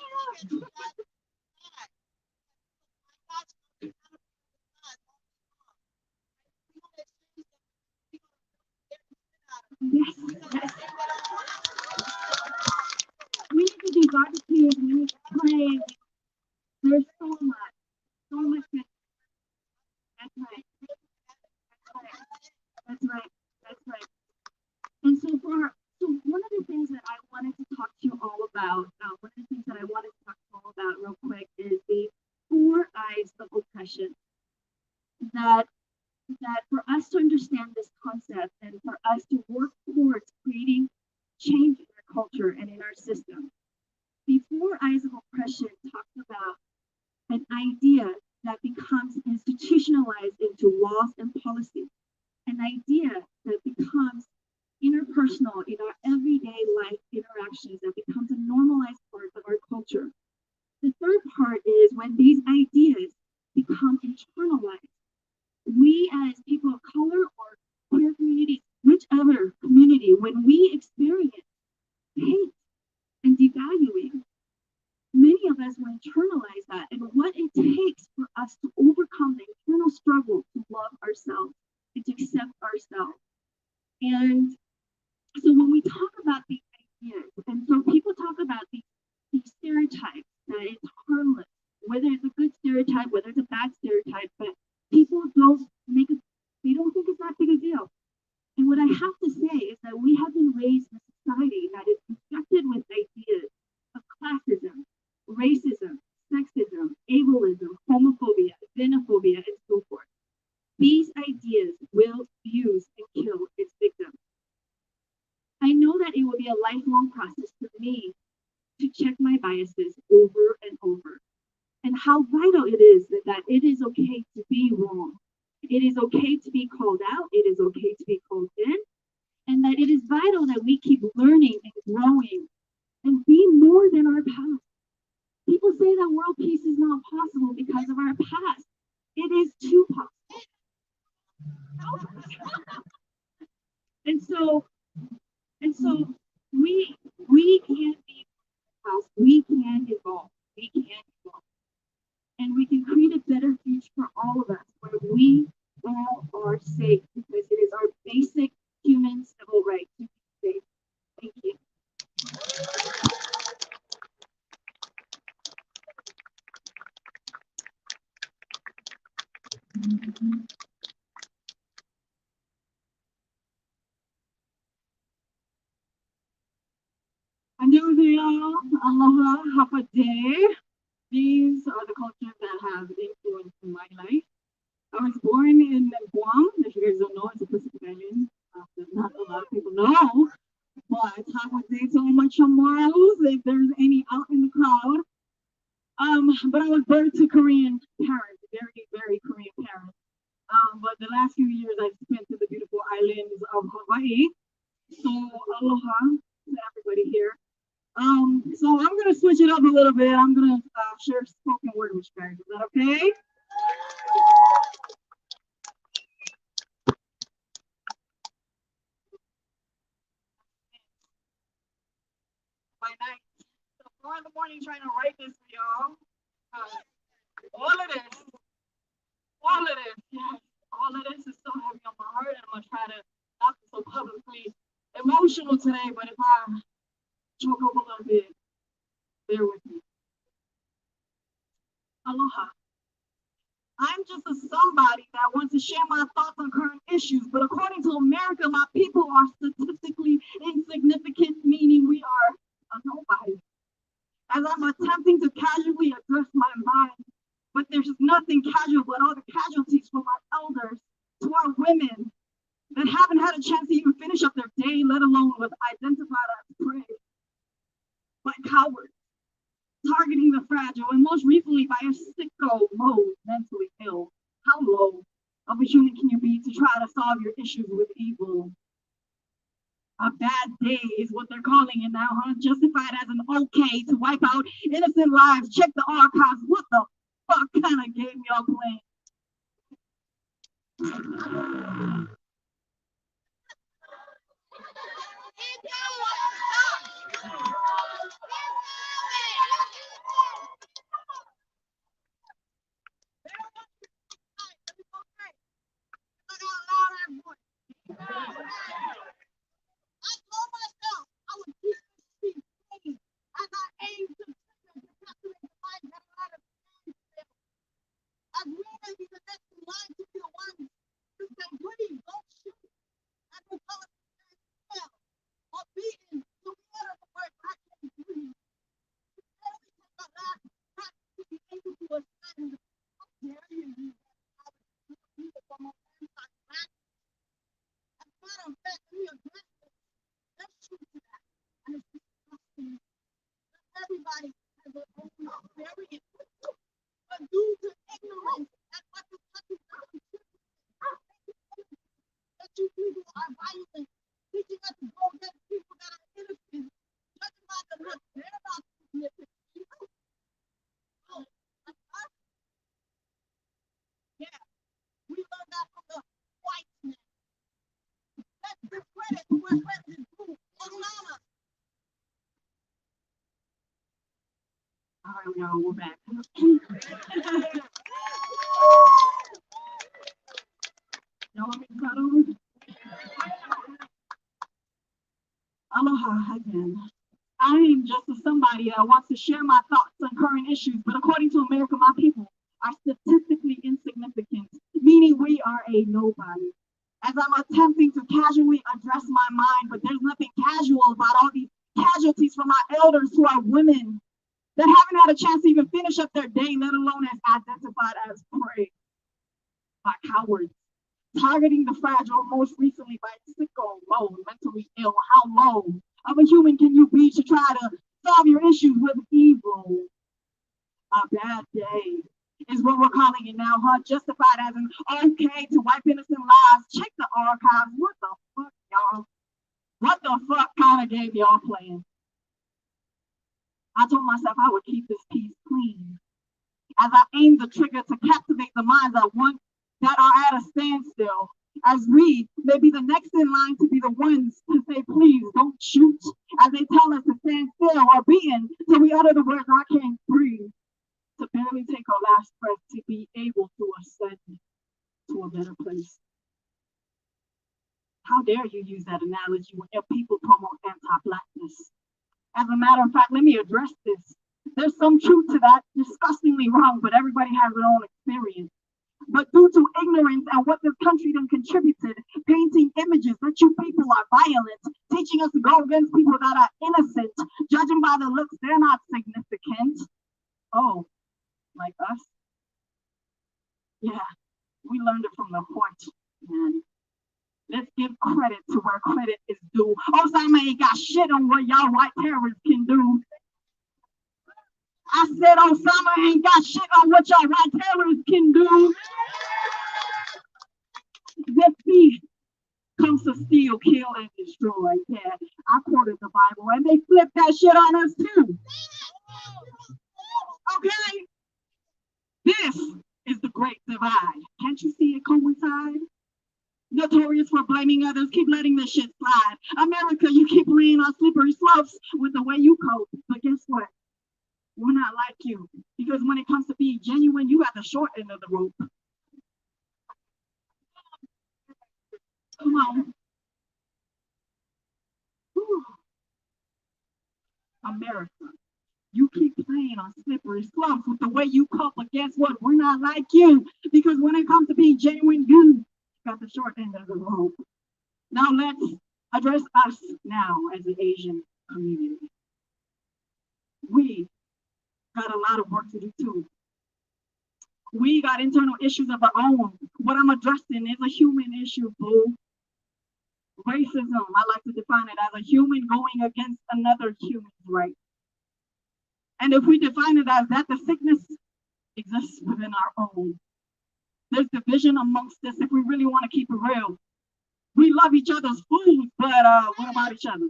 Yes, yes. We need to do barbecues, we need to play. There's so much. That's right. That's right. And so one of the things that I wanted to talk to you all about, real quick is the 4 eyes of oppression. That for us to understand this concept and for us to work towards creating change in our culture and in our system, the 4 eyes of oppression talks about an idea that becomes institutionalized into laws and policy, an idea that becomes interpersonal in our everyday life interactions, that becomes a normalized part of our culture. The third part is when these ideas become internalized. We as people of color or queer communities, whichever community, when we experience hate and devaluing, many of us will internalize that and what it takes for us to overcome the internal struggle to love ourselves and to accept ourselves. And so when we talk about these ideas, and so people talk about these stereotypes, that it's harmless, whether it's a good stereotype, whether it's a bad stereotype, but people don't think it's that big a deal. And what I have to say is that we have been raised in a society that is infected with ideas of classism, racism, sexism, ableism, homophobia, xenophobia, and so forth. These ideas will use and kill its victims. I know that it will be a lifelong process for me to check my biases over and over, and how vital it is that it is okay to be wrong. It is okay to be called out. It is okay to be called in, and that it is vital that we keep learning and growing and be more than our past. People say that world peace is not possible because of our past. It is too possible. And so we can be past. We can evolve. And we can create a better future for all of us where we all are safe, because it is our basic human civil right Annyeonghaseyo, aloha, happy day. These are the cultures that have influenced my life. I was born in Guam. If you guys don't know, it's a Pacific island. Not a lot of people know, but happy day to all my chamorros, if there's any out in the crowd. But I was birthed to Korean parents, very, very Korean parents. But the last few years I've spent in the beautiful islands of Hawaii. So aloha to everybody here. So I'm gonna switch it up a little bit. I'm gonna share spoken word with you guys. Is that okay? By night, so 4 in the morning trying to write this for y'all. All of this, yes, all of this is so heavy on my heart, and I'm gonna try to not be so publicly emotional today. But if I choke up a little bit, bear with me. Aloha. I'm just a somebody that wants to share my thoughts on current issues, but according to America, my people are statistically insignificant, meaning we are a nobody. As I'm attempting to casually address my mind, but there's nothing casual but all the casualties from our elders to our women that haven't had a chance to even finish up their day, let alone was identified as prey by cowards, targeting the fragile, and most recently by a sicko mode, mentally ill. How low of a human can you be to try to solve your issues with evil? A bad day is what they're calling it now, huh? Justified as an okay to wipe out innocent lives. Check the archives. What the fuck kind of game y'all playing? I told myself I would keep this speech clean as I aim to perpetuate the life that I have standstill. As we may be the next in line to be the ones who say, please don't shoot. As we tell us to stand still or beaten, so we utter the word I can breathe. We only take our last breath to be able to ascend. How dare you use that power to defeat the form of anti-black? As a matter of fact, we address this. Let's shoot to that. And it's disgusting. Not everybody has their own experience. But due to ignorance and what the country doesn't that you people are violent, teaching us to go against people that are innocent, judging by the look, they're not significant people. Oh, that's us. Yeah, we learned that from the white man. Let's discredit who has President Bush, Obama. All right, y'all, we're back. Y'all want me to start over? Aloha again. I am just a somebody that wants to share my thoughts on current issues, but according to America, my people are statistically insignificant, meaning we are a nobody. As I'm attempting to casually address my mind, but there's nothing casual about all these casualties from our elders to our women that haven't had a chance to even finish up their day, let alone as identified as prey by cowards, targeting the fragile, most recently by sicko mode, mentally ill. How low of a human can you be to try to solve your issues with evil? A bad day is what we're calling it now, huh? Justified as an okay to wipe innocent lives. Check the archives. What the fuck, y'all? What the fuck kind of game y'all playing? I told myself I would keep this piece clean as I aim the trigger to captivate the minds that are at a standstill, as we may be the next in line to be the ones to say, please don't shoot, as they tell us to stand still or beaten till we utter the words I can't breathe, to barely take our last breath, to be able to ascend to a better place. How dare you use that analogy when your people promote anti-blackness? As a matter of fact, let me address this. There's some truth to that, disgustingly wrong, but everybody has their own experience. but due to ignorance and what this country then contributed, painting images that you people are violent, teaching us to go against people that are innocent, judging by the looks, they're not significant. Oh, like us? Yeah, we learned it from the court, man. Let's give credit to where credit is due. Osama ain't got shit on what y'all white terrorists can do. I said Osama ain't got shit on what y'all white terrorists can do. This beast comes to steal, kill, and destroy. Yeah, I quoted the Bible, and they flipped that shit on us too. Okay? This is the great divide. Can't you see it coincide? Notorious for blaming others, keep letting this shit slide. America, you keep laying on slippery slopes with the way you cope. But guess what? We're not like you. Because when it comes to being genuine, you got the short end of the rope. Come on. Whew. America, you keep playing on slippery slopes with the way you cope, but guess what? We're not like you. Because when it comes to being genuine, you got the short end of the rope. Now let's address us now as the Asian community. We got a lot of work to do too. We got internal issues of our own. What I'm addressing is a human issue, boo. Racism, I like to define it as a human going against another human's right. And if we define it as that, the sickness exists within our own. There's division amongst us if we really want to keep it real. We love each other's food, but what about each other?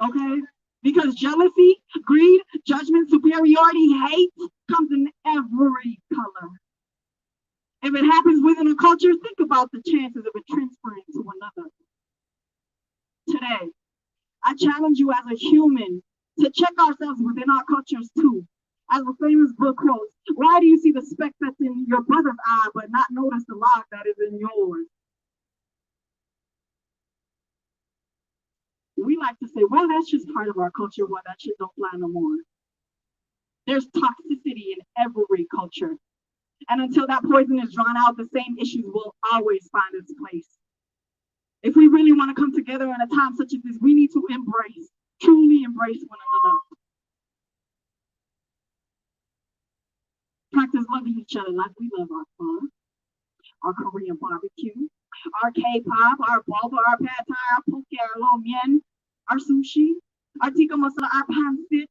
Okay? Because jealousy, greed, judgment, superiority, hate comes in every color. If it happens within a culture, think about the chances of it transferring to another. Today, I challenge you as a human to check ourselves within our cultures too. As the famous book quotes, why do you see the speck that's in your brother's eye but not notice the log that is in yours? We like to say, well, that's just part of our culture. Well, that shit don't fly no more. There's toxicity in every culture. And until that poison is drawn out, the same issues will always find its place. If we really want to come together in a time such as this, we need to embrace, truly embrace one another. Practice loving each other like we love our pho, our Korean barbecue, our K-pop, our boba, our pad thai, our poke, our lo mein, our sushi, our tikka masala, our pancit.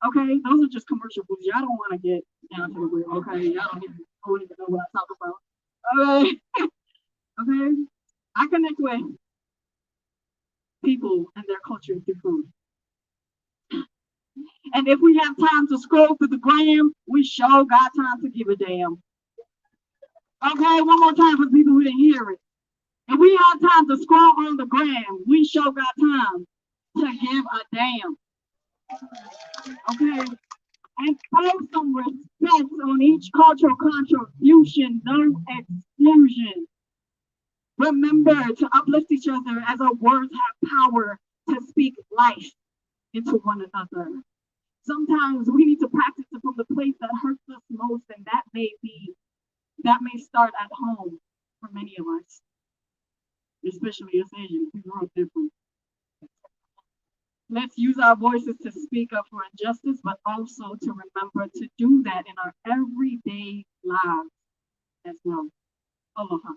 Okay, those are just commercial foods. Y'all don't want to get down to the real. Okay, y'all don't even know what I talk about. Okay, okay. I connect with people and their culture through food. And if we have time to scroll through the gram, we sure got time to give a damn. Okay, one more time for people who didn't hear it. If we have time to scroll on the gram, we sure got time to give a damn. Okay, and throw some respect on each cultural contribution, no exclusion. Remember to uplift each other as our words have power to speak life into one another. Sometimes we need to practice it from the place that hurts us most, and that may start at home for many of us, especially us Asians. We grew up different. Let's use our voices to speak up for injustice, but also to remember to do that in our everyday lives as well. Aloha.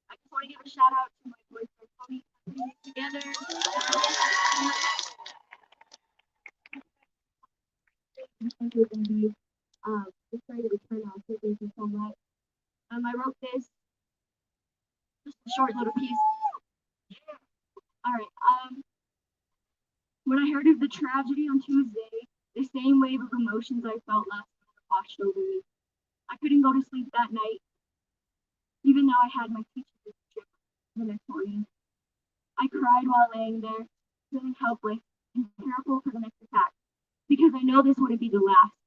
I just want to give a shout out to my boyfriend Tony. Together. Excited to turn out. So thank you so much. I wrote this, just a short little piece. All right. When I heard of the tragedy on Tuesday, the same wave of emotions I felt last night washed over me. I couldn't go to sleep that night. even though I had my teacher's trip the next morning. I cried while laying there, feeling helpless and fearful for the next attack, because I know this wouldn't be the last.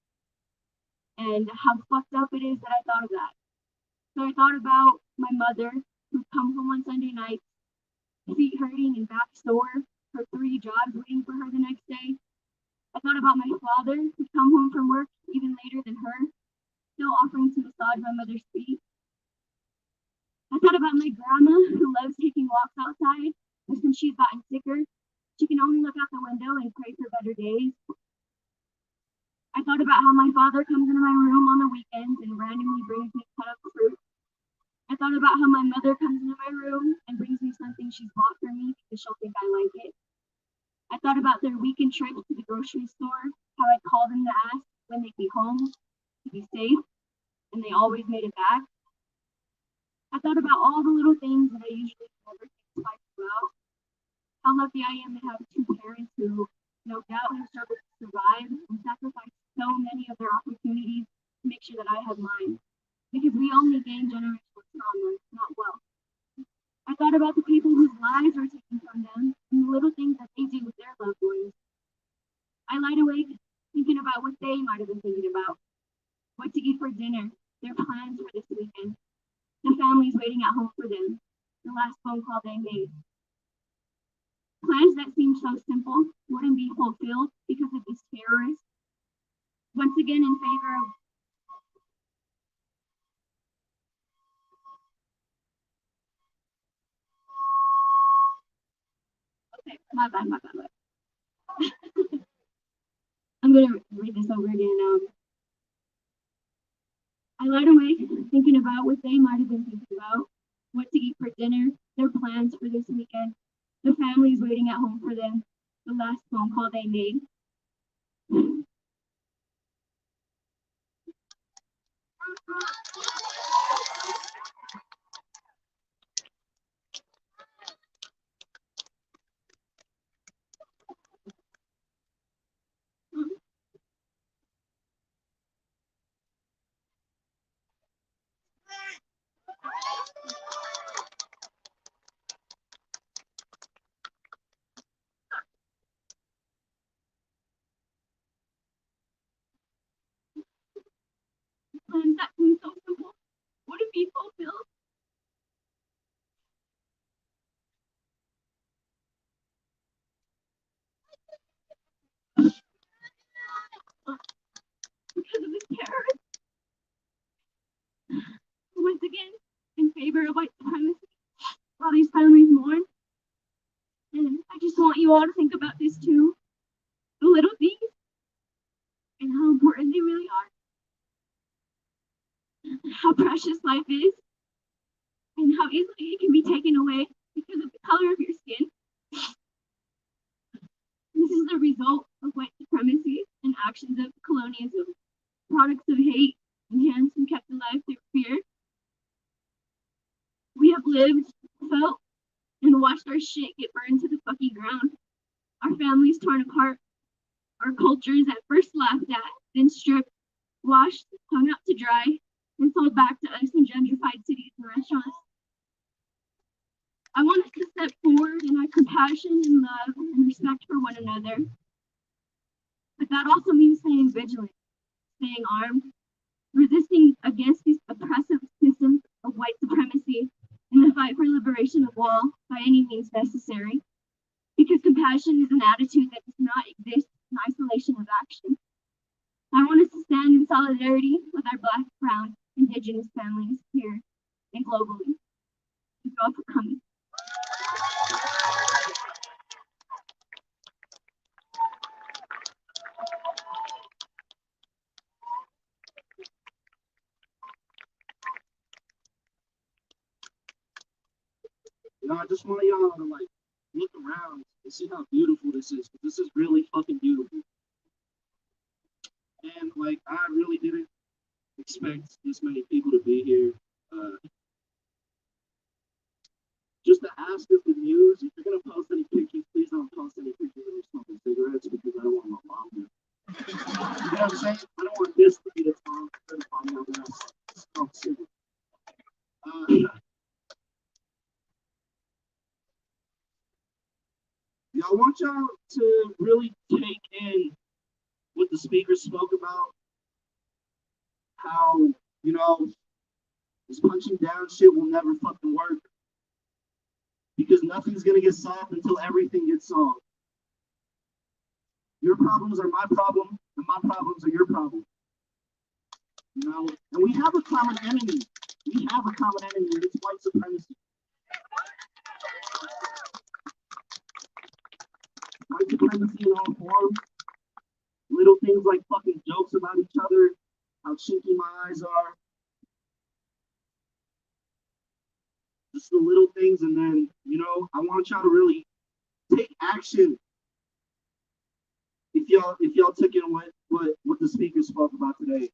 And how fucked up it is that I thought of that. So I thought about my mother, who'd come home on Sunday night, feet hurting and back sore, her 3 jobs waiting for her the next day. I thought about my father, who'd come home from work even later than her, still offering to massage my mother's feet. I thought about my grandma, who loves taking walks outside, but since she's gotten sicker, she can only look out the window and pray for better days. I thought about how my father comes into my room on the weekends and randomly brings me cut up fruit. I thought about how my mother comes into my room and brings me something she's bought for me because she'll think I like it. I thought about their weekend trips to the grocery store, how I'd call them to ask when they'd be home to be safe, and they always made it back. I thought about all the little things that I usually never think twice about. How lucky I am to have 2 parents who, no doubt, have struggled to survive and sacrificed so many of their opportunities to make sure that I have mine. Because we only gain generational trauma, not wealth. I thought about the people whose lives were taken from them and the little things that they do with their loved ones. I lied awake thinking about what they might have been thinking about. What to eat for dinner, their plans for this weekend, the families waiting at home for them, the last phone call they made. Plans that seemed so simple wouldn't be fulfilled because of these terrorists. Once again, in favor of my bad. I'm gonna read this over again. I lied awake thinking about what they might have been thinking about, what to eat for dinner, their plans for this weekend, the families waiting at home for them, the last phone call they made. Plans that seem so simple wouldn't be fulfilled. Because of this terrorist. Once again, in favor of white supremacy, while these families mourn. And I just want you all to think about this too. The little things and how important they really are. How precious life is. And how easily it can be taken away because of the color of your skin. This is the result of white supremacy and actions of colonialism, products of hate, enhanced and kept alive through fear. We have lived, felt, and watched our shit get burned to the fucking ground. Our families torn apart. Our cultures at first laughed at, then stripped, washed, hung out to dry, and sold back to us in gentrified cities and restaurants. I want us to step forward in our compassion and love and respect for one another. But that also means staying vigilant, staying armed, resisting against these oppressive systems of white supremacy in the fight for liberation of all by any means necessary. Because compassion is an attitude that does not exist in isolation of action. I want us to stand in solidarity with our Black, Brown, Indigenous families here and globally. Thank you all for coming. I just want y'all to like look around and see how beautiful this is. This is really fucking beautiful. And like I really didn't expect this many people to be here. Just to ask if the news, if you're gonna post any pictures, please don't post any pictures of me smoking cigarettes because I don't want my mom to. You know what I'm saying? I don't want this to be the time to find out that I smoke cigarettes. want y'all to really take in what the speaker spoke about. How, you know, this punching down shit will never fucking work. Because nothing's gonna get solved until everything gets solved. Your problems are my problem, and my problems are your problem. You know, and we have a common enemy. We have a common enemy, and it's white supremacy. White supremacy in all forms. Little things like fucking jokes about each other, how chinky my eyes are. Just the little things, and then, you know, I want y'all to really take action. If y'all took in what the speaker spoke about today.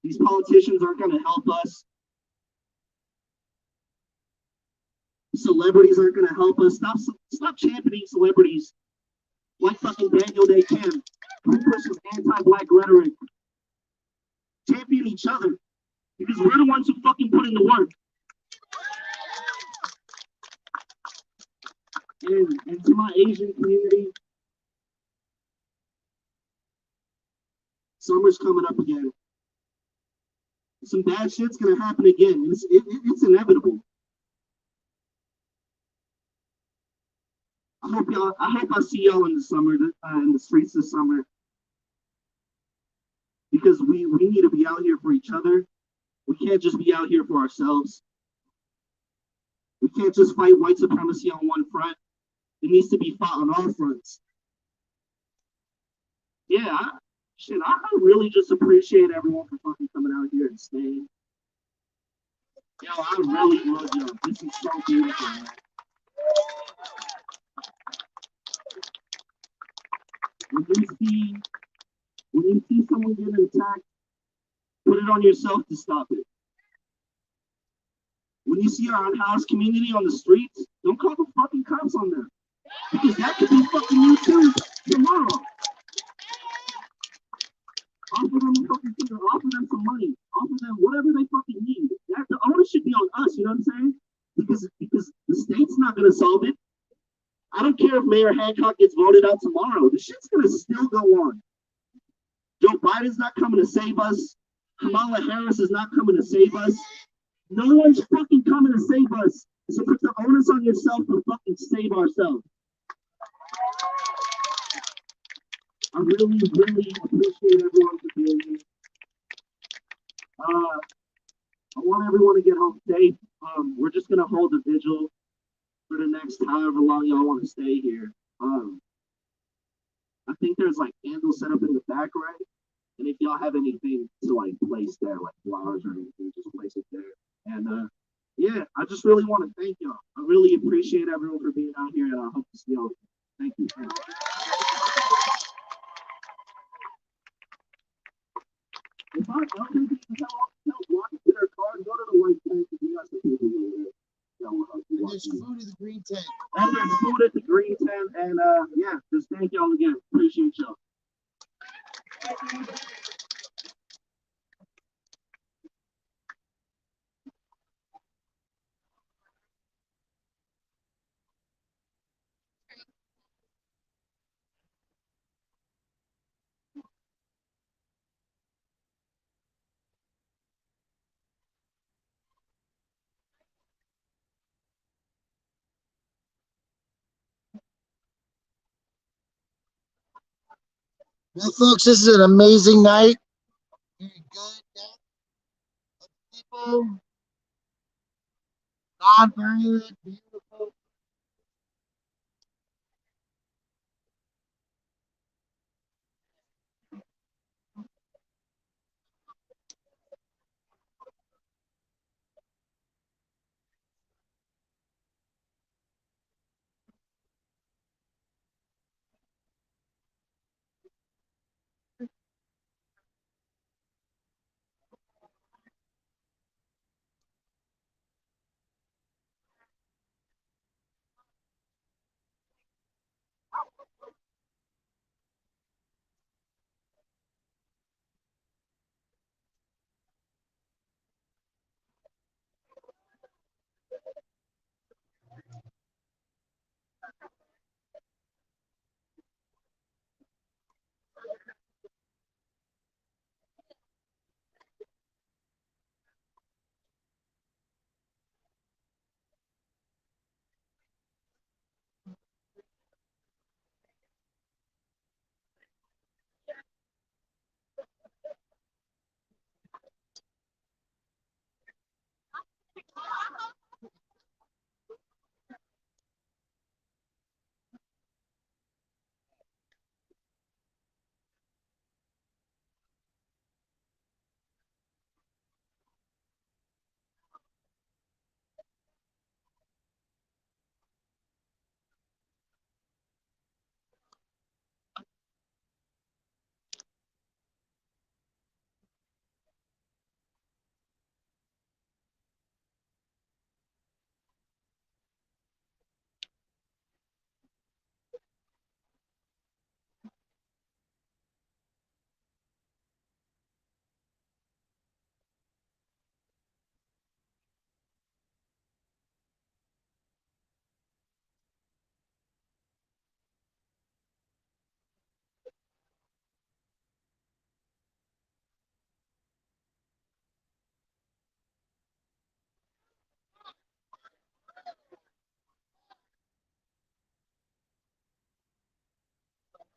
These politicians aren't gonna help us. Celebrities aren't gonna help us. Stop championing celebrities like fucking Daniel Day Kim, who pushes anti-black rhetoric. Champion each other, because we're the ones who fucking put in the work. And to my Asian community, summer's coming up again. Some bad shit's gonna happen again. It's inevitable. I hope I see y'all in the summer, in the streets this summer, because we need to be out here for each other. We can't just be out here for ourselves. We can't just fight white supremacy on one front. It needs to be fought on all fronts. Yeah, I really just appreciate everyone for fucking coming out here and staying. Yo, I really love y'all. This is so beautiful, man. When you see someone getting attacked, put it on yourself to stop it. When you see our unhoused community on the streets, don't call the fucking cops on them. Because that could be fucking you too tomorrow. Offer them a fucking finger, offer them some money, offer them whatever they fucking need. The onus should be on us, you know what I'm saying? Because the state's not gonna solve it. I don't care if Mayor Hancock gets voted out tomorrow. The shit's gonna still go on. Joe Biden's not coming to save us. Kamala Harris is not coming to save us. No one's fucking coming to save us. So put the onus on yourself to fucking save ourselves. I really, really appreciate everyone for being here. I want everyone to get home safe. We're just gonna hold the vigil for the next however long y'all want to stay here. I think there's like candles set up in the back, right? And if y'all have anything to like place there, like flowers or anything, just place it there. And yeah, I just really want to thank y'all. I really appreciate everyone for being out here, and I hope to see y'all. Thank you. If I tell people to tell block to their car, go to the white tank and you got some people over there. And there's food at the green tent. And there's food at the green tent. And yeah, just thank y'all again. Appreciate y'all. Well, folks, this is an amazing night. Very good. People, non-violent, beautiful.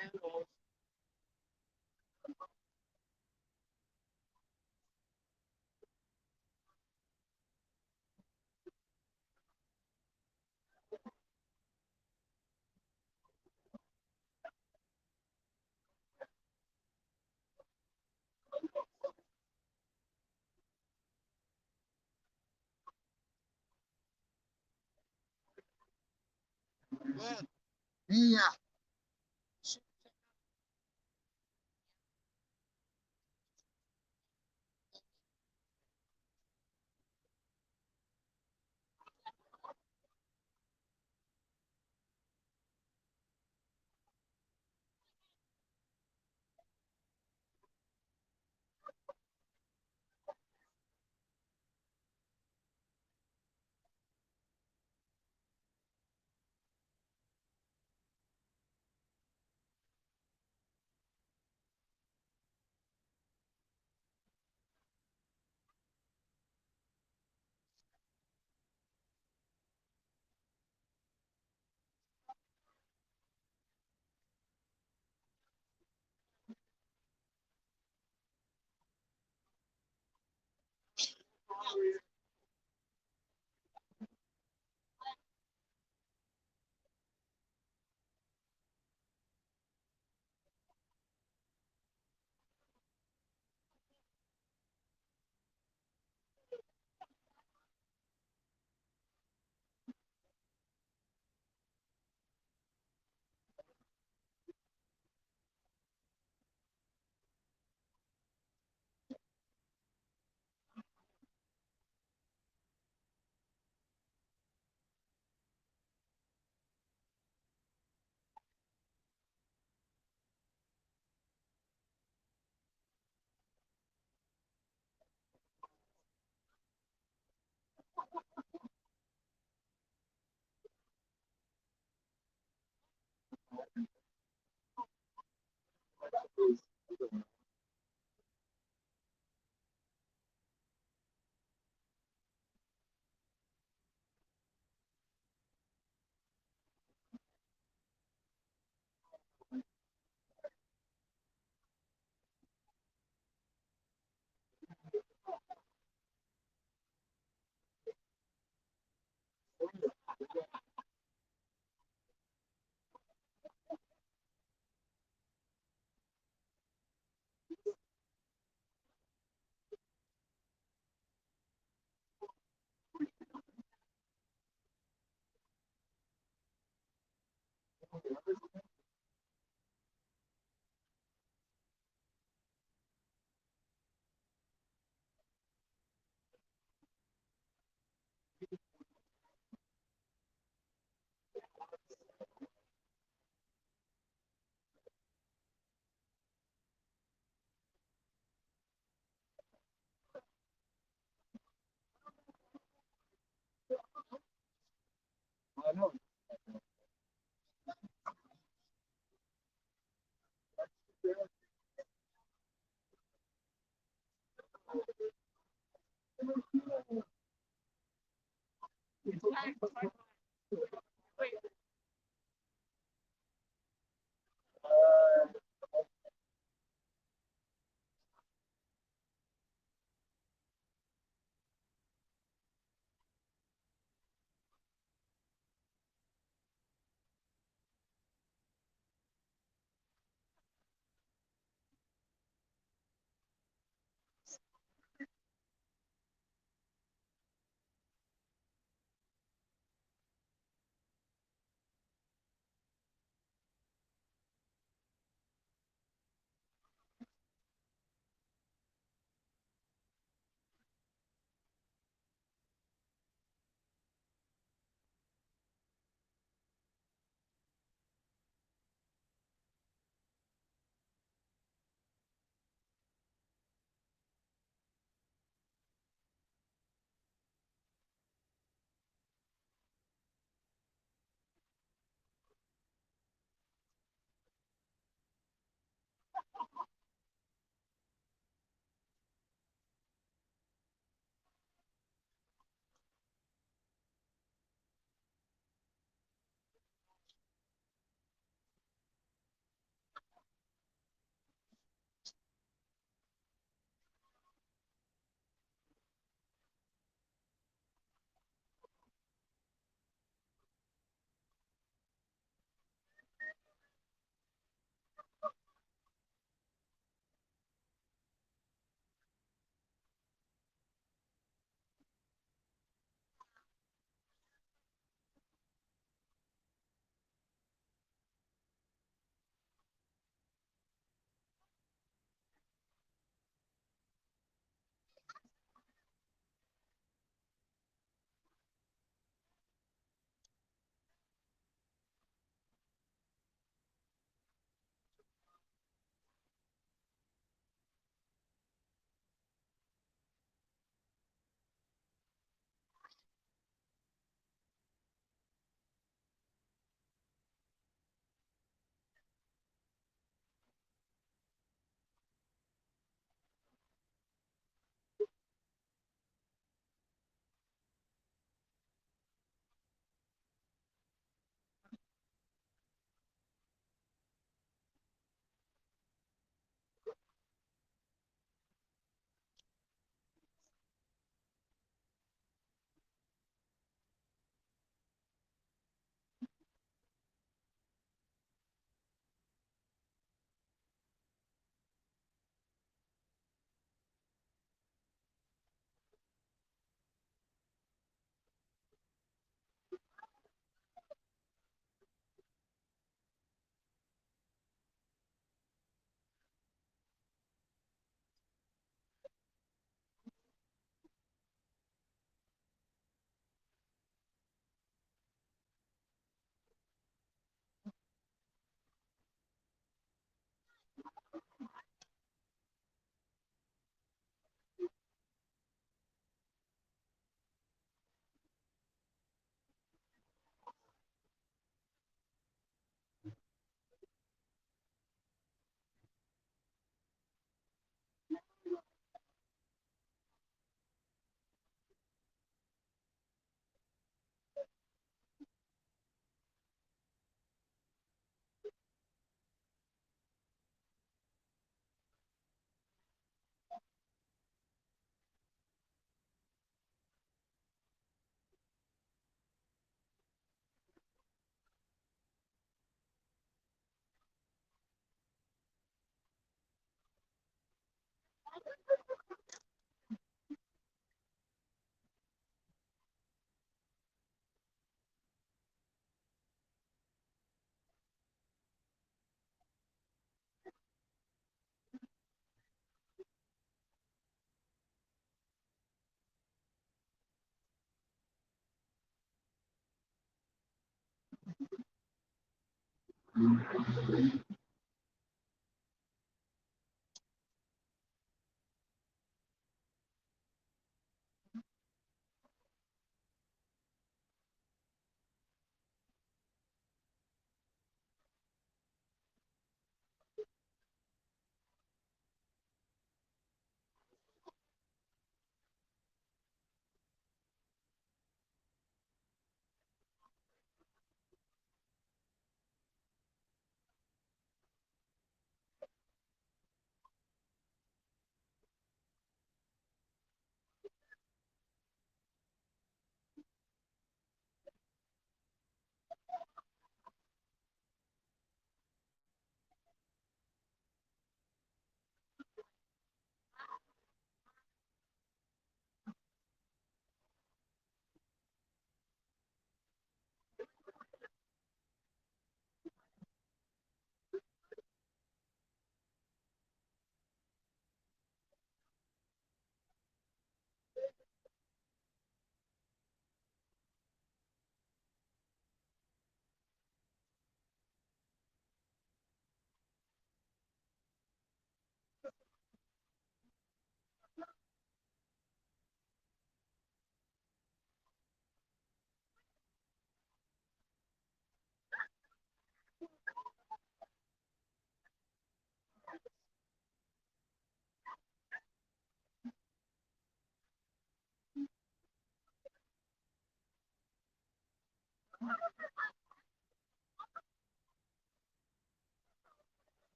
Good. Hey,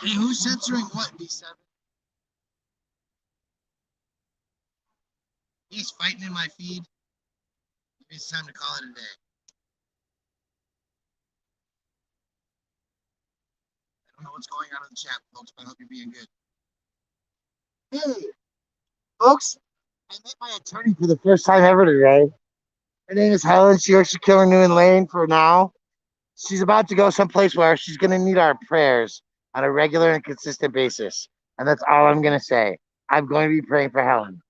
Hey, who's censoring what, B7? He's fighting in my feed. Maybe it's time to call it a day. I don't know what's going on in the chat, folks, but I hope you're being good. Hey, folks, I met my attorney for the first time ever today. Her name is Helen. She works for Killer New and Lane for now. She's about to go someplace where she's going to need our prayers on a regular and consistent basis. And that's all I'm going to say. I'm going to be praying for Helen.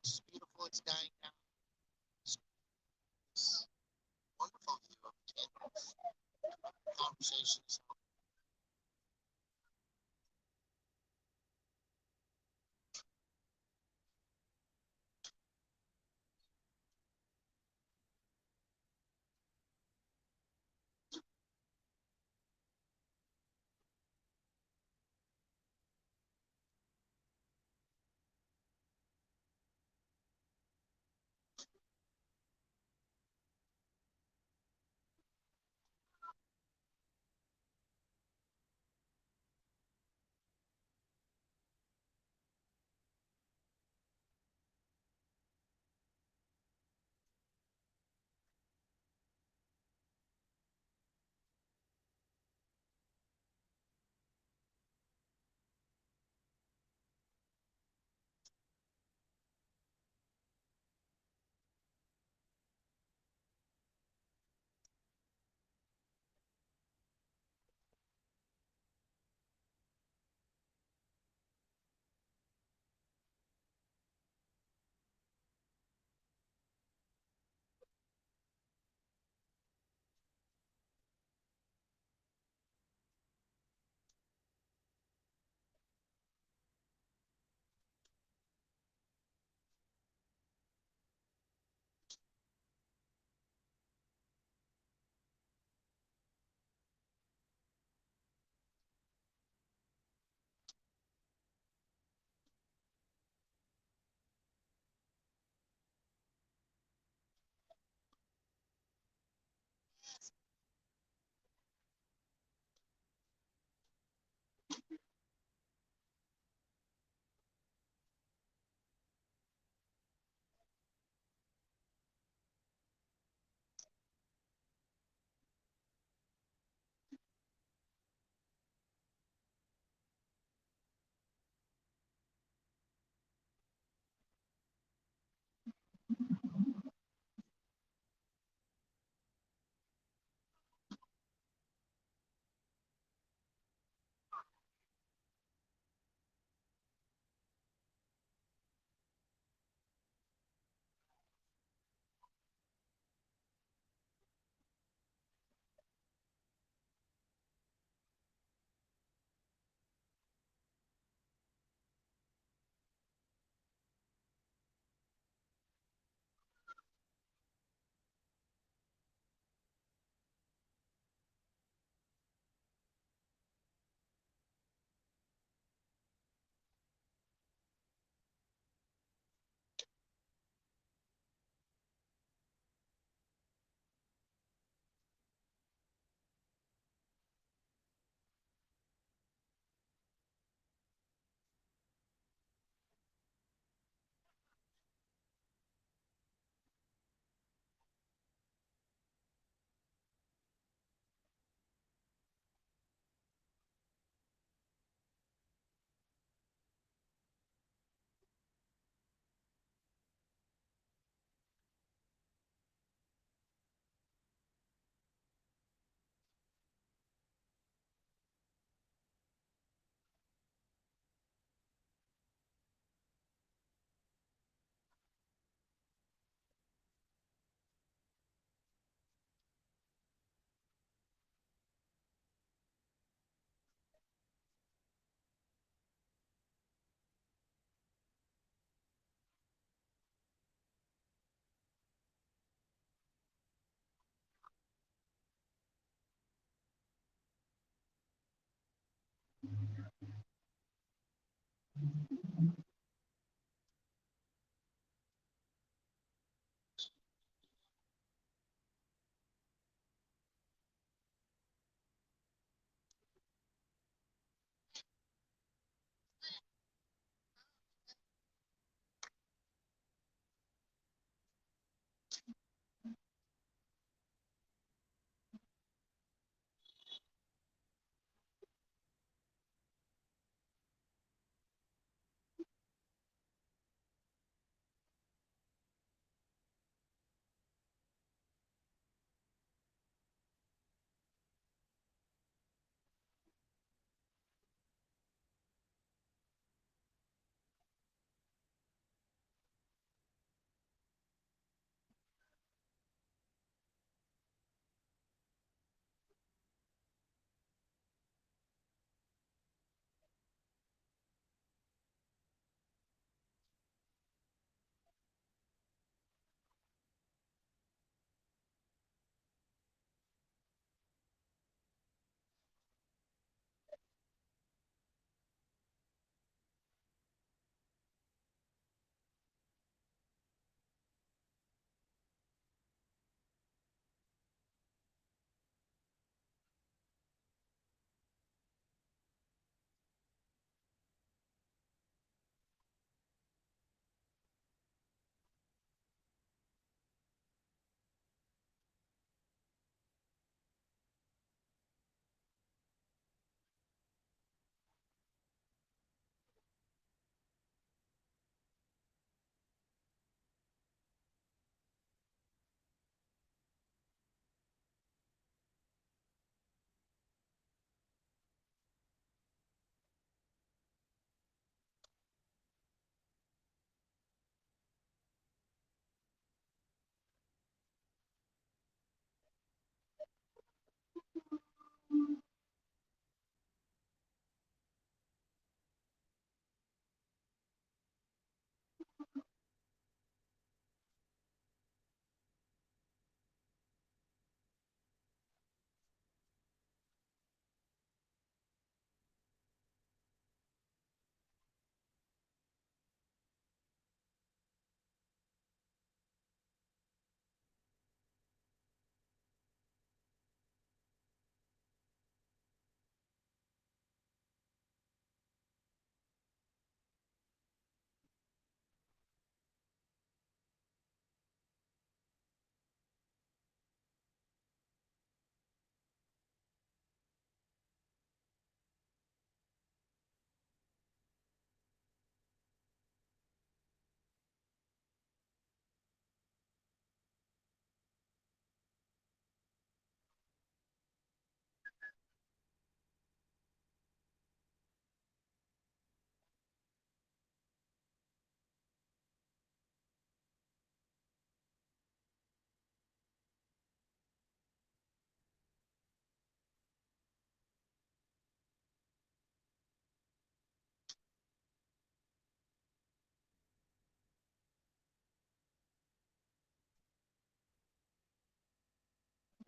It's beautiful. It's dying down. It's wonderful view of the conversations.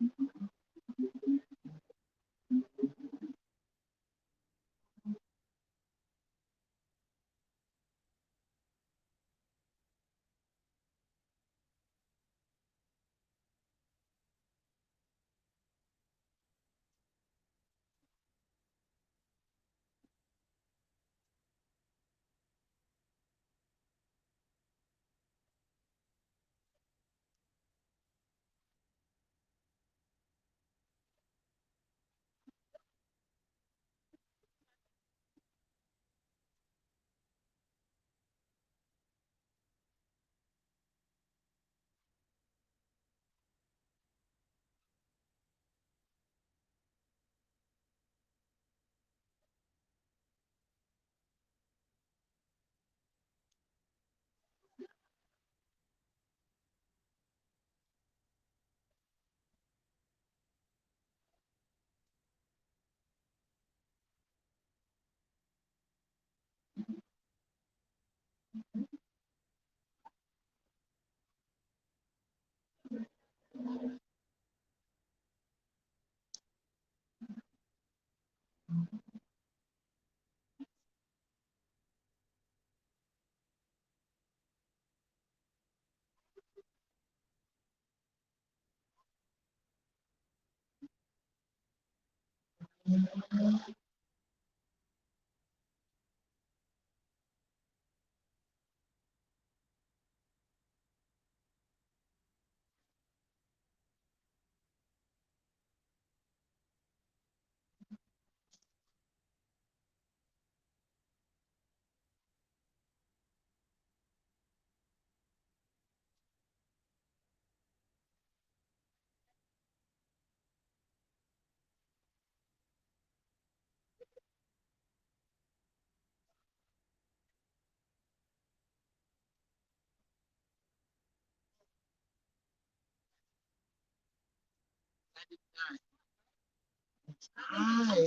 Hi,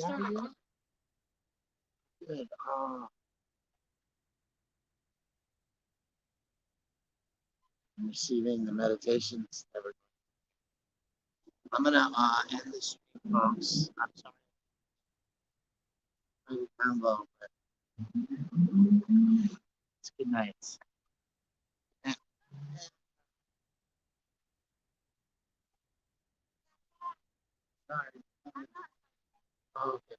how are you? Good. I'm receiving the meditations. I'm gonna end this stream, folks. I'm sorry for the combo, but it's good night. Yeah. Sorry. Okay.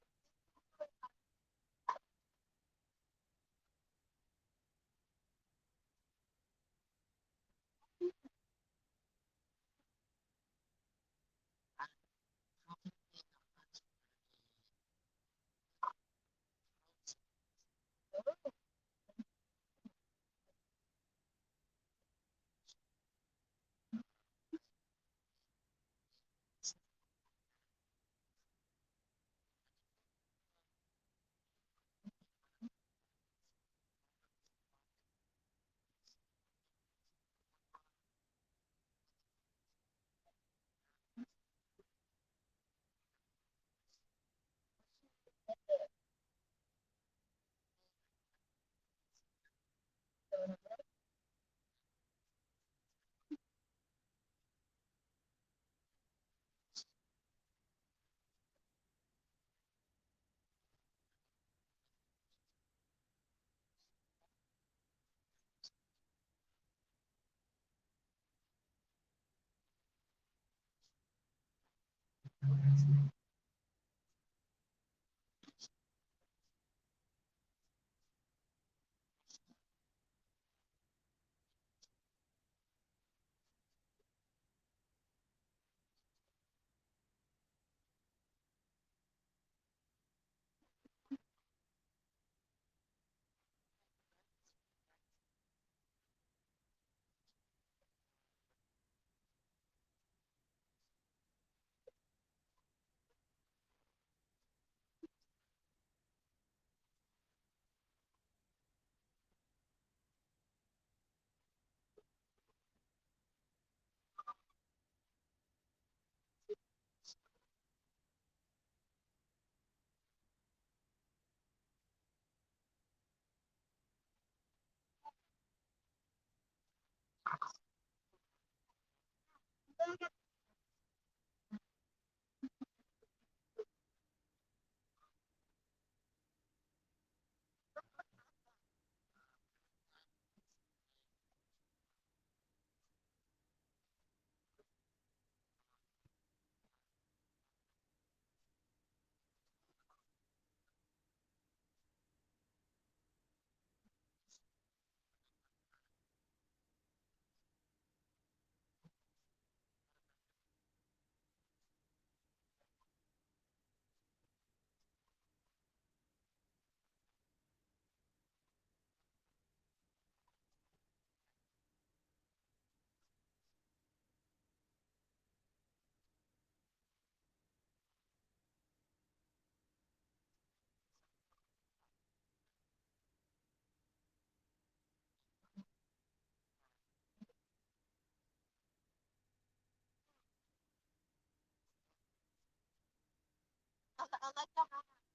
elect governor